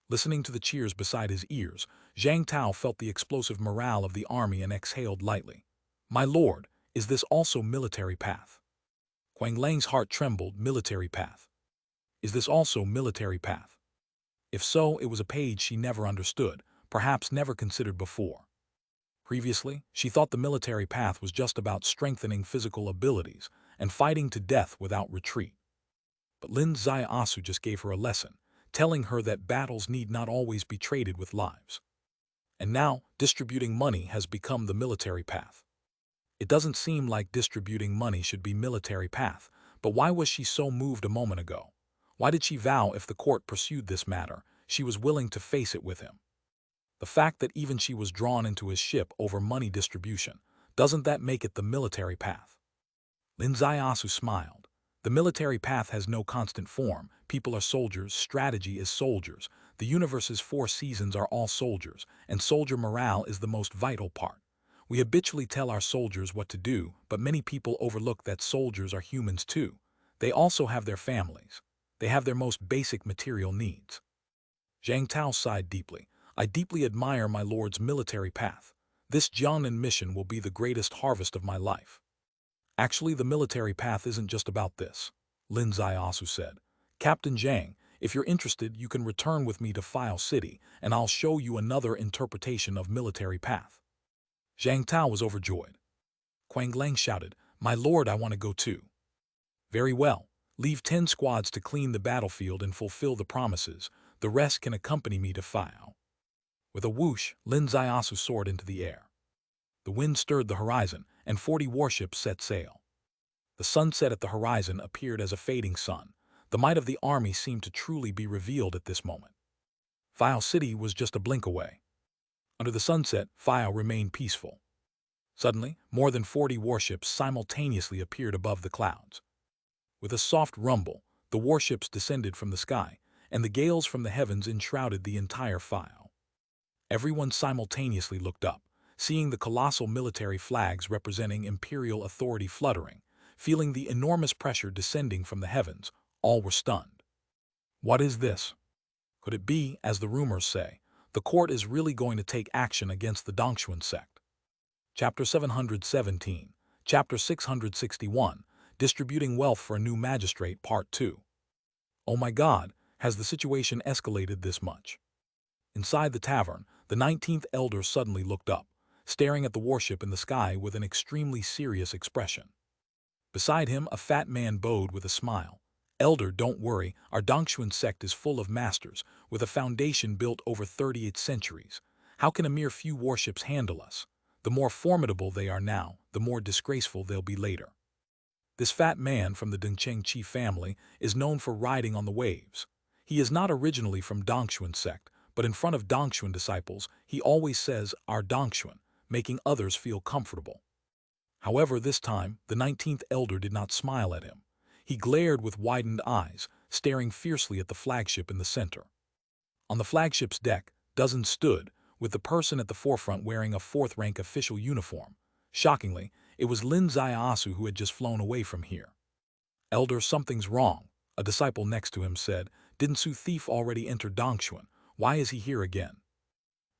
Listening to the cheers beside his ears, Zhang Tao felt the explosive morale of the army and exhaled lightly. My lord, is this also military path? Quang Lang's heart trembled. Military path. Is this also military path? If so, it was a page she never understood, perhaps never considered before. Previously, she thought the military path was just about strengthening physical abilities and fighting to death without retreat. But Lin Xiaosu just gave her a lesson, telling her that battles need not always be traded with lives. And now, distributing money has become the military path. It doesn't seem like distributing money should be military path, but why was she so moved a moment ago? Why did she vow if the court pursued this matter, she was willing to face it with him? The fact that even she was drawn into his ship over money distribution, doesn't that make it the military path? Lin Xiaosu smiled. The military path has no constant form. People are soldiers, strategy is soldiers. The universe's 4 seasons are all soldiers, and soldier morale is the most vital part. We habitually tell our soldiers what to do, but many people overlook that soldiers are humans too. They also have their families. They have their most basic material needs. Zhang Tao sighed deeply. I deeply admire my lord's military path. This Jiangnan mission will be the greatest harvest of my life. Actually, the military path isn't just about this, Lin Xiaosu said. Captain Zhang, if you're interested, you can return with me to File City, and I'll show you another interpretation of military path. Zhang Tao was overjoyed. Quang Lang shouted, My lord, I want to go too. Very well. Leave 10 squads to clean the battlefield and fulfill the promises. The rest can accompany me to File. With a whoosh, Lin Xiaosu soared into the air. The wind stirred the horizon, and 40 warships set sail. The sunset at the horizon appeared as a fading sun. The might of the army seemed to truly be revealed at this moment. File City was just a blink away. Under the sunset, File remained peaceful. Suddenly, more than 40 warships simultaneously appeared above the clouds. With a soft rumble, the warships descended from the sky, and the gales from the heavens enshrouded the entire File. Everyone simultaneously looked up. seeing the colossal military flags representing imperial authority fluttering, feeling the enormous pressure descending from the heavens, all were stunned. What is this? Could it be, as the rumors say, the court is really going to take action against the Dongxuan sect? Chapter 717, Chapter 661, Distributing Wealth for a New Magistrate, Part 2. Oh my God, has the situation escalated this much? Inside the tavern, the 19th elder suddenly looked up, staring at the warship in the sky with an extremely serious expression. Beside him, a fat man bowed with a smile. Elder, don't worry, our Dongxuan sect is full of masters, with a foundation built over 38 centuries. How can a mere few warships handle us? The more formidable they are now, the more disgraceful they'll be later. This fat man from the Dongcheng Chi family is known for riding on the waves. He is not originally from Dongxuan sect, but in front of Dongxuan disciples, he always says, our Dongxuan, making others feel comfortable. However, this time, the 19th elder did not smile at him. He glared with widened eyes, staring fiercely at the flagship in the center. On the flagship's deck, dozens stood, with the person at the forefront wearing a fourth-rank official uniform. Shockingly, it was Lin Ziaosu who had just flown away from here. Elder, something's wrong, a disciple next to him said. Didn't Su Thief already enter Dongxuan? Why is he here again?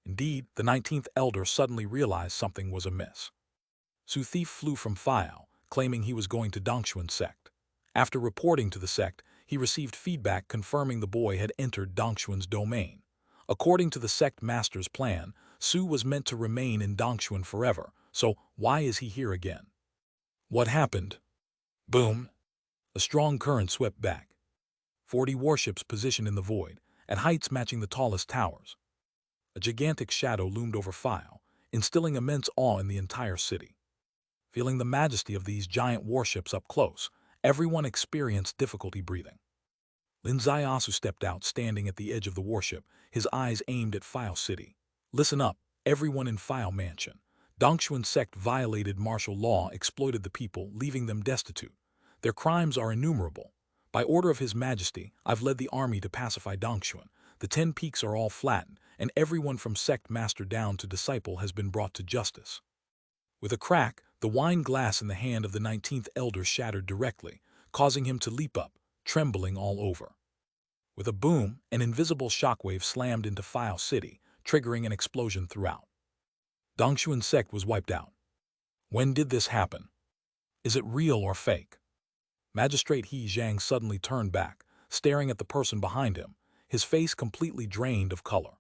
Indeed, the 19th elder suddenly realized something was amiss. Su Thief flew from Phao, claiming he was going to Dongxuan sect. After reporting to the sect, he received feedback confirming the boy had entered Dongxuan's domain. According to the sect master's plan, Su was meant to remain in Dongxuan forever, so why is he here again? What happened? Boom! A strong current swept back. 40 warships positioned in the void, at heights matching the tallest towers. A gigantic shadow loomed over Phao, instilling immense awe in the entire city. Feeling the majesty of these giant warships up close, everyone experienced difficulty breathing. Lin Ziaosu stepped out, standing at the edge of the warship, his eyes aimed at Phao City. Listen up, everyone in Phao Mansion. Dongxuan sect violated martial law, exploited the people, leaving them destitute. Their crimes are innumerable. By order of His Majesty, I've led the army to pacify Dongxuan. The 10 peaks are all flattened, and everyone from sect master down to disciple has been brought to justice. With a crack, the wine glass in the hand of the 19th elder shattered directly, causing him to leap up, trembling all over. With a boom, an invisible shockwave slammed into Phao City, triggering an explosion throughout. Dongxuan sect was wiped out. When did this happen? Is it real or fake? Magistrate He Zhang suddenly turned back, staring at the person behind him, his face completely drained of color.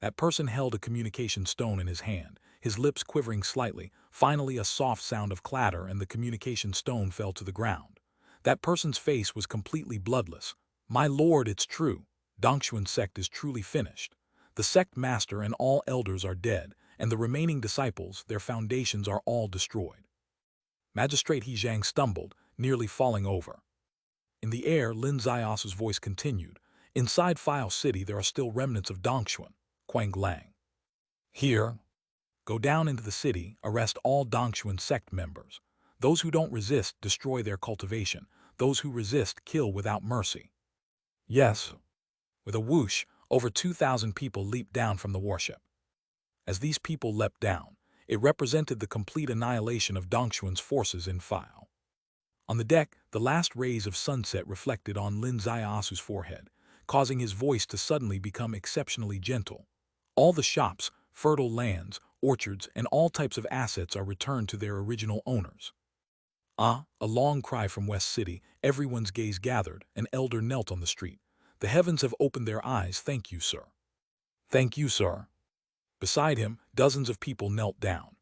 That person held a communication stone in his hand, his lips quivering slightly. Finally, a soft sound of clatter and the communication stone fell to the ground. That person's face was completely bloodless. My lord, it's true. Dongxuan sect is truly finished. The sect master and all elders are dead, and the remaining disciples, their foundations are all destroyed. Magistrate He Zhang stumbled, nearly falling over. In the air, Lin Ziaosu's voice continued. Inside Phao City, there are still remnants of Dongxuan. Quang Lang. Here. Go down into the city, arrest all Dongxuan sect members. Those who don't resist, destroy their cultivation. Those who resist, kill without mercy. Yes. With a whoosh, over 2,000 people leaped down from the warship. As these people leapt down, it represented the complete annihilation of Dongxuan's forces in Phao. On the deck, the last rays of sunset reflected on Lin Ziaosu's forehead, causing his voice to suddenly become exceptionally gentle. All the shops, fertile lands, orchards, and all types of assets are returned to their original owners. Ah, a long cry from West City, everyone's gaze gathered, an elder knelt on the street. The heavens have opened their eyes, thank you, sir. Thank you, sir. Beside him, dozens of people knelt down.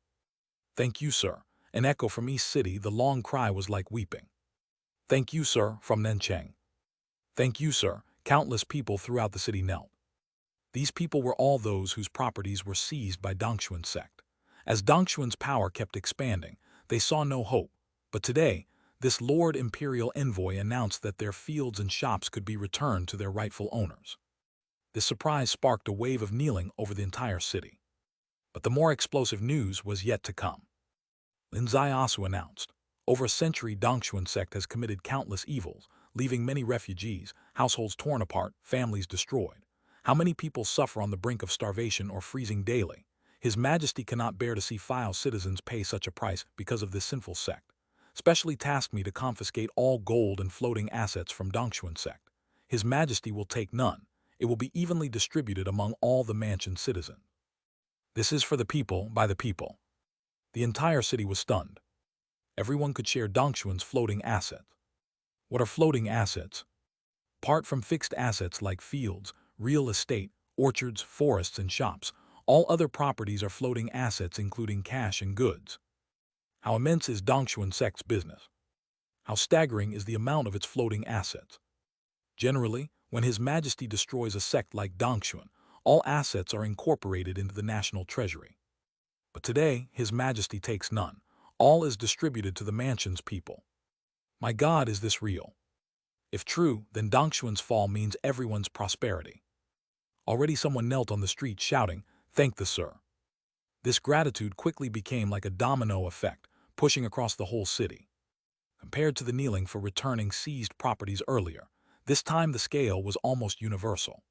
Thank you, sir. An echo from East City, the long cry was like weeping. Thank you, sir, from Nancheng. Thank you, sir. Countless people throughout the city knelt. These people were all those whose properties were seized by Dongxuan sect. As Dongxuan's power kept expanding, they saw no hope. But today, this Lord Imperial Envoy announced that their fields and shops could be returned to their rightful owners. This surprise sparked a wave of kneeling over the entire city. But the more explosive news was yet to come. Lin Ziaosu announced, over a century Dongxuan sect has committed countless evils, leaving many refugees, households torn apart, families destroyed. How many people suffer on the brink of starvation or freezing daily? His Majesty cannot bear to see File citizens pay such a price because of this sinful sect. Specially tasked me to confiscate all gold and floating assets from Dongshuan sect. His Majesty will take none. It will be evenly distributed among all the mansion citizens. This is for the people, by the people. The entire city was stunned. Everyone could share Dongshuan's floating assets. What are floating assets? Apart from fixed assets like fields, real estate, orchards, forests, and shops, all other properties are floating assets including cash and goods. How immense is Dongshuan sect's business? How staggering is the amount of its floating assets? Generally, when His Majesty destroys a sect like Dongshuan, all assets are incorporated into the national treasury. But today, His Majesty takes none. All is distributed to the mansion's people. My God, is this real? If true, then Dongshuan's fall means everyone's prosperity. Already someone knelt on the street shouting, "Thank the Sir." This gratitude quickly became like a domino effect, pushing across the whole city. Compared to the kneeling for returning seized properties earlier, this time the scale was almost universal.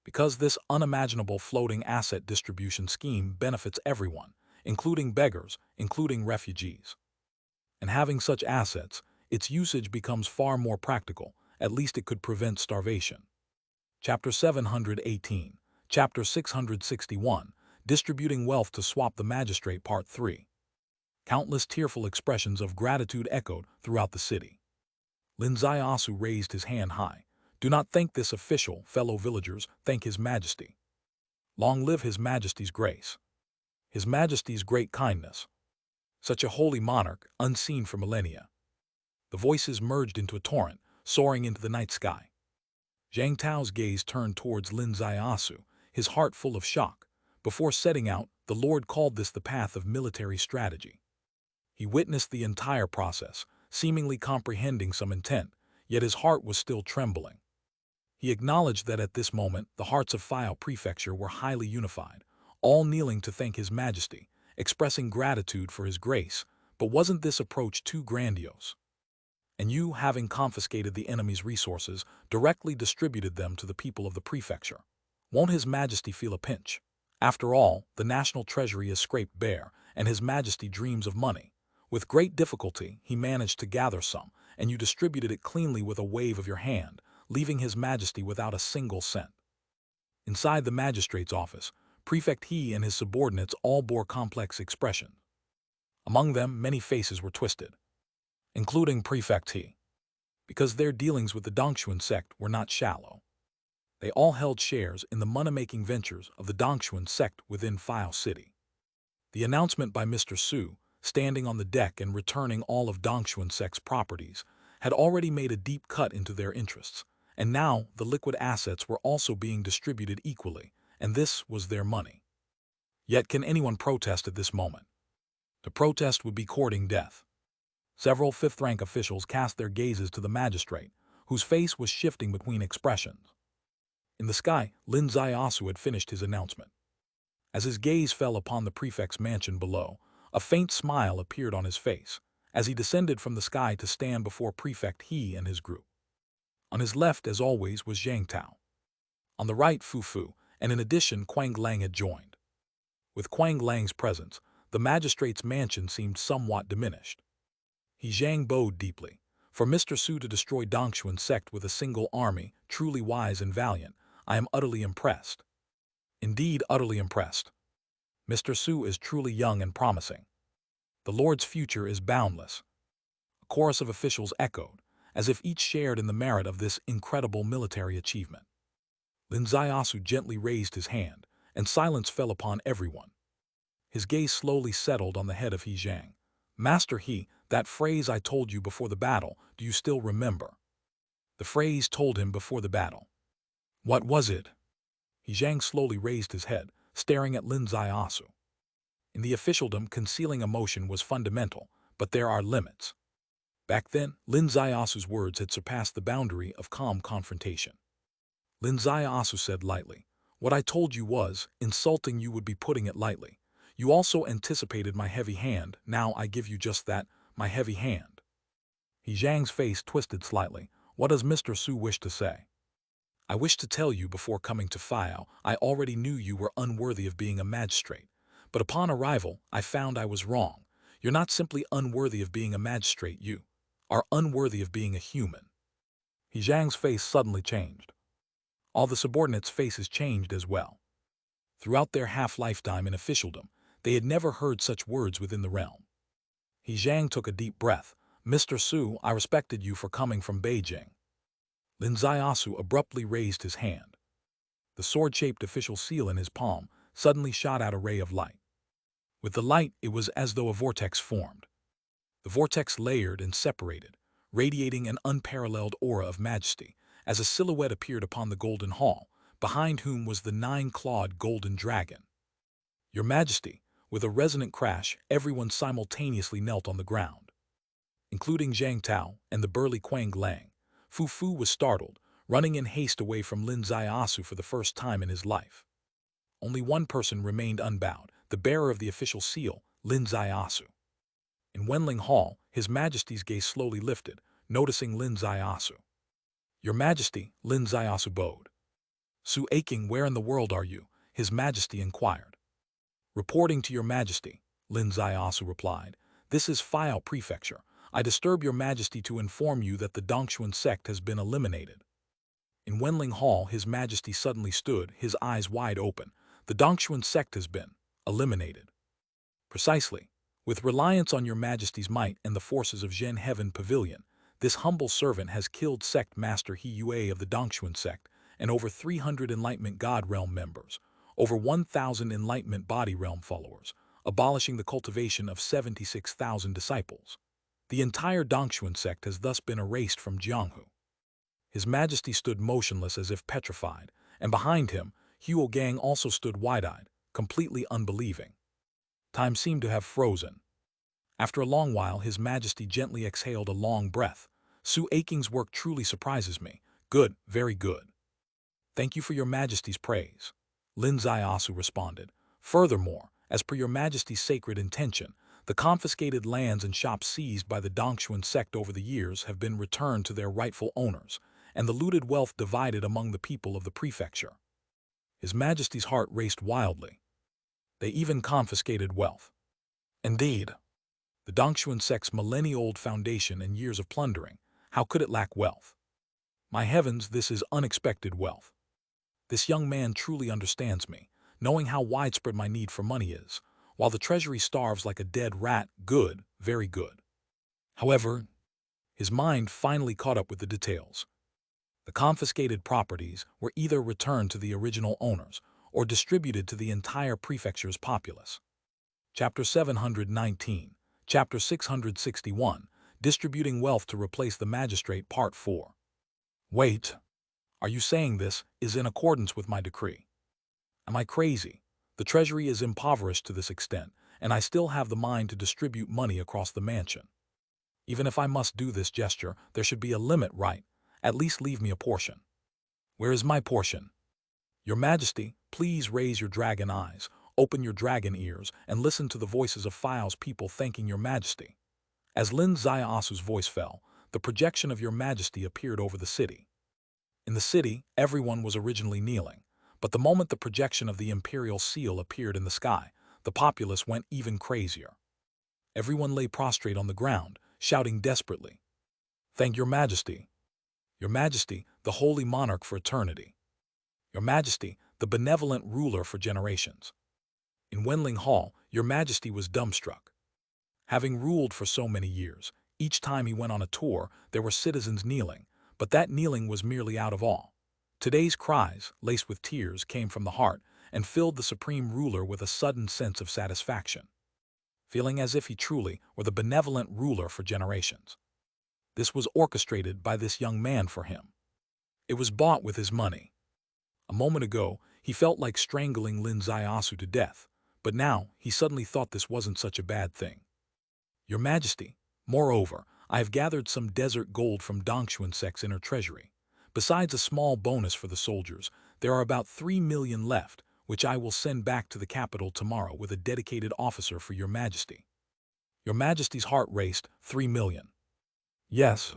Because this unimaginable floating asset distribution scheme benefits everyone, including beggars, including refugees. And having such assets, its usage becomes far more practical, at least it could prevent starvation. Chapter 718, Chapter 661, Distributing Wealth to Swap the Magistrate Part 3. Countless tearful expressions of gratitude echoed throughout the city. Lin Zaiasu raised his hand high. Do not thank this official, fellow villagers, thank His Majesty. Long live His Majesty's grace. His Majesty's great kindness. Such a holy monarch, unseen for millennia. The voices merged into a torrent, soaring into the night sky. Zhang Tao's gaze turned towards Lin Zaiasu, his heart full of shock. Before setting out, the Lord called this the path of military strategy. He witnessed the entire process, seemingly comprehending some intent, yet his heart was still trembling. He acknowledged that at this moment the hearts of File Prefecture were highly unified, all kneeling to thank His Majesty, expressing gratitude for His grace. But wasn't this approach too grandiose? And you, having confiscated the enemy's resources, directly distributed them to the people of the prefecture. Won't His Majesty feel a pinch? After all, the national treasury is scraped bare, and His Majesty dreams of money. With great difficulty, he managed to gather some, and you distributed it cleanly with a wave of your hand, leaving His Majesty without a single cent. Inside the magistrate's office, Prefect He and his subordinates all bore complex expressions. Among them, many faces were twisted, including Prefect He, because their dealings with the Dongshuan sect were not shallow. They all held shares in the money-making ventures of the Dongshuan sect within File City. The announcement by Mr. Su, standing on the deck and returning all of Dongshuan sect's properties, had already made a deep cut into their interests, and now the liquid assets were also being distributed equally, and this was their money. Yet can anyone protest at this moment? To protest would be courting death. Several fifth-rank officials cast their gazes to the magistrate, whose face was shifting between expressions. In the sky, Lin Zaiasu had finished his announcement. As his gaze fell upon the prefect's mansion below, a faint smile appeared on his face, as he descended from the sky to stand before Prefect He and his group. On his left, as always, was Zhang Tao. On the right, Fu Fu, and in addition, Quang Lang had joined. With Quang Lang's presence, the magistrate's mansion seemed somewhat diminished. He Zhang bowed deeply. For Mr. Su to destroy Dongshuan sect with a single army, truly wise and valiant, I am utterly impressed. Indeed, utterly impressed. Mr. Su is truly young and promising. The Lord's future is boundless. A chorus of officials echoed, as if each shared in the merit of this incredible military achievement. Lin Zaiasu gently raised his hand, and silence fell upon everyone. His gaze slowly settled on the head of He Zhang. Master He, that phrase I told you before the battle, do you still remember? The phrase told him before the battle. What was it? He Zhang slowly raised his head, staring at Lin Zaiasu. In the officialdom, concealing emotion was fundamental, but there are limits. Back then, Lin Zaiasu's words had surpassed the boundary of calm confrontation. Lin Zaiasu said lightly, "What I told you was, insulting you would be putting it lightly. You also anticipated my heavy hand, now I give you just that, my heavy hand." He Zhang's face twisted slightly. What does Mr. Su wish to say? I wish to tell you before coming to File, I already knew you were unworthy of being a magistrate. But upon arrival, I found I was wrong. You're not simply unworthy of being a magistrate, you are unworthy of being a human. He Zhang's face suddenly changed. All the subordinates' faces changed as well. Throughout their half-lifetime in officialdom, they had never heard such words within the realm. He Zhang took a deep breath. Mr. Su, I respected you for coming from Beijing. Lin Ziasu abruptly raised his hand. The sword-shaped official seal in his palm suddenly shot out a ray of light. With the light, it was as though a vortex formed. The vortex layered and separated, radiating an unparalleled aura of majesty, as a silhouette appeared upon the golden hall, behind whom was the nine-clawed golden dragon. Your Majesty, with a resonant crash, everyone simultaneously knelt on the ground. Including Zhang Tao and the burly Quang Lang, Fu Fu was startled, running in haste away from Lin Ziasu for the first time in his life. Only one person remained unbowed, the bearer of the official seal, Lin Ziasu. In Wenling Hall, His Majesty's gaze slowly lifted, noticing Lin Ziasu. Your Majesty, Lin Ziasu bowed. Su Aking, where in the world are you? His Majesty inquired. Reporting to Your Majesty, Lin Ziasu replied. This is File Prefecture. I disturb Your Majesty to inform you that the Dongshuan sect has been eliminated. In Wenling Hall, His Majesty suddenly stood, his eyes wide open. The Dongshuan sect has been eliminated. Precisely. With reliance on Your Majesty's might and the forces of Zhen Heaven Pavilion, this humble servant has killed sect master He Yue of the Dongshuan sect and over 300 Enlightenment God Realm members, over 1,000 Enlightenment Body Realm followers, abolishing the cultivation of 76,000 disciples. The entire Dongshuan sect has thus been erased from Jianghu. His Majesty stood motionless as if petrified, and behind him, Huo Gang also stood wide-eyed, completely unbelieving. Time seemed to have frozen. After a long while, His Majesty gently exhaled a long breath. Su Aking's work truly surprises me. Good, very good. Thank you for Your Majesty's praise. Lin Ziasu responded. Furthermore, as per Your Majesty's sacred intention, the confiscated lands and shops seized by the Dongshuan sect over the years have been returned to their rightful owners, and the looted wealth divided among the people of the prefecture. His Majesty's heart raced wildly. They even confiscated wealth. Indeed, the Dongshuan sect's millennia-old foundation and years of plundering, how could it lack wealth? My heavens, this is unexpected wealth. This young man truly understands me, knowing how widespread my need for money is, while the treasury starves like a dead rat. Good, very good. However, his mind finally caught up with the details. The confiscated properties were either returned to the original owners or distributed to the entire prefecture's populace. Chapter 719, Chapter 661, Distributing Wealth to Replace the Magistrate, Part 4. Wait, are you saying this is in accordance with my decree? Am I crazy? The treasury is impoverished to this extent, and I still have the mind to distribute money across the mansion. Even if I must do this gesture, there should be a limit, right? At least leave me a portion. Where is my portion? Your Majesty, please raise your dragon eyes, open your dragon ears, and listen to the voices of File's people thanking Your Majesty. As Lin Ziaosu's voice fell, the projection of Your Majesty appeared over the city. In the city, everyone was originally kneeling, but the moment the projection of the imperial seal appeared in the sky, the populace went even crazier. Everyone lay prostrate on the ground, shouting desperately, "Thank Your Majesty! Your Majesty, the holy monarch for eternity! Your Majesty, the benevolent ruler for generations!" In Wenling Hall, Your Majesty was dumbstruck. Having ruled for so many years, each time he went on a tour, there were citizens kneeling, but that kneeling was merely out of awe. Today's cries, laced with tears, came from the heart and filled the supreme ruler with a sudden sense of satisfaction, feeling as if he truly were the benevolent ruler for generations. This was orchestrated by this young man for him. It was bought with his money. A moment ago, he felt like strangling Lin Ziasu to death, but now he suddenly thought this wasn't such a bad thing. Your Majesty, moreover, I have gathered some desert gold from Dongshuan sect's inner treasury. Besides a small bonus for the soldiers, there are about 3 million left, which I will send back to the capital tomorrow with a dedicated officer for Your Majesty. Your Majesty's heart raced. 3 million. Yes.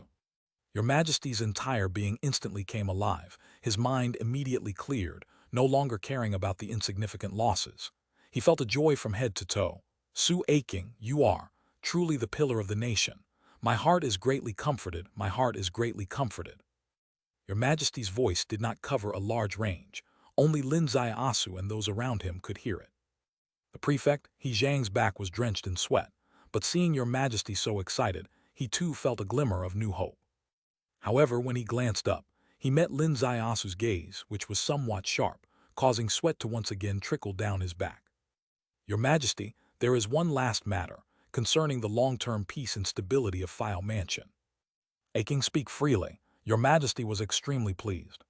Your Majesty's entire being instantly came alive, his mind immediately cleared, no longer caring about the insignificant losses. He felt a joy from head to toe. "Su Aching, you are truly the pillar of the nation. My heart is greatly comforted, my heart is greatly comforted." Your Majesty's voice did not cover a large range. Only Lin Asu and those around him could hear it. The prefect, He Zhang's back was drenched in sweat, but seeing Your Majesty so excited, he too felt a glimmer of new hope. However, when he glanced up, he met Lin Asu's gaze, which was somewhat sharp, causing sweat to once again trickle down his back. "Your Majesty, there is one last matter, concerning the long-term peace and stability of File Mansion." Aching, speak freely. Your Majesty was extremely pleased.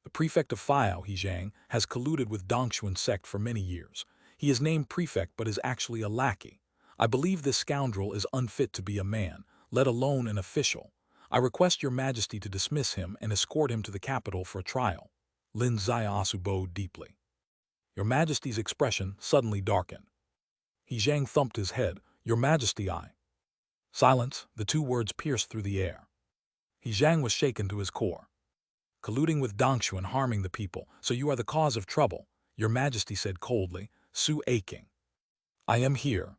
"The prefect of File, He Zhang, has colluded with Dongshuan sect for many years. He is named prefect but is actually a lackey. I believe this scoundrel is unfit to be a man, let alone an official. I request Your Majesty to dismiss him and escort him to the capital for a trial." Lin Asu bowed deeply. Your Majesty's expression suddenly darkened. He Zhang thumped his head. "Your Majesty, I—" Silence, the two words pierced through the air. He Zhang was shaken to his core. "Colluding with Dongshu and harming the people, so you are the cause of trouble," Your Majesty said coldly. "Su Aching, I am here.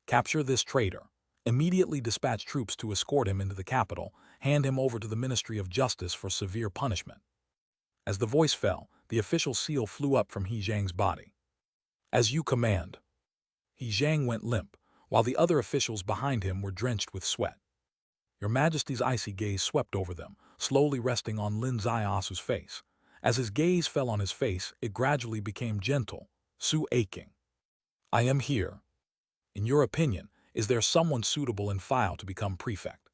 Capture this traitor. Immediately dispatch troops to escort him into the capital, hand him over to the Ministry of Justice for severe punishment." As the voice fell, the official seal flew up from He Zhang's body. "As you command." He Zhang went limp, while the other officials behind him were drenched with sweat. Your Majesty's icy gaze swept over them, slowly resting on Lin Asu's face. As his gaze fell on his face, it gradually became gentle. "Su Aching, I am here. In your opinion, is there someone suitable in File to become prefect?"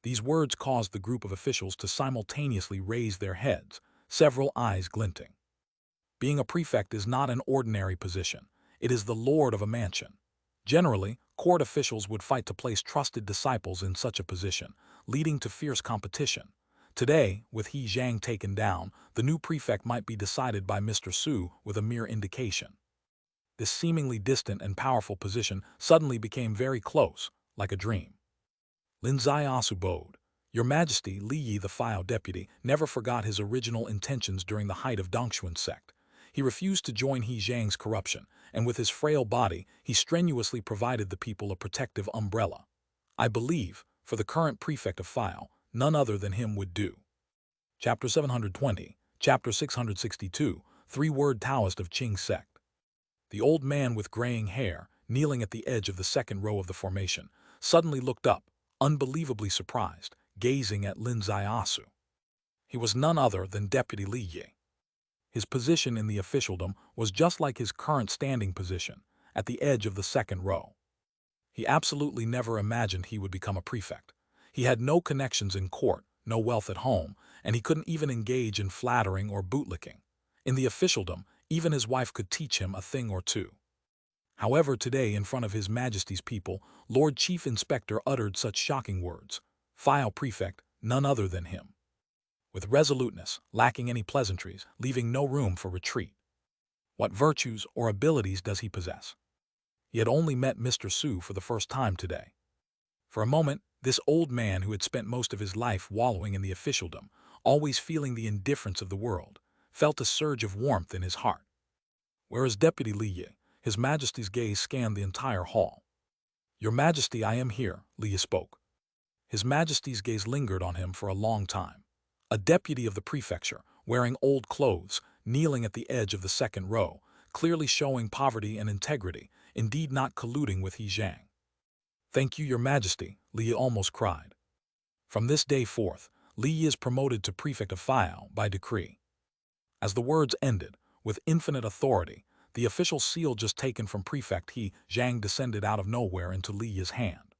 These words caused the group of officials to simultaneously raise their heads, several eyes glinting. Being a prefect is not an ordinary position. It is the lord of a mansion. Generally, court officials would fight to place trusted disciples in such a position, leading to fierce competition. Today, with He Zhang taken down, the new prefect might be decided by Mr. Su with a mere indication. This seemingly distant and powerful position suddenly became very close, like a dream. Lin Asu bowed. Your Majesty, Li Yi, the File deputy, never forgot his original intentions during the height of Dongshuan sect. He refused to join He Zhang's corruption, and with his frail body, he strenuously provided the people a protective umbrella. I believe, for the current prefect of File, none other than him would do. Chapter 720, Chapter 662, Three-Word Taoist of Qing Sect. The old man with graying hair, kneeling at the edge of the second row of the formation, suddenly looked up, unbelievably surprised, gazing at Lin Asu. He was none other than Deputy Li Yi. His position in the officialdom was just like his current standing position, at the edge of the second row. He absolutely never imagined he would become a prefect. He had no connections in court, no wealth at home, and he couldn't even engage in flattering or bootlicking. In the officialdom, even his wife could teach him a thing or two. However, today, in front of His Majesty's people, Lord Chief Inspector uttered such shocking words. File prefect, none other than him. With resoluteness, lacking any pleasantries, leaving no room for retreat. What virtues or abilities does he possess? He had only met Mr. Su for the first time today. For a moment, this old man who had spent most of his life wallowing in the officialdom, always feeling the indifference of the world, felt a surge of warmth in his heart. Whereas Deputy Li Yi, His Majesty's gaze scanned the entire hall. Your Majesty, I am here, Li Yi spoke. His Majesty's gaze lingered on him for a long time. A deputy of the prefecture, wearing old clothes, kneeling at the edge of the second row, clearly showing poverty and integrity, indeed not colluding with He Zhang. Thank you, Your Majesty, Li Yi almost cried. From this day forth, Li Yi is promoted to prefect of File by decree. As the words ended, with infinite authority, the official seal just taken from prefect He Zhang descended out of nowhere into Li Yi's hand.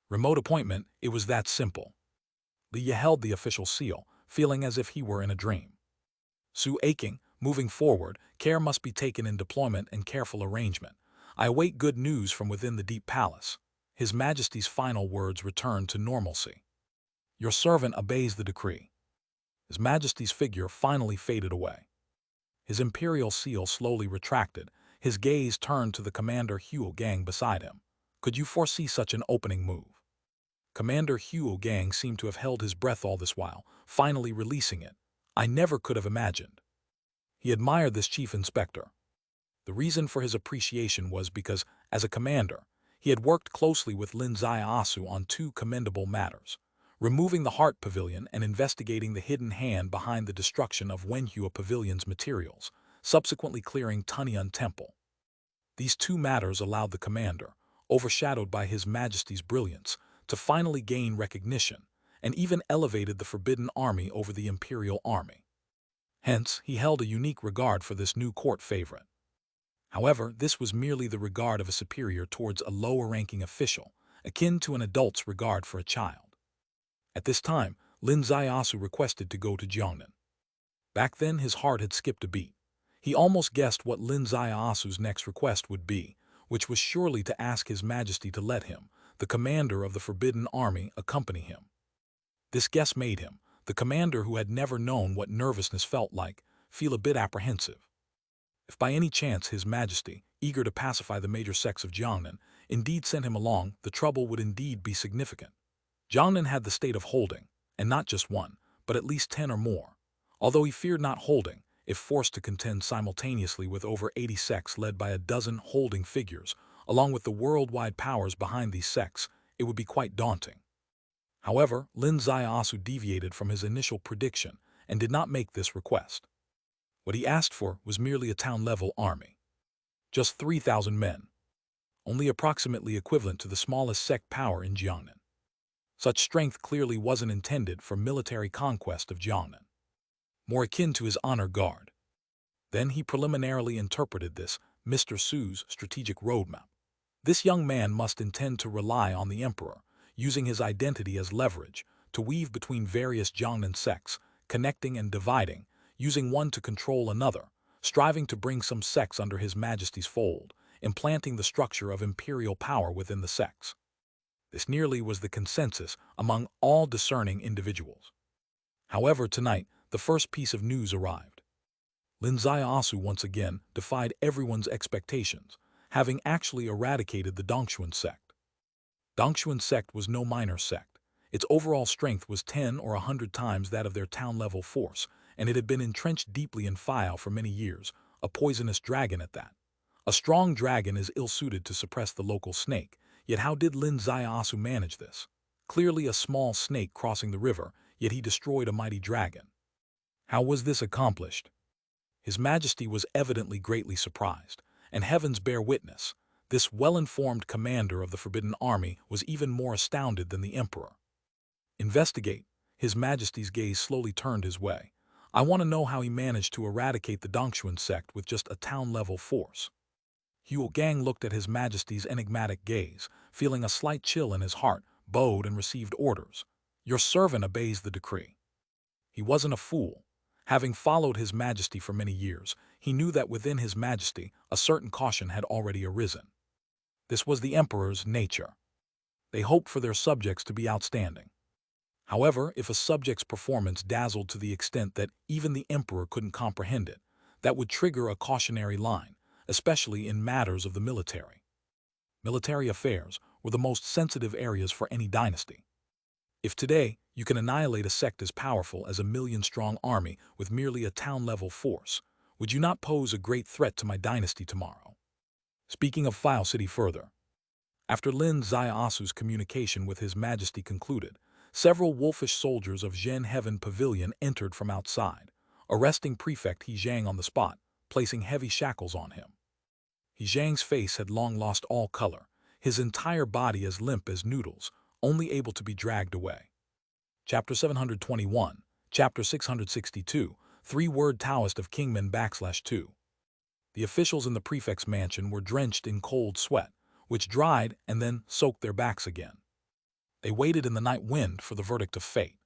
Remote appointment, it was that simple. Li Yi held the official seal, feeling as if he were in a dream. Su Aching, moving forward, care must be taken in deployment and careful arrangement. I await good news from within the deep palace. His Majesty's final words returned to normalcy. Your servant obeys the decree. His Majesty's figure finally faded away. His imperial seal slowly retracted. His gaze turned to the Commander Huo Gang beside him. Could you foresee such an opening move? Commander Huo Gang seemed to have held his breath all this while, finally releasing it. I never could have imagined. He admired this chief inspector. The reason for his appreciation was because, as a commander, he had worked closely with Lin Zaiasu on two commendable matters: removing the Heart Pavilion and investigating the hidden hand behind the destruction of Wenhua Pavilion's materials, subsequently clearing Tunyan Temple. These two matters allowed the commander, overshadowed by His Majesty's brilliance, to finally gain recognition, and even elevated the Forbidden Army over the Imperial Army. Hence, he held a unique regard for this new court favorite. However, this was merely the regard of a superior towards a lower-ranking official, akin to an adult's regard for a child. At this time, Lin Zaiasu requested to go to Jiangnan. Back then, his heart had skipped a beat. He almost guessed what Lin Zaiasu's next request would be, which was surely to ask His Majesty to let him, the commander of the Forbidden Army, accompany him. This guess made him, the commander who had never known what nervousness felt like, feel a bit apprehensive. If by any chance His Majesty, eager to pacify the major sects of Jiangnan, indeed sent him along, the trouble would indeed be significant. Jiangnan had the state of holding, and not just one, but at least 10 or more. Although he feared not holding, if forced to contend simultaneously with over 80 sects led by a dozen holding figures, along with the worldwide powers behind these sects, it would be quite daunting. However, Lin Zaiasu deviated from his initial prediction and did not make this request. What he asked for was merely a town-level army. Just 3,000 men, only approximately equivalent to the smallest sect power in Jiangnan. Such strength clearly wasn't intended for military conquest of Jiangnan, more akin to his honor guard. Then he preliminarily interpreted this, Mr. Su's strategic roadmap. This young man must intend to rely on the emperor, using his identity as leverage, to weave between various Jiangnan sects, connecting and dividing, using one to control another, striving to bring some sects under His Majesty's fold, implanting the structure of imperial power within the sects. This nearly was the consensus among all discerning individuals. However, tonight, the first piece of news arrived. Lin Zaiasu once again defied everyone's expectations, having actually eradicated the Dongxuan sect. Dongxuan sect was no minor sect. Its overall strength was 10 or 100 times that of their town-level force, and it had been entrenched deeply in File for many years, a poisonous dragon at that. A strong dragon is ill-suited to suppress the local snake, yet how did Lin Zaiasu manage this? Clearly a small snake crossing the river, yet he destroyed a mighty dragon. How was this accomplished? His Majesty was evidently greatly surprised, and heavens bear witness, this well-informed commander of the Forbidden Army was even more astounded than the Emperor. Investigate. His Majesty's gaze slowly turned his way. I want to know how he managed to eradicate the Dongxuan sect with just a town-level force. Huo Gang looked at His Majesty's enigmatic gaze, feeling a slight chill in his heart, bowed and received orders. Your servant obeys the decree. He wasn't a fool. Having followed His Majesty for many years, he knew that within His Majesty a certain caution had already arisen. This was the Emperor's nature. They hoped for their subjects to be outstanding. However, if a subject's performance dazzled to the extent that even the Emperor couldn't comprehend it, that would trigger a cautionary line, especially in matters of the military. Military affairs were the most sensitive areas for any dynasty. If today you can annihilate a sect as powerful as a million-strong army with merely a town-level force, would you not pose a great threat to my dynasty tomorrow? Speaking of File City further, after Lin Zaiasu's communication with His Majesty concluded, several wolfish soldiers of Zhen Heaven Pavilion entered from outside, arresting Prefect He Zhang on the spot, placing heavy shackles on him. He Zhang's face had long lost all color, his entire body as limp as noodles, only able to be dragged away. Chapter 721, Chapter 662, Three-Word Taoist of Kingman /2. The officials in the prefect's mansion were drenched in cold sweat, which dried and then soaked their backs again. They waited in the night wind for the verdict of fate.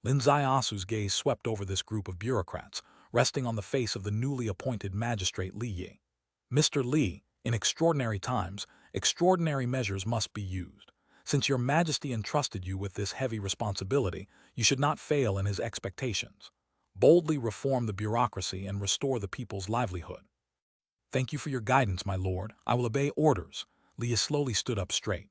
Lin Zaiasu's gaze swept over this group of bureaucrats, resting on the face of the newly appointed magistrate Li Yi. Mr. Li, in extraordinary times, extraordinary measures must be used. Since your Majesty entrusted you with this heavy responsibility, you should not fail in his expectations. Boldly reform the bureaucracy and restore the people's livelihood. Thank you for your guidance, my lord. I will obey orders. Li slowly stood up straight.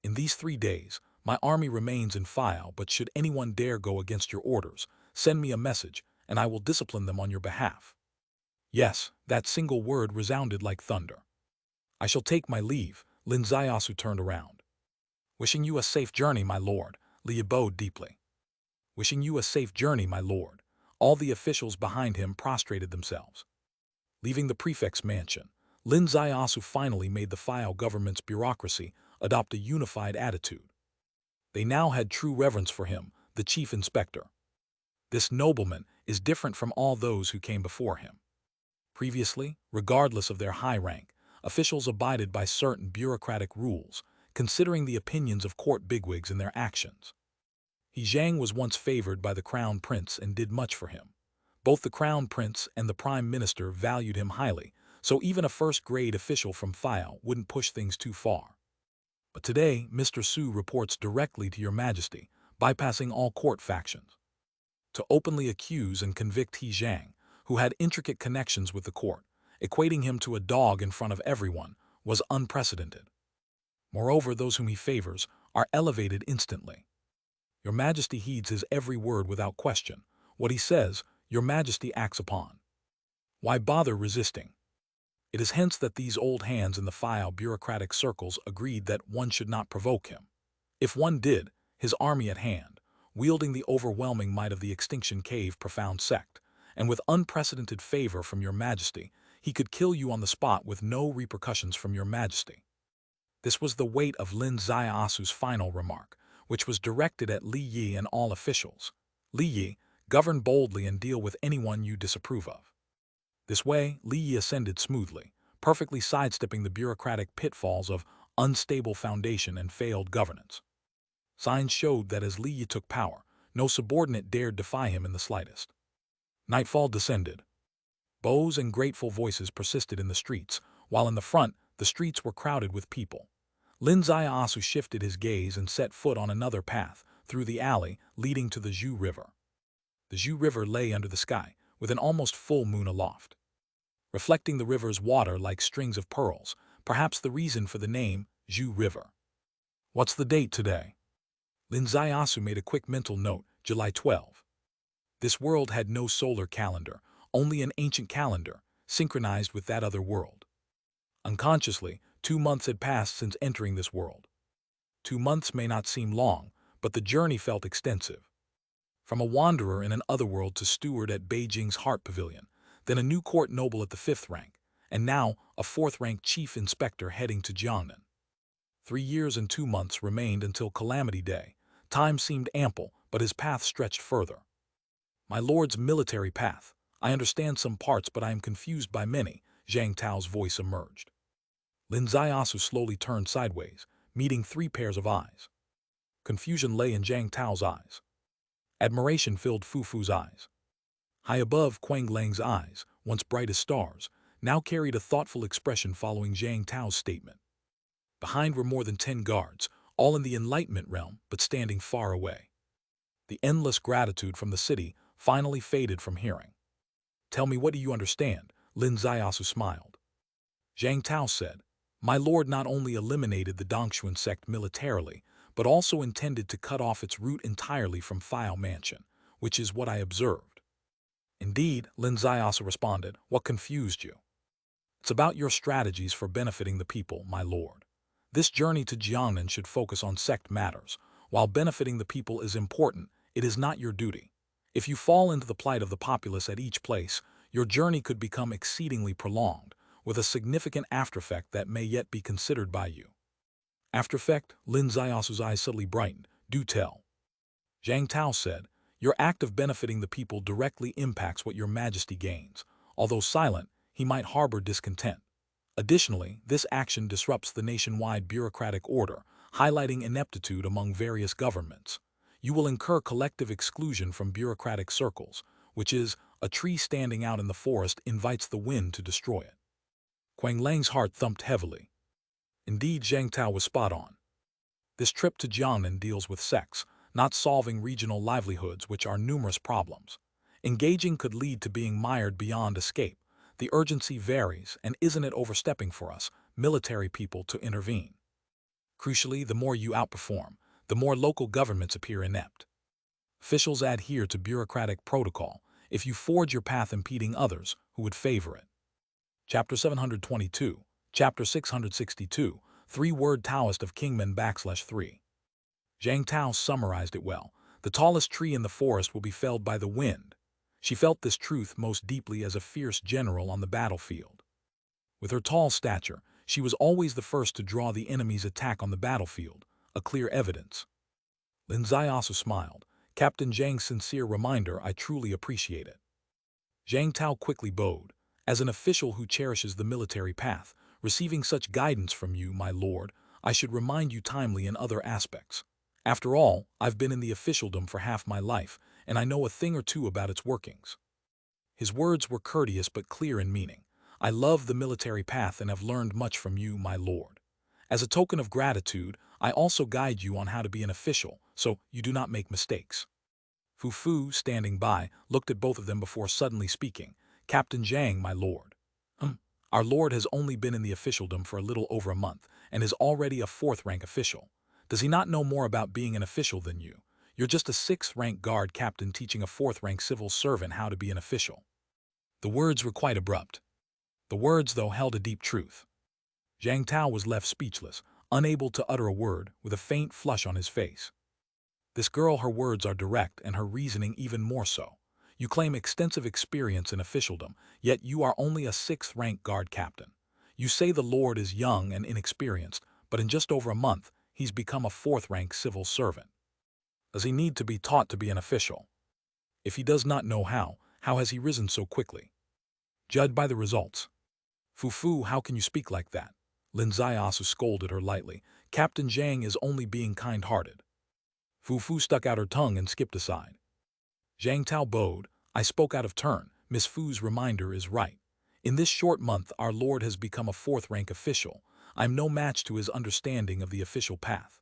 In these 3 days, my army remains in File, but should anyone dare go against your orders, send me a message, and I will discipline them on your behalf. Yes, that single word resounded like thunder. I shall take my leave. Lin Zaiyasu turned around. Wishing you a safe journey, my lord. Li bowed deeply. Wishing you a safe journey, my lord. All the officials behind him prostrated themselves. Leaving the prefect's mansion, Lin Zaiyasu finally made the File government's bureaucracy adopt a unified attitude. They now had true reverence for him, the chief inspector. This nobleman is different from all those who came before him. Previously, regardless of their high rank, officials abided by certain bureaucratic rules, considering the opinions of court bigwigs in their actions. He Zhang was once favored by the crown prince and did much for him. Both the crown prince and the prime minister valued him highly, so even a first-grade official from File wouldn't push things too far. But today, Mr. Su reports directly to your majesty, bypassing all court factions. To openly accuse and convict He Zhang, who had intricate connections with the court, equating him to a dog in front of everyone, was unprecedented. Moreover, those whom he favors are elevated instantly. Your Majesty heeds his every word without question. What he says, your Majesty acts upon. Why bother resisting? It is hence that these old hands in the File bureaucratic circles agreed that one should not provoke him. If one did, his army at hand, wielding the overwhelming might of the Extinction Cave profound sect, and with unprecedented favor from your Majesty, he could kill you on the spot with no repercussions from your Majesty. This was the weight of Lin Zaiasu's final remark, which was directed at Li Yi and all officials. Li Yi, govern boldly and deal with anyone you disapprove of. This way, Li Yi ascended smoothly, perfectly sidestepping the bureaucratic pitfalls of unstable foundation and failed governance. Signs showed that as Li Yi took power, no subordinate dared defy him in the slightest. Nightfall descended. Bows and grateful voices persisted in the streets, while in the front, the streets were crowded with people. Lin Zaiyasu shifted his gaze and set foot on another path, through the alley leading to the Zhu River. The Zhu River lay under the sky, with an almost full moon aloft. Reflecting the river's water like strings of pearls, perhaps the reason for the name, Zhu River. What's the date today? Lin Zaiyasu made a quick mental note, July 12. This world had no solar calendar, only an ancient calendar, synchronized with that other world. Unconsciously, 2 months had passed since entering this world. 2 months may not seem long, but the journey felt extensive. From a wanderer in an otherworld to steward at Beijing's Heart Pavilion, then a new court noble at the 5th rank, and now a 4th-rank chief inspector heading to Jiangnan. 3 years and 2 months remained until Calamity Day. Time seemed ample, but his path stretched further. My lord's military path. I understand some parts, but I am confused by many, Zhang Tao's voice emerged. Lin Zaiyasu slowly turned sideways, meeting 3 pairs of eyes. Confusion lay in Zhang Tao's eyes. Admiration filled Fu Fu's eyes. High above, Quang Lang's eyes, once bright as stars, now carried a thoughtful expression following Zhang Tao's statement. Behind were more than 10 guards, all in the Enlightenment realm, but standing far away. The endless gratitude from the city finally faded from hearing. Tell me, what do you understand? Lin Zaiyasu smiled. Zhang Tao said, My lord not only eliminated the Dongshuan sect militarily, but also intended to cut off its root entirely from File Mansion, which is what I observed. Indeed, Lin Zaiyasu responded, what confused you? It's about your strategies for benefiting the people, my lord. This journey to Jiangnan should focus on sect matters. While benefiting the people is important, it is not your duty. If you fall into the plight of the populace at each place, your journey could become exceedingly prolonged, with a significant aftereffect that may yet be considered by you. Aftereffect? Lin Zaiasu's eyes suddenly brightened. Do tell. Zhang Tao said, Your act of benefiting the people directly impacts what your majesty gains. Although silent, he might harbor discontent. Additionally, this action disrupts the nationwide bureaucratic order, highlighting ineptitude among various governments. You will incur collective exclusion from bureaucratic circles, which is, a tree standing out in the forest invites the wind to destroy it. Quang Lang's heart thumped heavily. Indeed, Zhang Tao was spot on. This trip to Jiangnan deals with sects, not solving regional livelihoods, which are numerous problems. Engaging could lead to being mired beyond escape. The urgency varies, and isn't it overstepping for us, military people, to intervene? Crucially, the more you outperform, the more local governments appear inept. Officials adhere to bureaucratic protocol, if you forge your path impeding others who would favor it. Chapter 722, Chapter 662, Three-Word Taoist of Kingman /3. Zhang Tao summarized it well. The tallest tree in the forest will be felled by the wind. She felt this truth most deeply as a fierce general on the battlefield. With her tall stature, she was always the first to draw the enemy's attack on the battlefield, a clear evidence. Lin Zai also smiled. Captain Zhang's sincere reminder, I truly appreciate it. Zhang Tao quickly bowed. As an official who cherishes the military path, receiving such guidance from you, my lord, I should remind you timely in other aspects. After all, I've been in the officialdom for half my life, and I know a thing or two about its workings. His words were courteous but clear in meaning. I love the military path and have learned much from you, my lord. As a token of gratitude, I also guide you on how to be an official, so you do not make mistakes. Fu Fu, standing by, looked at both of them before suddenly speaking. Captain Zhang, my lord. Our lord has only been in the officialdom for a little over a month, and is already a fourth-rank official. Does he not know more about being an official than you? You're just a sixth-rank guard captain teaching a fourth-rank civil servant how to be an official. The words were quite abrupt. The words, though, held a deep truth. Zhang Tao was left speechless, unable to utter a word, with a faint flush on his face. This girl, her words are direct, and her reasoning even more so. You claim extensive experience in officialdom, yet you are only a sixth-rank guard captain. You say the lord is young and inexperienced, but in just over a month, he's become a fourth-rank civil servant. Does he need to be taught to be an official? If he does not know how has he risen so quickly? Judged by the results. Fu Fu, how can you speak like that? Lin Ziasu scolded her lightly. Captain Zhang is only being kind-hearted. Fu Fu stuck out her tongue and skipped aside. Zhang Tao bowed. I spoke out of turn. Miss Fu's reminder is right. In this short month, our lord has become a fourth-rank official. I'm no match to his understanding of the official path.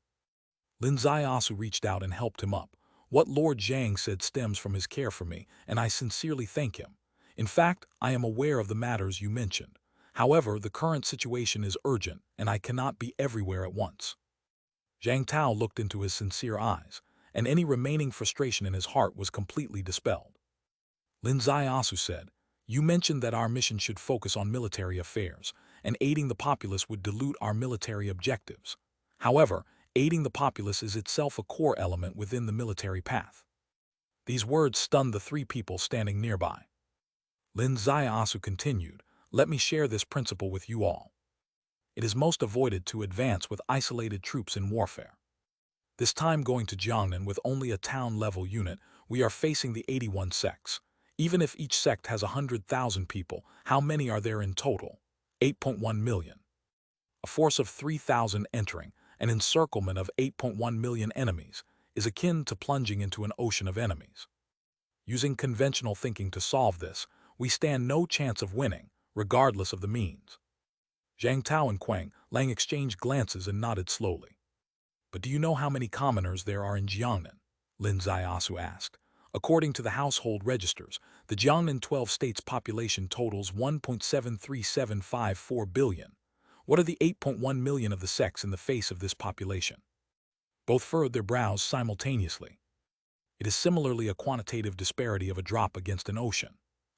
Lin Ziasu reached out and helped him up. What Lord Zhang said stems from his care for me, and I sincerely thank him. In fact, I am aware of the matters you mentioned. However, the current situation is urgent, and I cannot be everywhere at once. Zhang Tao looked into his sincere eyes, and any remaining frustration in his heart was completely dispelled. Lin Ziasu said, you mentioned that our mission should focus on military affairs, and aiding the populace would dilute our military objectives. However, aiding the populace is itself a core element within the military path. These words stunned the three people standing nearby. Lin Ziasu continued, let me share this principle with you all. It is most avoided to advance with isolated troops in warfare. This time going to Jiangnan with only a town-level unit, we are facing the 81 sects. Even if each sect has 100,000 people, how many are there in total? 8.1 million. A force of 3,000 entering, an encirclement of 8.1 million enemies, is akin to plunging into an ocean of enemies. Using conventional thinking to solve this, we stand no chance of winning, regardless of the means. Zhang Tao and Quang Lang exchanged glances and nodded slowly. But do you know how many commoners there are in Jiangnan? Lin Ziasu asked. According to the household registers, the Jiangnan 12 states population totals 1.73754 billion. What are the 8.1 million of the sects in the face of this population? Both furrowed their brows simultaneously. It is similarly a quantitative disparity of a drop against an ocean.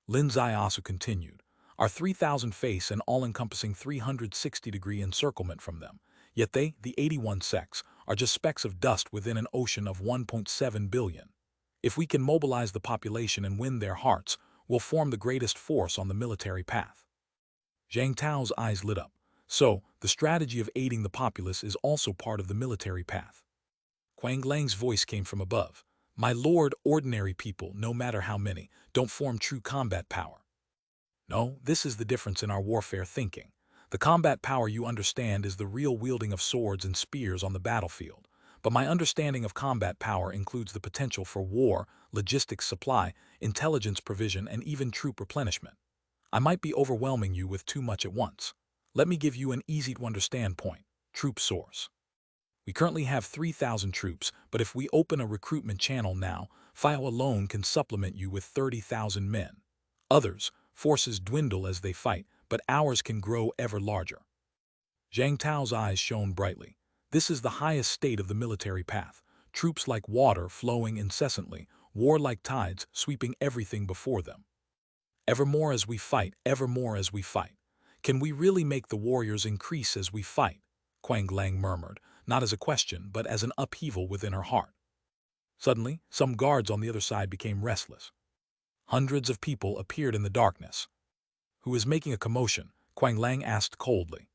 Lin Ziasu continued. Our 3,000 face an all-encompassing 360-degree encirclement from them, yet they, the 81 sects, are just specks of dust within an ocean of 1.7 billion. If we can mobilize the population and win their hearts, we'll form the greatest force on the military path. Zhang Tao's eyes lit up. So, the strategy of aiding the populace is also part of the military path. Quang Lang's voice came from above. My lord, ordinary people, no matter how many, don't form true combat power. No, this is the difference in our warfare thinking. The combat power you understand is the real wielding of swords and spears on the battlefield. But my understanding of combat power includes the potential for war, logistics supply, intelligence provision, and even troop replenishment. I might be overwhelming you with too much at once. Let me give you an easy-to-understand point. Troop source. We currently have 3,000 troops, but if we open a recruitment channel now, FIO alone can supplement you with 30,000 men. Others, forces dwindle as they fight, but ours can grow ever larger. Zhang Tao's eyes shone brightly. This is the highest state of the military path. Troops like water flowing incessantly, war like tides, sweeping everything before them. Evermore as we fight, evermore as we fight. Can we really make the warriors increase as we fight? Quang Lang murmured, not as a question, but as an upheaval within her heart. Suddenly, some guards on the other side became restless. Hundreds of people appeared in the darkness. Who is making a commotion? Quang Lang asked coldly.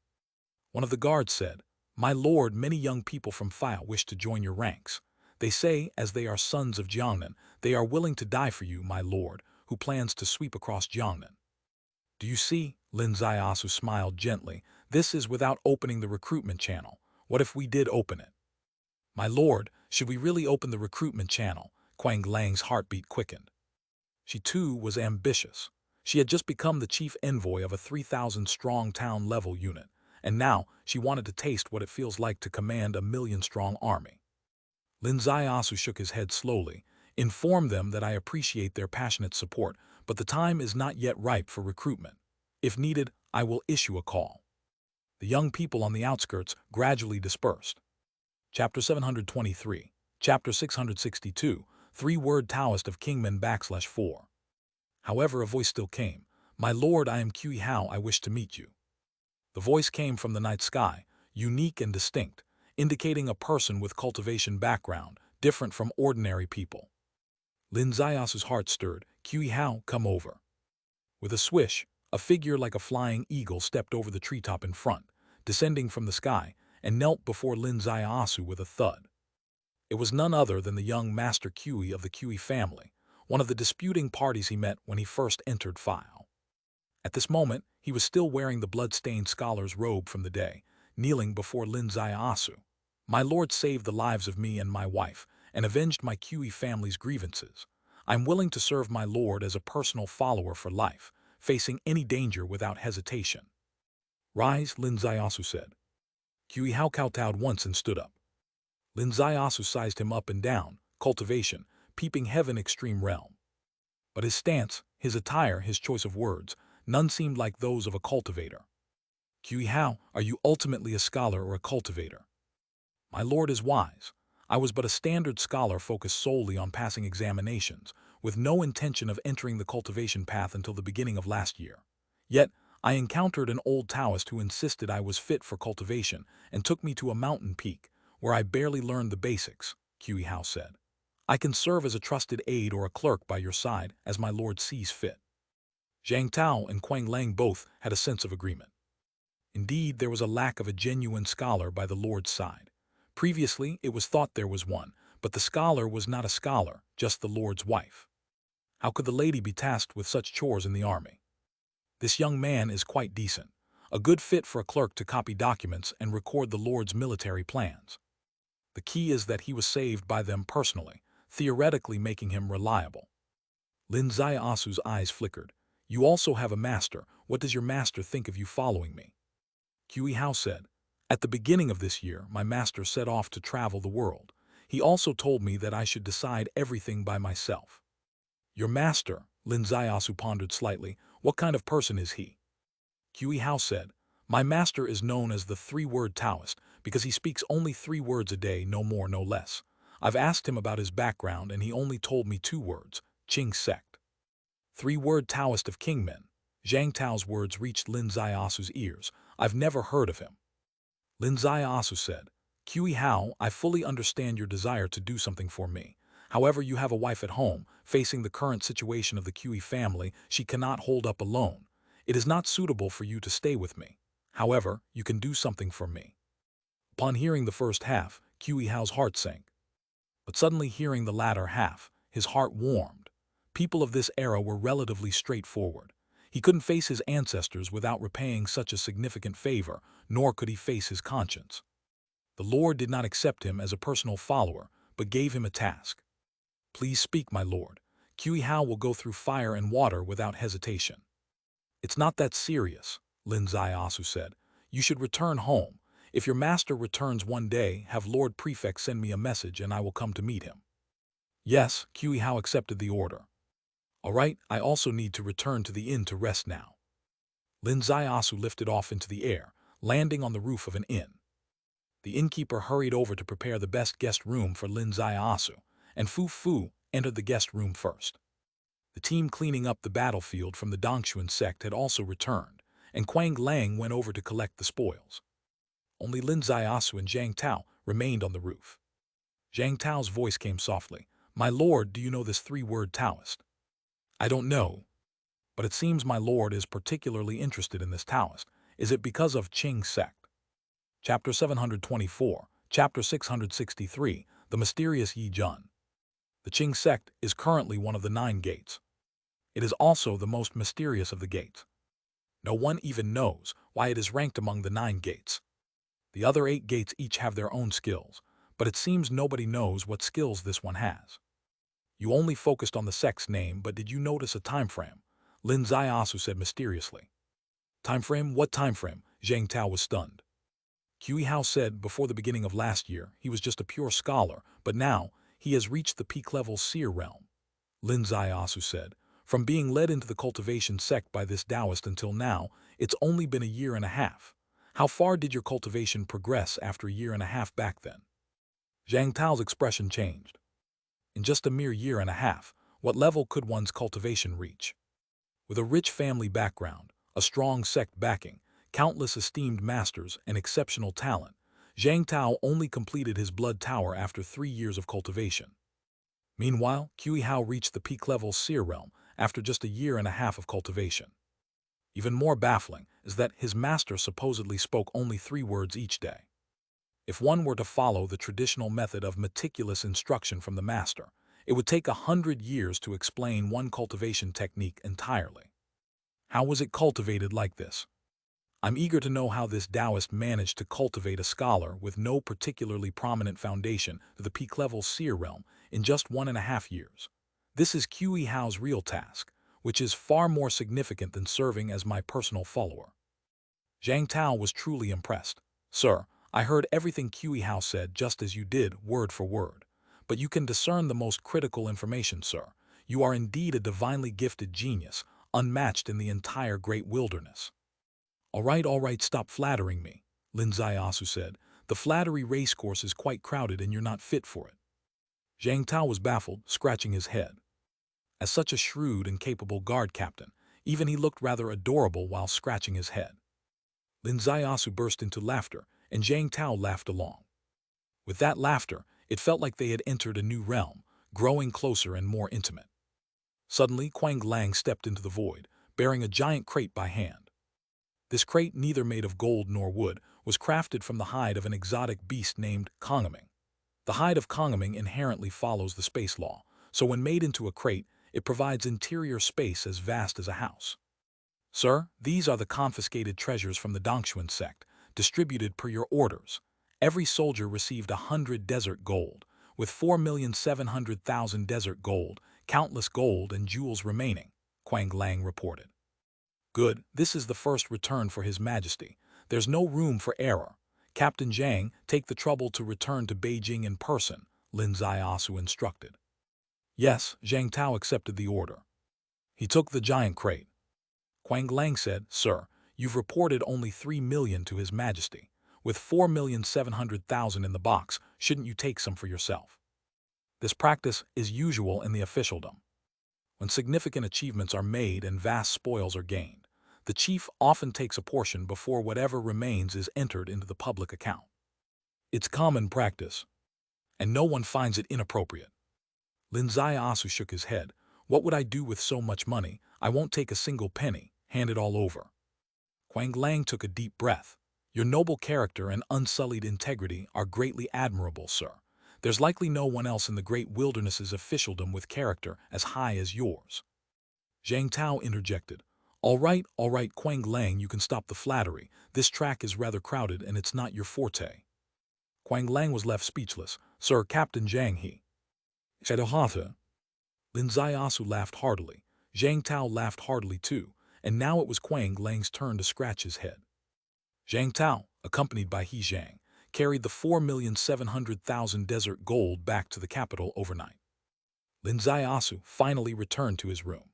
One of the guards said, My lord, many young people from Fire wish to join your ranks. They say, as they are sons of Jiangnan, they are willing to die for you, my lord, who plans to sweep across Jiangnan. Do you see? Lin Ziasu smiled gently. This is without opening the recruitment channel. What if we did open it? My lord, should we really open the recruitment channel? Quang Lang's heartbeat quickened. She too was ambitious. She had just become the chief envoy of a 3,000-strong town-level unit, and now she wanted to taste what it feels like to command a 1,000,000-strong army. Lin Ziasu shook his head slowly. Inform them that I appreciate their passionate support, but the time is not yet ripe for recruitment. If needed, I will issue a call. The young people on the outskirts gradually dispersed. Chapter 723, Chapter 662, Three-Word Taoist of Kingman /4. However, a voice still came. My lord, I am Kui Hao, I wish to meet you. The voice came from the night sky, unique and distinct, indicating a person with cultivation background, different from ordinary people. Lin Ziasu's heart stirred. Kui Hao, come over. With a swish, a figure like a flying eagle stepped over the treetop in front, descending from the sky, and knelt before Lin Ziasu with a thud. It was none other than the young Master Kui of the Kui family, one of the disputing parties he met when he first entered File. At this moment, he was still wearing the blood-stained scholar's robe from the day, kneeling before Lin Ziasu. My lord saved the lives of me and my wife, and avenged my Kui family's grievances. I'm willing to serve my lord as a personal follower for life, facing any danger without hesitation. Rise, Lin Ziasu said. Kui Hao kowtowed once and stood up. Lin Ziasu sized him up and down, cultivation, peeping heaven extreme realm. But his stance, his attire, his choice of words, none seemed like those of a cultivator. Kui Hao, are you ultimately a scholar or a cultivator? My lord is wise. I was but a standard scholar focused solely on passing examinations, with no intention of entering the cultivation path until the beginning of last year. Yet, I encountered an old Taoist who insisted I was fit for cultivation and took me to a mountain peak, where I barely learned the basics, Kui Hao said. I can serve as a trusted aide or a clerk by your side as my lord sees fit. Zhang Tao and Quang Lang both had a sense of agreement. Indeed, there was a lack of a genuine scholar by the lord's side. Previously, it was thought there was one, but the scholar was not a scholar, just the lord's wife. How could the lady be tasked with such chores in the army? This young man is quite decent, a good fit for a clerk to copy documents and record the lord's military plans. The key is that he was saved by them personally, theoretically making him reliable. Lin Ziasu's eyes flickered. You also have a master. What does your master think of you following me? Kui Hao said. At the beginning of this year, my master set off to travel the world. He also told me that I should decide everything by myself. Your master, Lin Ziasu pondered slightly. What kind of person is he? Kui Hao said. My master is known as the three-word Taoist because he speaks only 3 words a day, no more, no less. I've asked him about his background and he only told me 2 words, Qing sect. 3-word Taoist of Kingmen. Zhang Tao's words reached Lin Ziasu's ears. I've never heard of him. Lin Ziasu said, Kui Hao, I fully understand your desire to do something for me. However, you have a wife at home, facing the current situation of the Kui family, she cannot hold up alone. It is not suitable for you to stay with me. However, you can do something for me. Upon hearing the first half, Kui Hao's heart sank. But suddenly hearing the latter half, his heart warmed. People of this era were relatively straightforward. He couldn't face his ancestors without repaying such a significant favor, nor could he face his conscience. The Lord did not accept him as a personal follower, but gave him a task. Please speak, my lord. Kui Hao will go through fire and water without hesitation. It's not that serious, Lin Ziasu said. You should return home. If your master returns one day, have Lord Prefect send me a message and I will come to meet him. Yes, Kui Hao accepted the order. All right, I also need to return to the inn to rest now. Lin Ziasu lifted off into the air, landing on the roof of an inn. The innkeeper hurried over to prepare the best guest room for Lin Ziasu, and Fu Fu, entered the guest room first. The team cleaning up the battlefield from the Dongshuan sect had also returned, and Quang Lang went over to collect the spoils. Only Lin Ziasu and Zhang Tao remained on the roof. Zhang Tao's voice came softly. "My lord, do you know this three-word Taoist?" "I don't know, but it seems my lord is particularly interested in this Taoist. Is it because of Qing sect?" Chapter 724, Chapter 663, The Mysterious Yi Jun. The Qing sect is currently one of the 9 gates. It is also the most mysterious of the gates. No one even knows why it is ranked among the 9 gates. The other 8 gates each have their own skills, but it seems nobody knows what skills this one has. "You only focused on the sect's name, but did you notice a time frame?" Lin Ziasu said mysteriously. "Time frame? What time frame?" Zhang Tao was stunned. Qi Hao said before the beginning of last year he was just a pure scholar, but now he has reached the peak-level seer realm. Lin Ziasu said, "From being led into the cultivation sect by this Taoist until now, it's only been a year and a half. How far did your cultivation progress after a year and a half back then?" Zhang Tao's expression changed. "In just a mere year and a half, what level could one's cultivation reach?" With a rich family background, a strong sect backing, countless esteemed masters, and exceptional talent, Zhang Tao only completed his blood tower after 3 years of cultivation. Meanwhile, Qi Hao reached the peak-level seer realm after just a year and a half of cultivation. Even more baffling is that his master supposedly spoke only 3 words each day. If one were to follow the traditional method of meticulous instruction from the master, it would take 100 years to explain one cultivation technique entirely. How was it cultivated like this? I'm eager to know how this Taoist managed to cultivate a scholar with no particularly prominent foundation to the peak-level seer realm in just 1.5 years. This is Qi Hao's real task, which is far more significant than serving as my personal follower. Zhang Tao was truly impressed. "Sir, I heard everything Qi Hao said just as you did, word for word. But you can discern the most critical information, sir. You are indeed a divinely gifted genius, unmatched in the entire great wilderness." All right, stop flattering me," Lin Ziasu said. "The flattery racecourse is quite crowded and you're not fit for it." Zhang Tao was baffled, scratching his head. As such a shrewd and capable guard captain, even he looked rather adorable while scratching his head. Lin Ziasu burst into laughter, and Zhang Tao laughed along. With that laughter, it felt like they had entered a new realm, growing closer and more intimate. Suddenly, Quang Lang stepped into the void, bearing a giant crate by hand. This crate, neither made of gold nor wood, was crafted from the hide of an exotic beast named Kongaming. The hide of Kongaming inherently follows the space law, so when made into a crate, it provides interior space as vast as a house. "Sir, these are the confiscated treasures from the Dongshuan sect, distributed per your orders. Every soldier received 100 desert gold, with 4,700,000 desert gold, countless gold and jewels remaining," Quang Lang reported. "Good, this is the first return for His Majesty. There's no room for error. Captain Zhang, take the trouble to return to Beijing in person," Lin Ziasu instructed. Yes, Zhang Tao accepted the order. He took the giant crate. Quang Lang said, "Sir, you've reported only 3 million to His Majesty. With 4,700,000 in the box, shouldn't you take some for yourself?" This practice is usual in the officialdom. When significant achievements are made and vast spoils are gained, the chief often takes a portion before whatever remains is entered into the public account. It's common practice, and no one finds it inappropriate. Lin Ziasu shook his head. "What would I do with so much money? I won't take a single penny, hand it all over." Quang Lang took a deep breath. "Your noble character and unsullied integrity are greatly admirable, sir. There's likely no one else in the great wilderness's officialdom with character as high as yours." Zhang Tao interjected. All right, Quang Lang, you can stop the flattery. This track is rather crowded and it's not your forte." Quang Lang was left speechless. "Sir, Captain Zhang, he said Ohata." Lin Ziasu laughed heartily. Zhang Tao laughed heartily too, and now it was Quang Lang's turn to scratch his head. Zhang Tao, accompanied by He Zhang, carried the 4,700,000 desert gold back to the capital overnight. Lin Ziasu finally returned to his room.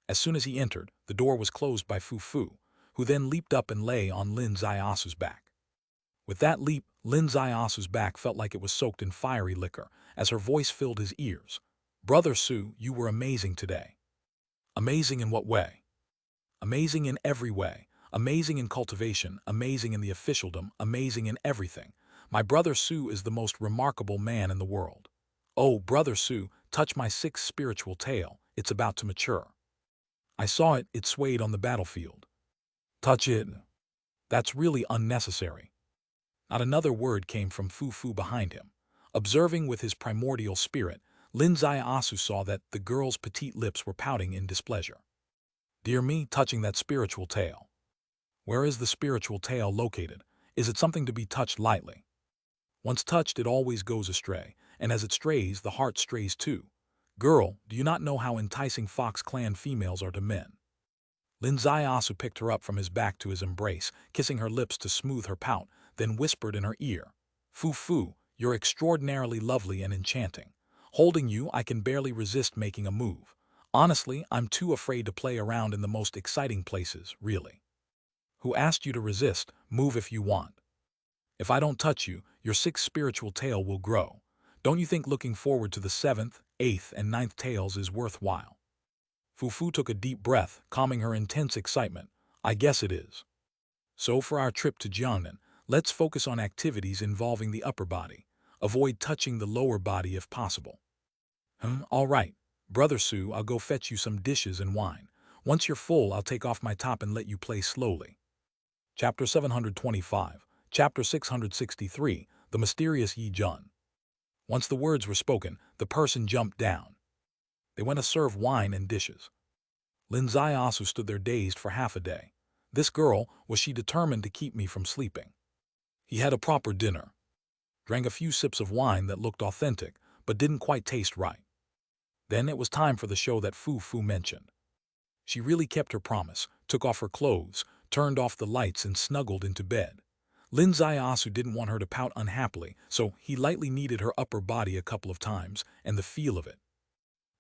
As soon as he entered, the door was closed by Fu Fu, who then leaped up and lay on Lin Ziasu's back. With that leap, Lin Ziasu's back felt like it was soaked in fiery liquor, as her voice filled his ears. Brother Su, you were amazing today. Amazing in what way? Amazing in every way. Amazing in cultivation, amazing in the officialdom, amazing in everything. My brother Su is the most remarkable man in the world. Oh, brother Su, touch my sixth spiritual tail, it's about to mature. I saw it, it swayed on the battlefield. Touch it. That's really unnecessary. Not another word came from Fu Fu behind him. Observing with his primordial spirit, Lin Asu saw that the girl's petite lips were pouting in displeasure. Dear me, touching that spiritual tail. Where is the spiritual tail located? Is it something to be touched lightly? Once touched, it always goes astray, and as it strays, the heart strays too. Girl, do you not know how enticing Fox clan females are to men? Lin Asu picked her up from his back to his embrace, kissing her lips to smooth her pout, then whispered in her ear, Fu Fu, you're extraordinarily lovely and enchanting. Holding you, I can barely resist making a move. Honestly, I'm too afraid to play around in the most exciting places, really. Who asked you to resist? Move if you want. If I don't touch you, your sixth spiritual tail will grow. Don't you think looking forward to the seventh, eighth, and ninth tails is worthwhile? Fufu took a deep breath, calming her intense excitement. I guess it is. So for our trip to Jiangnan, let's focus on activities involving the upper body. Avoid touching the lower body if possible. All right. Brother Su, I'll go fetch you some dishes and wine. Once you're full, I'll take off my top and let you play slowly. Chapter 725, Chapter 663, The Mysterious Yi Jun. Once the words were spoken, the person jumped down. They went to serve wine and dishes. Lin Asu stood there dazed for half a day. This girl, was she determined to keep me from sleeping? He had a proper dinner. Drank a few sips of wine that looked authentic, but didn't quite taste right. Then it was time for the show that Fu Fu mentioned. She really kept her promise, took off her clothes, turned off the lights and snuggled into bed. Lin Asu didn't want her to pout unhappily, so he lightly kneaded her upper body a couple of times, and the feel of it.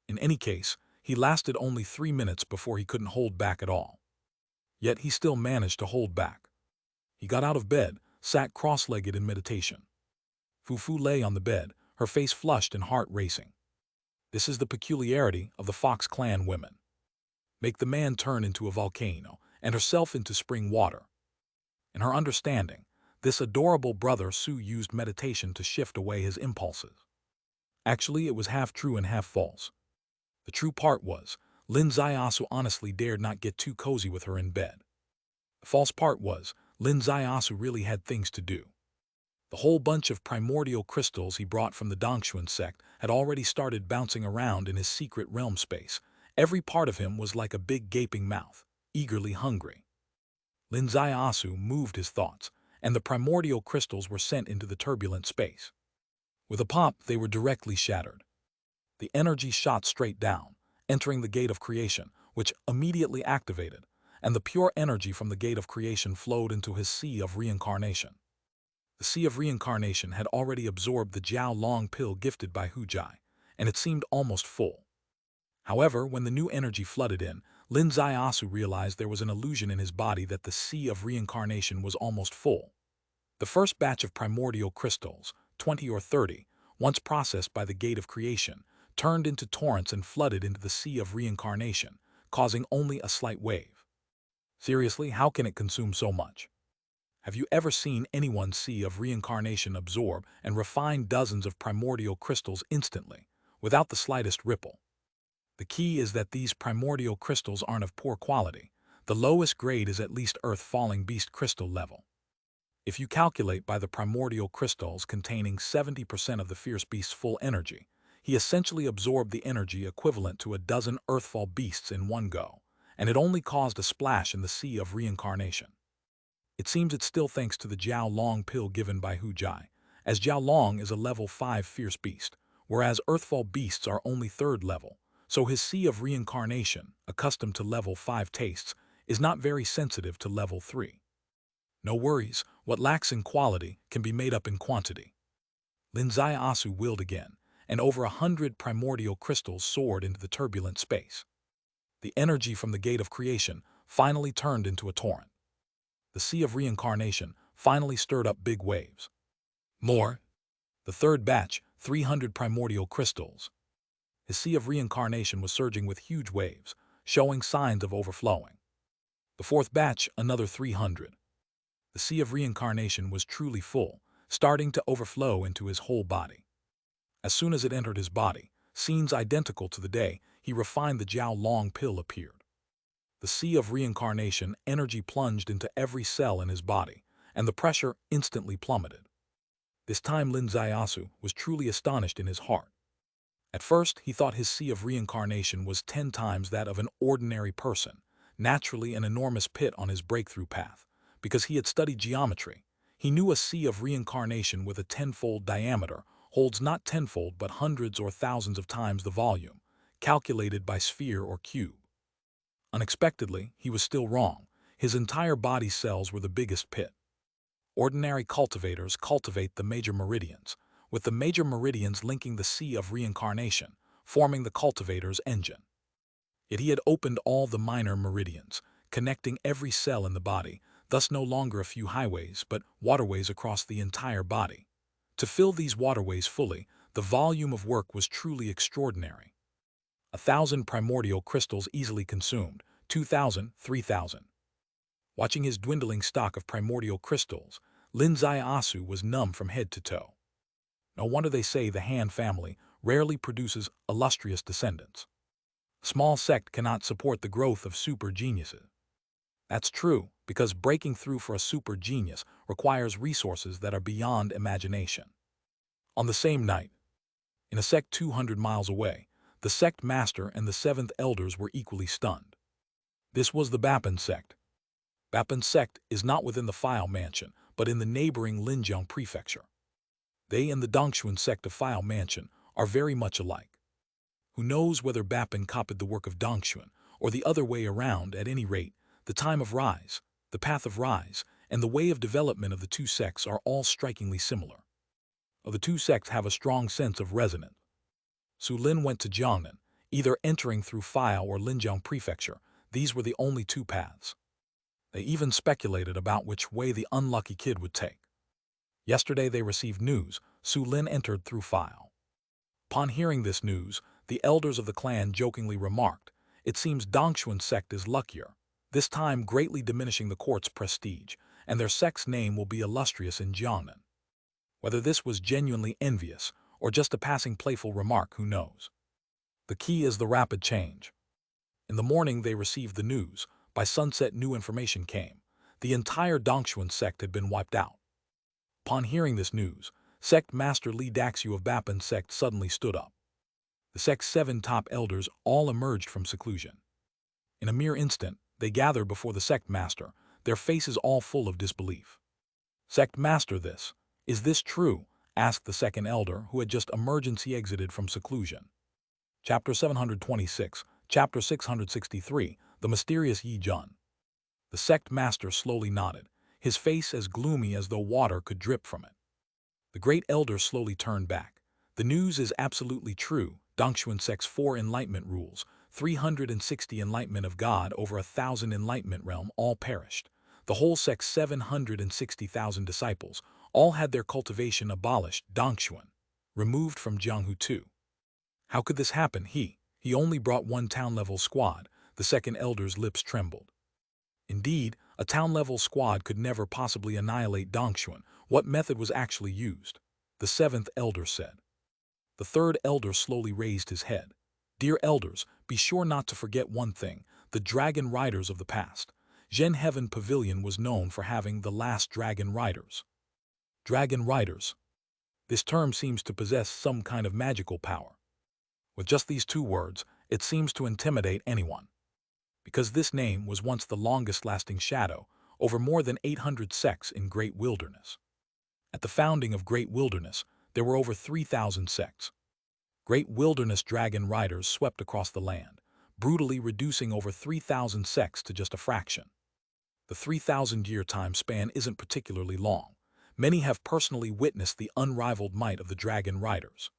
In any case, he lasted only 3 minutes before he couldn't hold back at all. Yet he still managed to hold back. He got out of bed, sat cross-legged in meditation. Fu Fu lay on the bed, her face flushed and heart racing. This is the peculiarity of the Fox clan women. Make the man turn into a volcano, and herself into spring water. In her understanding, this adorable brother Su used meditation to shift away his impulses. Actually, it was half true and half false. The true part was, Lin Asu honestly dared not get too cozy with her in bed. The false part was, Lin Asu really had things to do. The whole bunch of primordial crystals he brought from the Dongshuan sect had already started bouncing around in his secret realm space. Every part of him was like a big gaping mouth, eagerly hungry. Lin Asu moved his thoughts, and the primordial crystals were sent into the turbulent space. With a pop, they were directly shattered. The energy shot straight down, entering the gate of creation, which immediately activated, and the pure energy from the gate of creation flowed into his sea of reincarnation. The sea of reincarnation had already absorbed the Jiao Long pill gifted by Hu Jai, and it seemed almost full. However, when the new energy flooded in, Lin Asu realized there was an illusion in his body that the sea of reincarnation was almost full. The first batch of primordial crystals, 20 or 30, once processed by the gate of creation, turned into torrents and flooded into the sea of reincarnation, causing only a slight wave. Seriously, how can it consume so much? Have you ever seen anyone's sea of reincarnation absorb and refine dozens of primordial crystals instantly, without the slightest ripple? The key is that these primordial crystals aren't of poor quality. The lowest grade is at least earth-falling beast crystal level. If you calculate by the primordial crystals containing 70% of the fierce beast's full energy, he essentially absorbed the energy equivalent to a dozen earthfall beasts in one go, and it only caused a splash in the sea of reincarnation. It seems it's still thanks to the Jiao Long pill given by Hu Jai, as Jiao Long is a level 5 fierce beast, whereas earthfall beasts are only 3rd level, so his sea of reincarnation, accustomed to level 5 tastes, is not very sensitive to level 3. No worries, what lacks in quality can be made up in quantity. Lin Asu willed again, and over 100 primordial crystals soared into the turbulent space. The energy from the gate of creation finally turned into a torrent. The sea of reincarnation finally stirred up big waves. More. The third batch, 300 primordial crystals. His sea of reincarnation was surging with huge waves, showing signs of overflowing. The fourth batch, another 300. The sea of reincarnation was truly full, starting to overflow into his whole body. As soon as it entered his body, scenes identical to the day he refined the Jiao Long pill appeared. The sea of reincarnation energy plunged into every cell in his body, and the pressure instantly plummeted. This time Lin Ziasu was truly astonished in his heart. At first, he thought his sea of reincarnation was 10 times that of an ordinary person, naturally an enormous pit on his breakthrough path. Because he had studied geometry, he knew a sea of reincarnation with a 10-fold diameter holds not tenfold but hundreds or thousands of times the volume, calculated by sphere or cube. Unexpectedly, he was still wrong. His entire body cells were the biggest pit. Ordinary cultivators cultivate the major meridians, with the major meridians linking the sea of reincarnation, forming the cultivator's engine. Yet he had opened all the minor meridians, connecting every cell in the body, thus no longer a few highways, but waterways across the entire body. To fill these waterways fully, the volume of work was truly extraordinary. 1,000 primordial crystals easily consumed, 2,000, 3,000. Watching his dwindling stock of primordial crystals, Lin Ziasu was numb from head to toe. No wonder they say the Han family rarely produces illustrious descendants. Small sect cannot support the growth of super geniuses. That's true, because breaking through for a super genius requires resources that are beyond imagination. On the same night, in a sect 200 miles away, the sect master and the 7th elders were equally stunned. This was the Bapin sect. Bapin sect is not within the File Mansion, but in the neighboring Linjiang prefecture. They and the Dongshuan sect of File Mansion are very much alike. Who knows whether Bapin copied the work of Dongshuan, or the other way around. At any rate, the time of rise, the path of rise, and the way of development of the two sects are all strikingly similar. The two sects have a strong sense of resonance. Su Lin went to Jiangnan, either entering through File or Linjiang prefecture. These were the only two paths. They even speculated about which way the unlucky kid would take. Yesterday they received news. Su Lin entered through File. Upon hearing this news, the elders of the clan jokingly remarked, "It seems Dongshuan sect is luckier, this time greatly diminishing the court's prestige, and their sect's name will be illustrious in Jiangnan." Whether this was genuinely envious or just a passing playful remark, who knows? The key is the rapid change. In the morning they received the news. By sunset new information came. The entire Dongshuan sect had been wiped out. Upon hearing this news, sect master Li Daxiu of Bapin sect suddenly stood up. The sect's 7 top elders all emerged from seclusion. In a mere instant, they gathered before the sect master, their faces all full of disbelief. "Sect master, is this true?" asked the second elder, who had just emergency exited from seclusion. Chapter 726, Chapter 663, The Mysterious Yi Jun. The sect master slowly nodded, his face as gloomy as though water could drip from it. The great elder slowly turned back. "The news is absolutely true. Dongshuan sect's 4 enlightenment rules, 360 enlightenment of God over 1,000 enlightenment realm all perished. The whole sect's 760,000 disciples all had their cultivation abolished. Dongshuan removed from Jianghu too." How could this happen? He only brought 1 town-level squad. The second elder's lips trembled. Indeed, a town-level squad could never possibly annihilate Dongshuan. What method was actually used? The 7th elder said. The 3rd elder slowly raised his head. "Dear elders, be sure not to forget one thing, the dragon riders of the past. Zhen Heaven Pavilion was known for having the last dragon riders." Dragon riders. This term seems to possess some kind of magical power. With just these 2 words, it seems to intimidate anyone. Because this name was once the longest-lasting shadow over more than 800 sects in Great Wilderness. At the founding of Great Wilderness, there were over 3,000 sects. Great Wilderness dragon riders swept across the land, brutally reducing over 3,000 sects to just a fraction. The 3,000-year time span isn't particularly long. Many have personally witnessed the unrivaled might of the dragon riders.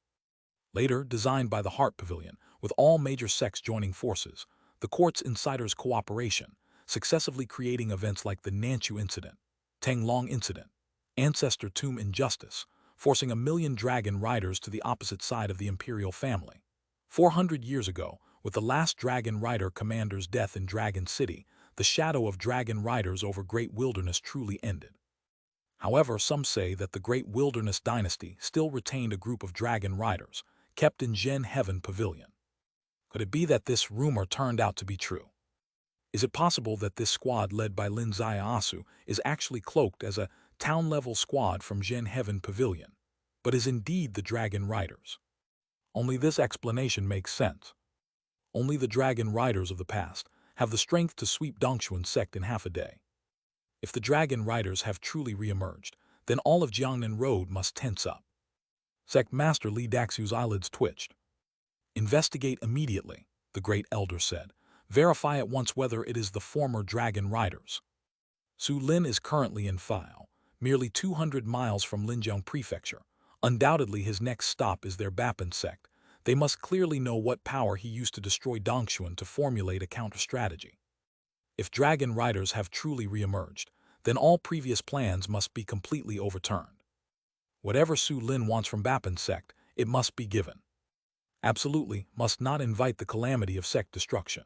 Later, designed by the Heart Pavilion, with all major sects joining forces, the court's insiders' cooperation, successively creating events like the Nanchu Incident, Tanglong Incident, Ancestor Tomb Injustice, forcing 1 million dragon riders to the opposite side of the imperial family. 400 years ago, with the last Dragon Rider commander's death in Dragon City, the shadow of Dragon Riders over Great Wilderness truly ended. However, some say that the Great Wilderness dynasty still retained a group of Dragon Riders, kept in Gen Heaven Pavilion. Could it be that this rumor turned out to be true? Is it possible that this squad led by Linzai Asu is actually cloaked as a town-level squad from Gen Heaven Pavilion, but is indeed the Dragon Riders? Only this explanation makes sense. Only the Dragon Riders of the past have the strength to sweep Dongxuan's sect in half a day. If the Dragon Riders have truly re-emerged, then all of Jiangnan Road must tense up. Sect Master Li Daxu's eyelids twitched. Investigate immediately, the Great Elder said. Verify at once whether it is the former Dragon Riders. Su Lin is currently in File, merely 200 miles from Linjiang Prefecture. Undoubtedly his next stop is their Bapin sect. They must clearly know what power he used to destroy Dongxuan to formulate a counter-strategy. If Dragon Riders have truly re-emerged, then all previous plans must be completely overturned. Whatever Su Lin wants from Bapin sect, it must be given. Absolutely must not invite the calamity of sect destruction.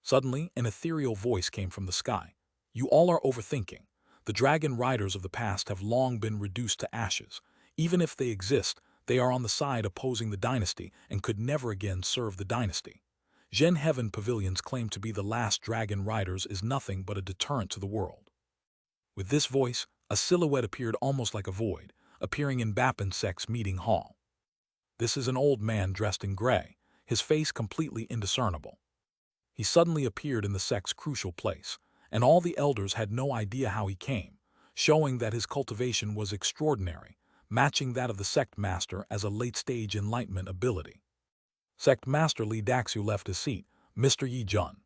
Suddenly, an ethereal voice came from the sky. You all are overthinking. The Dragon Riders of the past have long been reduced to ashes. Even if they exist, they are on the side opposing the dynasty and could never again serve the dynasty. Gen Heaven Pavilion's claim to be the last Dragon Riders is nothing but a deterrent to the world. With this voice, a silhouette appeared almost like a void, appearing in Bapin sect's meeting hall. This is an old man dressed in gray, his face completely indiscernible. He suddenly appeared in the sect's crucial place, and all the elders had no idea how he came, showing that his cultivation was extraordinary, matching that of the sect master as a late-stage enlightenment ability. Sect Master Li Daxu left his seat. Mr. Yi Jun.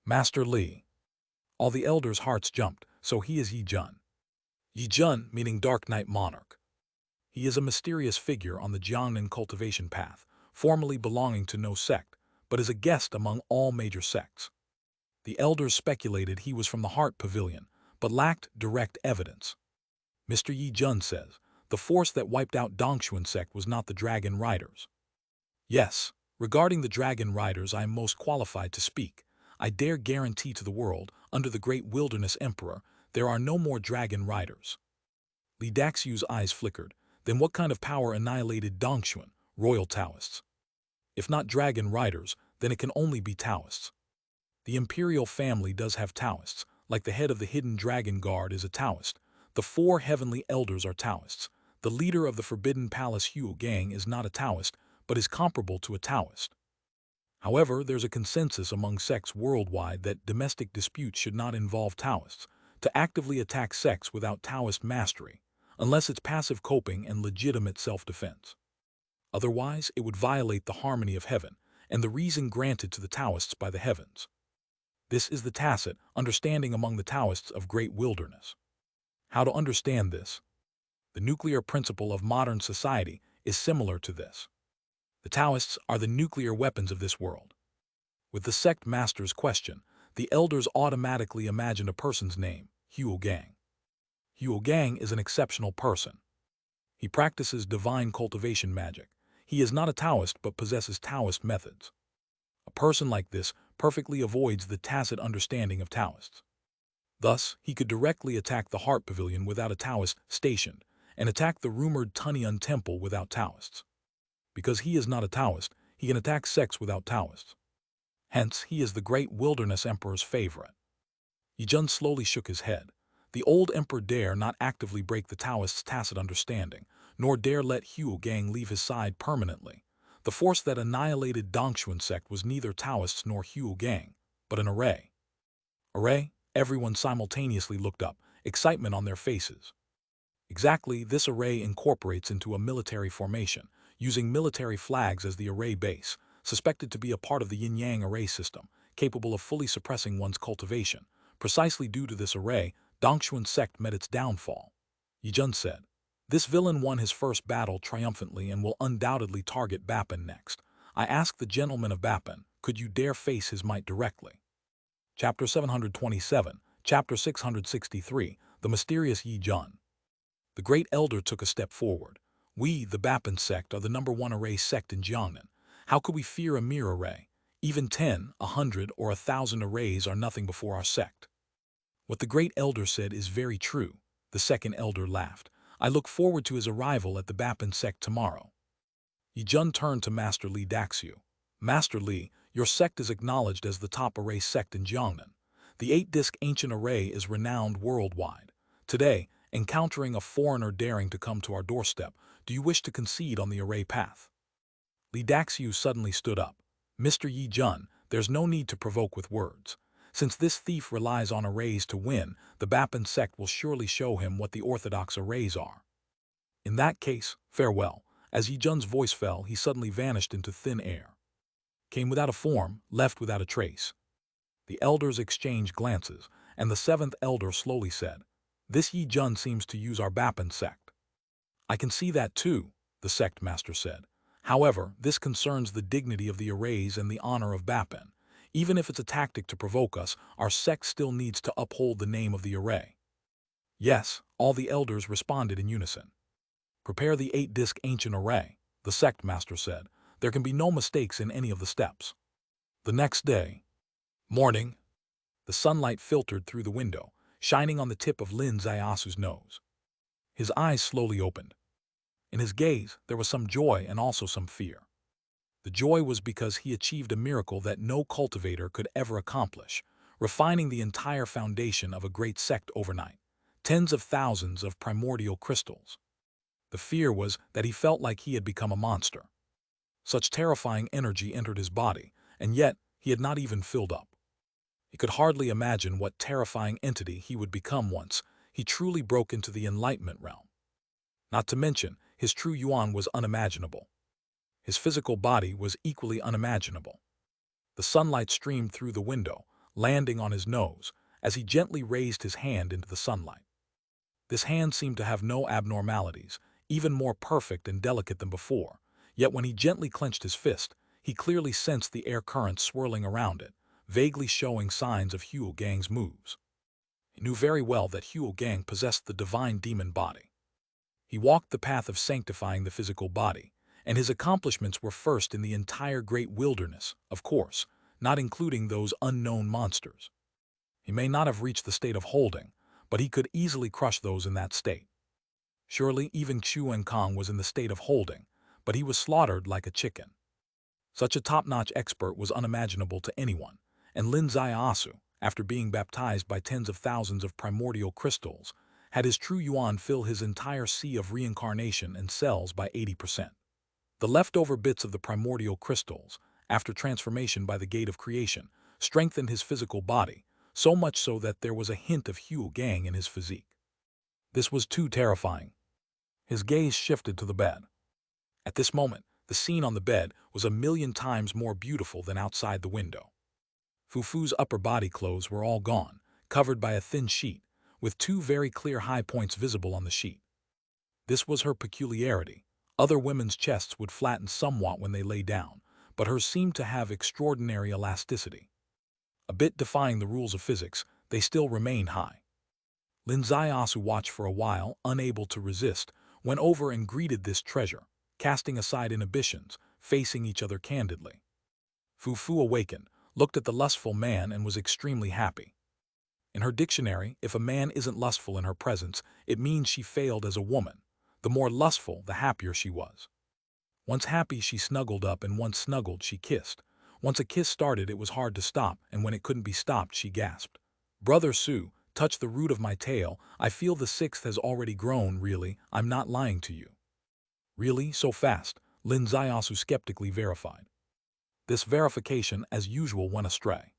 Master Li. All the elders' hearts jumped, so he is Yi Jun. Yi Jun meaning Dark Knight Monarch. He is a mysterious figure on the Jiangnan cultivation path, formerly belonging to no sect, but is a guest among all major sects. The elders speculated he was from the Heart Pavilion, but lacked direct evidence. Mr. Yi Jun says, the force that wiped out Dongxuan sect was not the Dragon Riders. Yes, regarding the Dragon Riders I am most qualified to speak. I dare guarantee to the world, under the Great Wilderness Emperor, there are no more Dragon Riders. Li Daxu's eyes flickered. Then what kind of power annihilated Dongxuan, royal Taoists? If not Dragon Riders, then it can only be Taoists. The imperial family does have Taoists, like the head of the Hidden Dragon Guard is a Taoist. The 4 heavenly elders are Taoists. The leader of the Forbidden Palace Huo Gang is not a Taoist, but is comparable to a Taoist. However, there's a consensus among sects worldwide that domestic disputes should not involve Taoists, to actively attack sects without Taoist mastery, unless it's passive coping and legitimate self-defense. Otherwise, it would violate the harmony of heaven and the reason granted to the Taoists by the heavens. This is the tacit understanding among the Taoists of Great Wilderness. How to understand this? The nuclear principle of modern society is similar to this. The Taoists are the nuclear weapons of this world. With the sect master's question, the elders automatically imagined a person's name, Huo Gang. Huo Gang is an exceptional person. He practices divine cultivation magic. He is not a Taoist but possesses Taoist methods. A person like this perfectly avoids the tacit understanding of Taoists. Thus, he could directly attack the Heart Pavilion without a Taoist stationed, and attack the rumored Tunyan Temple without Taoists. Because he is not a Taoist, he can attack sects without Taoists. Hence, he is the Great Wilderness Emperor's favorite. Yi Jun slowly shook his head. The old emperor dare not actively break the Taoists' tacit understanding, nor dare let Huo Gang leave his side permanently. The force that annihilated Dongxuan sect was neither Taoists nor Huo Gang, but an array. Array? Everyone simultaneously looked up, excitement on their faces. Exactly, this array incorporates into a military formation, using military flags as the array base, suspected to be a part of the yin-yang array system, capable of fully suppressing one's cultivation. Precisely due to this array, Dongxuan sect met its downfall. Yi Jun said, this villain won his first battle triumphantly and will undoubtedly target Bapin next. I ask the gentleman of Bapin, could you dare face his might directly? Chapter 727, Chapter 663, The Mysterious Yi Jun. The Great Elder took a step forward. We, the Bapin sect, are the #1 array sect in Jiangnan. How could we fear a mere array? Even 10, 100, or 1,000 arrays are nothing before our sect. What the great elder said is very true, the second elder laughed. I look forward to his arrival at the Bapin sect tomorrow. Yijun turned to Master Li Daxiu. Master Li, your sect is acknowledged as the top array sect in Jiangnan. The 8-disc ancient array is renowned worldwide. Today, encountering a foreigner daring to come to our doorstep, do you wish to concede on the array path? Li Daxiu suddenly stood up. Mr. Yijun, there's no need to provoke with words. Since this thief relies on arrays to win, the Bapin sect will surely show him what the orthodox arrays are. In that case, farewell. As Yijun's voice fell, he suddenly vanished into thin air. Came without a form, left without a trace. The elders exchanged glances, and the seventh elder slowly said, This Yijun seems to use our Bapin sect. I can see that too, the sect master said. However, this concerns the dignity of the arrays and the honor of Bapin. Even if it's a tactic to provoke us, our sect still needs to uphold the name of the array. Yes, all the elders responded in unison. Prepare the 8-disc ancient array, the sect master said. There can be no mistakes in any of the steps. The next day, morning, the sunlight filtered through the window, shining on the tip of Lin Zaiasu's nose. His eyes slowly opened. In his gaze, there was some joy and also some fear. The joy was because he achieved a miracle that no cultivator could ever accomplish, refining the entire foundation of a great sect overnight. Tens of thousands of primordial crystals. The fear was that he felt like he had become a monster. Such terrifying energy entered his body, and yet he had not even filled up. He could hardly imagine what terrifying entity he would become once he truly broke into the enlightenment realm. Not to mention, his true yuan was unimaginable. His physical body was equally unimaginable. The sunlight streamed through the window, landing on his nose, as he gently raised his hand into the sunlight. This hand seemed to have no abnormalities, even more perfect and delicate than before, yet when he gently clenched his fist, he clearly sensed the air currents swirling around it, vaguely showing signs of Huo Gang's moves. He knew very well that Huo Gang possessed the divine demon body. He walked the path of sanctifying the physical body, and his accomplishments were first in the entire great wilderness, of course, not including those unknown monsters. He may not have reached the state of holding, but he could easily crush those in that state. Surely even Xu and Kong was in the state of holding, but he was slaughtered like a chicken. Such a top-notch expert was unimaginable to anyone, and Lin Zaiasu, after being baptized by tens of thousands of primordial crystals, had his true yuan fill his entire sea of reincarnation and cells by 80%. The leftover bits of the primordial crystals, after transformation by the gate of creation, strengthened his physical body, so much so that there was a hint of Huo Gang in his physique. This was too terrifying. His gaze shifted to the bed. At this moment, the scene on the bed was 1,000,000 times more beautiful than outside the window. Fufu's upper body clothes were all gone, covered by a thin sheet, with two very clear high points visible on the sheet. This was her peculiarity. Other women's chests would flatten somewhat when they lay down, but hers seemed to have extraordinary elasticity. A bit defying the rules of physics, they still remained high. Lin Zaiasu watched for a while, unable to resist, went over and greeted this treasure, casting aside inhibitions, facing each other candidly. Fufu awakened, looked at the lustful man and was extremely happy. In her dictionary, if a man isn't lustful in her presence, it means she failed as a woman. The more lustful, the happier she was. Once happy, she snuggled up, and once snuggled, she kissed. Once a kiss started, it was hard to stop, and when it couldn't be stopped, she gasped. Brother Su, touch the root of my tail. I feel the sixth has already grown, really, I'm not lying to you. Really, so fast? Lin Zaiasu skeptically verified. This verification, as usual, went astray.